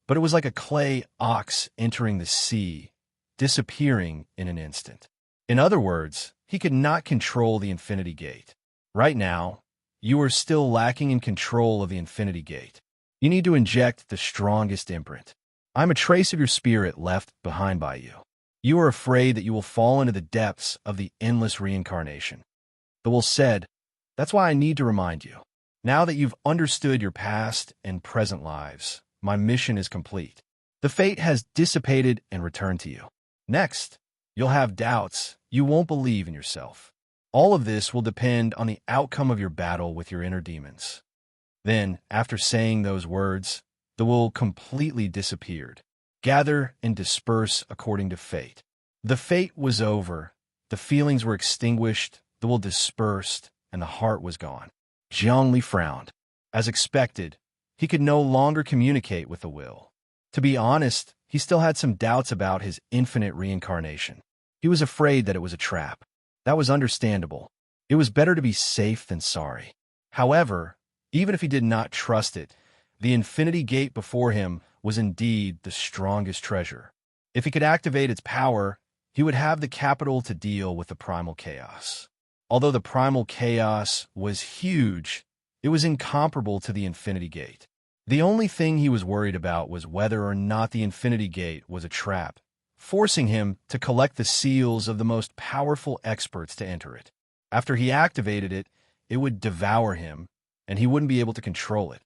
but it was like a clay ox entering the sea, disappearing in an instant. In other words, he could not control the infinity gate. Right now, you are still lacking in control of the infinity gate. You need to inject the strongest imprint. I'm a trace of your spirit left behind by you. You are afraid that you will fall into the depths of the endless reincarnation. The will said, that's why I need to remind you. Now that you've understood your past and present lives, my mission is complete. The fate has dissipated and returned to you. Next, you'll have doubts. You won't believe in yourself. All of this will depend on the outcome of your battle with your inner demons. Then, after saying those words, the will completely disappeared. Gather and disperse according to fate. The fate was over. The feelings were extinguished. The will dispersed, and the heart was gone. Zhongli frowned. As expected, he could no longer communicate with the will. To be honest, he still had some doubts about his infinite reincarnation. He was afraid that it was a trap. That was understandable. It was better to be safe than sorry. However, even if he did not trust it, the infinity gate before him was indeed the strongest treasure. If he could activate its power, he would have the capital to deal with the primal chaos. Although the primal chaos was huge, it was incomparable to the infinity gate. The only thing he was worried about was whether or not the infinity gate was a trap, forcing him to collect the seals of the most powerful experts to enter it. After he activated it, it would devour him, and he wouldn't be able to control it.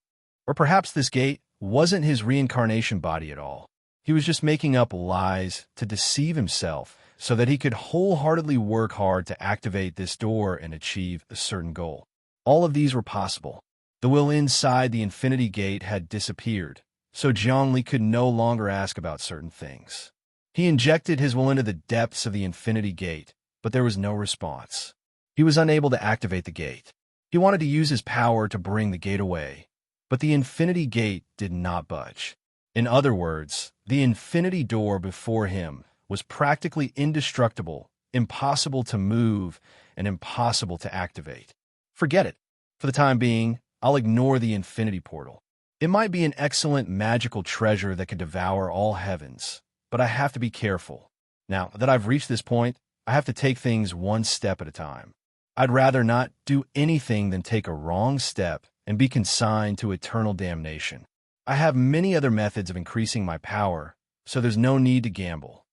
Or perhaps this gate wasn't his reincarnation body at all. He was just making up lies to deceive himself so that he could wholeheartedly work hard to activate this door and achieve a certain goal. All of these were possible. The will inside the infinity gate had disappeared, so Zhongli could no longer ask about certain things. He injected his will into the depths of the infinity gate, but there was no response. He was unable to activate the gate. He wanted to use his power to bring the gate away, but the infinity gate did not budge. In other words, the infinity door before him was practically indestructible, impossible to move, and impossible to activate. Forget it. For the time being, I'll ignore the infinity portal. It might be an excellent magical treasure that could devour all heavens, but I have to be careful. Now that I've reached this point, I have to take things one step at a time. I'd rather not do anything than take a wrong step and be consigned to eternal damnation. I have many other methods of increasing my power, so there's no need to gamble.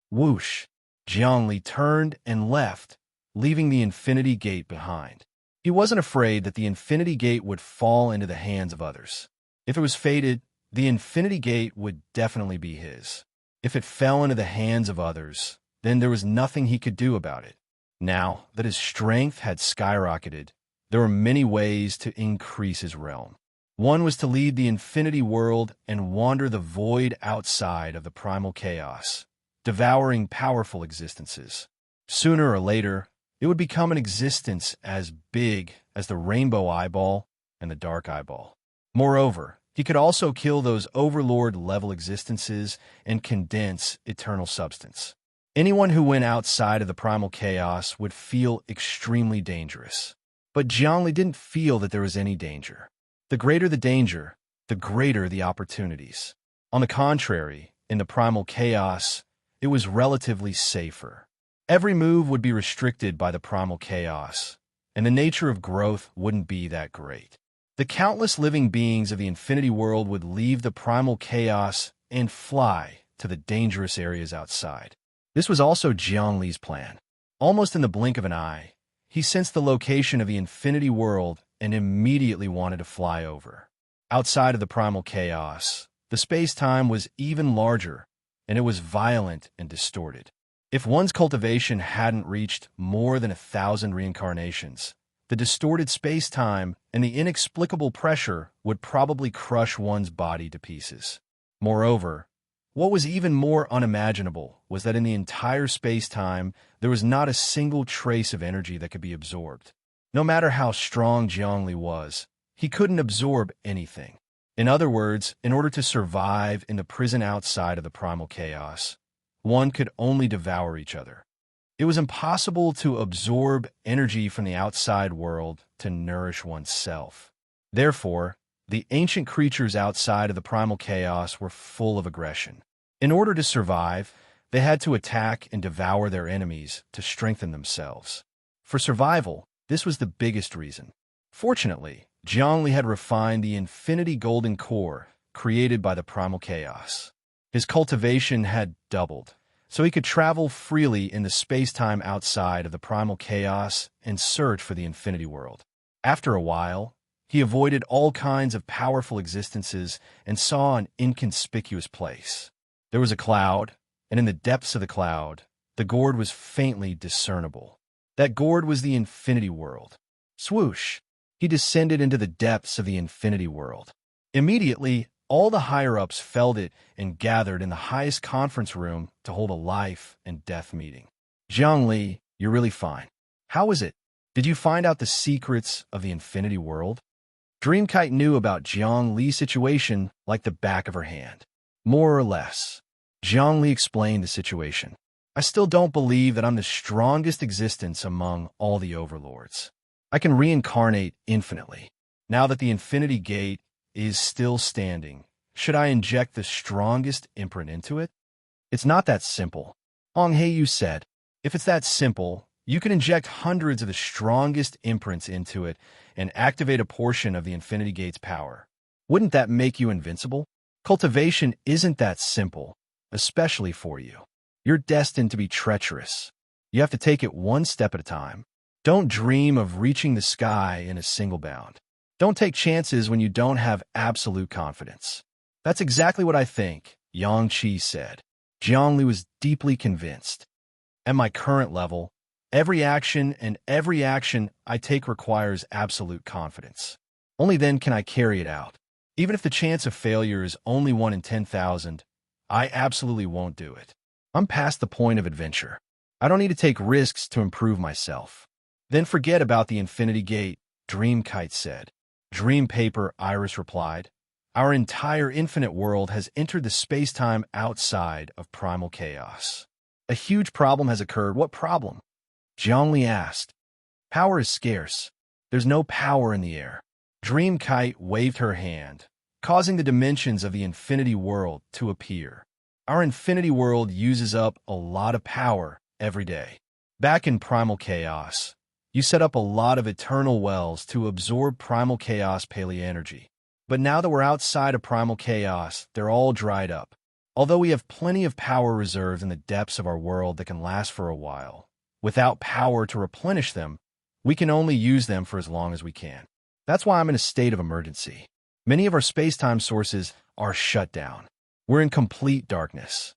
Whoosh! Zhongli turned and left, leaving the infinity gate behind. He wasn't afraid that the infinity gate would fall into the hands of others. If it was fated, the infinity gate would definitely be his. If it fell into the hands of others, then there was nothing he could do about it. Now that his strength had skyrocketed, there were many ways to increase his realm. One was to leave the infinity world and wander the void outside of the primal chaos, devouring powerful existences. Sooner or later, it would become an existence as big as the rainbow eyeball and the dark eyeball. Moreover, he could also kill those overlord-level existences and condense eternal substance. Anyone who went outside of the primal chaos would feel extremely dangerous. But Zhongli didn't feel that there was any danger. The greater the danger, the greater the opportunities. On the contrary, in the primal chaos, it was relatively safer. Every move would be restricted by the primal chaos, and the nature of growth wouldn't be that great. The countless living beings of the infinity world would leave the primal chaos and fly to the dangerous areas outside. This was also Zhongli's plan. Almost in the blink of an eye, he sensed the location of the infinity world and immediately wanted to fly over. Outside of the primal chaos, the space-time was even larger, and it was violent and distorted. If one's cultivation hadn't reached more than 1,000 reincarnations, the distorted space-time and the inexplicable pressure would probably crush one's body to pieces. Moreover, what was even more unimaginable was that in the entire space-time, there was not a single trace of energy that could be absorbed. No matter how strong Zhongli was, he couldn't absorb anything. In other words, in order to survive in the prison outside of the primal chaos, one could only devour each other. It was impossible to absorb energy from the outside world to nourish oneself. Therefore, the ancient creatures outside of the primal chaos were full of aggression. In order to survive, they had to attack and devour their enemies to strengthen themselves. For survival, this was the biggest reason. Fortunately, Zhongli had refined the infinity golden core created by the primal chaos. His cultivation had doubled, so he could travel freely in the space-time outside of the primal chaos and search for the infinity world. After a while, he avoided all kinds of powerful existences and saw an inconspicuous place. There was a cloud, and in the depths of the cloud, the gourd was faintly discernible. That gourd was the infinity world. Swoosh! He descended into the depths of the infinity world. Immediately, all the higher-ups felt it and gathered in the highest conference room to hold a life and death meeting. Zhongli, you're really fine. How is it? Did you find out the secrets of the infinity world? Dreamkite knew about Jiang Li's situation like the back of her hand. More or less. Jiang Li explained the situation. I still don't believe that I'm the strongest existence among all the overlords. I can reincarnate infinitely. Now that the Infinity Gate is still standing, should I inject the strongest imprint into it? It's not that simple. Hong Hei said, if it's that simple, you can inject hundreds of the strongest imprints into it and activate a portion of the Infinity Gate's power. Wouldn't that make you invincible? Cultivation isn't that simple, especially for you. You're destined to be treacherous. You have to take it one step at a time. Don't dream of reaching the sky in a single bound. Don't take chances when you don't have absolute confidence. That's exactly what I think, Yang Qi said. Jiang Li was deeply convinced. At my current level, every action I take requires absolute confidence. Only then can I carry it out. Even if the chance of failure is only 1 in 10,000, I absolutely won't do it. I'm past the point of adventure. I don't need to take risks to improve myself. Then forget about the Infinity Gate, Dreamkite said. Dream Paper, Iris replied. Our entire infinite world has entered the space-time outside of primal chaos. A huge problem has occurred. What problem? Zhongli asked. Power is scarce. There's no power in the air. Dreamkite waved her hand, causing the dimensions of the infinity world to appear. Our infinity world uses up a lot of power every day. Back in primal chaos, you set up a lot of eternal wells to absorb primal chaos paleo-energy. But now that we're outside of primal chaos, they're all dried up. Although we have plenty of power reserves in the depths of our world that can last for a while, without power to replenish them, we can only use them for as long as we can. That's why I'm in a state of emergency. Many of our space-time sources are shut down. We're in complete darkness.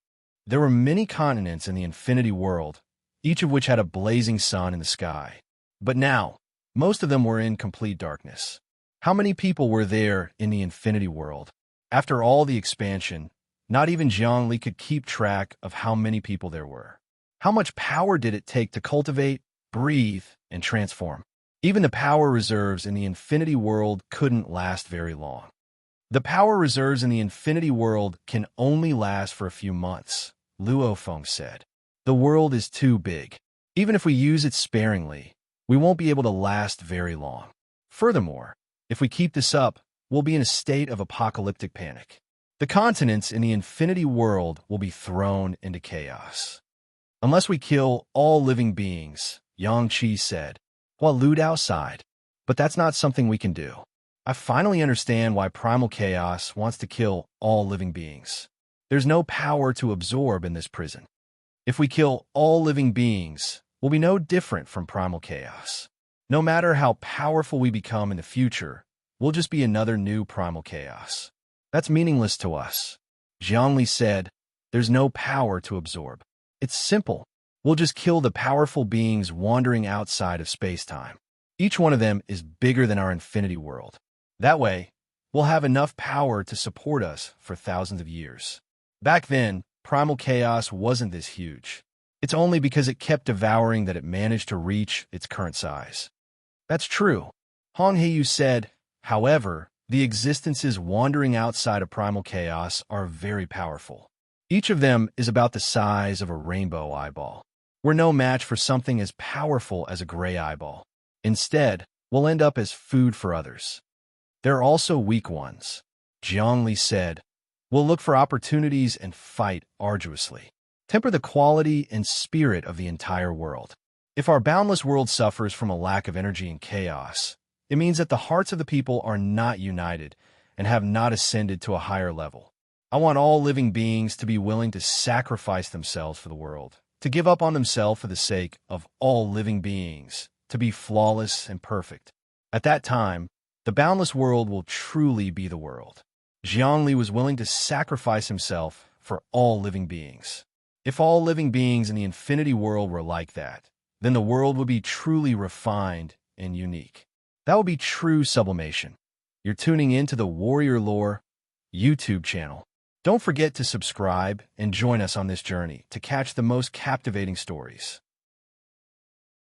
There were many continents in the infinity world, each of which had a blazing sun in the sky. But now, most of them were in complete darkness. How many people were there in the infinity world? After all the expansion, not even Jiang Li could keep track of how many people there were. How much power did it take to cultivate, breathe, and transform? Even the power reserves in the infinity world couldn't last very long. The power reserves in the infinity world can only last for a few months, Luo Feng said. The world is too big. Even if we use it sparingly, we won't be able to last very long. Furthermore, if we keep this up, we'll be in a state of apocalyptic panic. The continents in the infinity world will be thrown into chaos. Unless we kill all living beings, Yang Qi said, while Lu Dao sighed. But that's not something we can do. I finally understand why primal chaos wants to kill all living beings. There's no power to absorb in this prison. If we kill all living beings, we'll be no different from primal chaos. No matter how powerful we become in the future, we'll just be another new primal chaos. That's meaningless to us. Jiang Li said, there's no power to absorb. It's simple. We'll just kill the powerful beings wandering outside of space-time. Each one of them is bigger than our infinity world. That way, we'll have enough power to support us for thousands of years. Back then, primal chaos wasn't this huge. It's only because it kept devouring that it managed to reach its current size. That's true. Hong Hei said, however, the existences wandering outside of primal chaos are very powerful. Each of them is about the size of a rainbow eyeball. We're no match for something as powerful as a gray eyeball. Instead, we'll end up as food for others. There are also weak ones. Jiang Li said, we'll look for opportunities and fight arduously. Temper the quality and spirit of the entire world. If our boundless world suffers from a lack of energy and chaos, it means that the hearts of the people are not united and have not ascended to a higher level. I want all living beings to be willing to sacrifice themselves for the world, to give up on themselves for the sake of all living beings, to be flawless and perfect. At that time, the boundless world will truly be the world. Jiang Li was willing to sacrifice himself for all living beings. If all living beings in the infinity world were like that, then the world would be truly refined and unique. That would be true sublimation. You're tuning in to the Warrior Lore YouTube channel. Don't forget to subscribe and join us on this journey to catch the most captivating stories.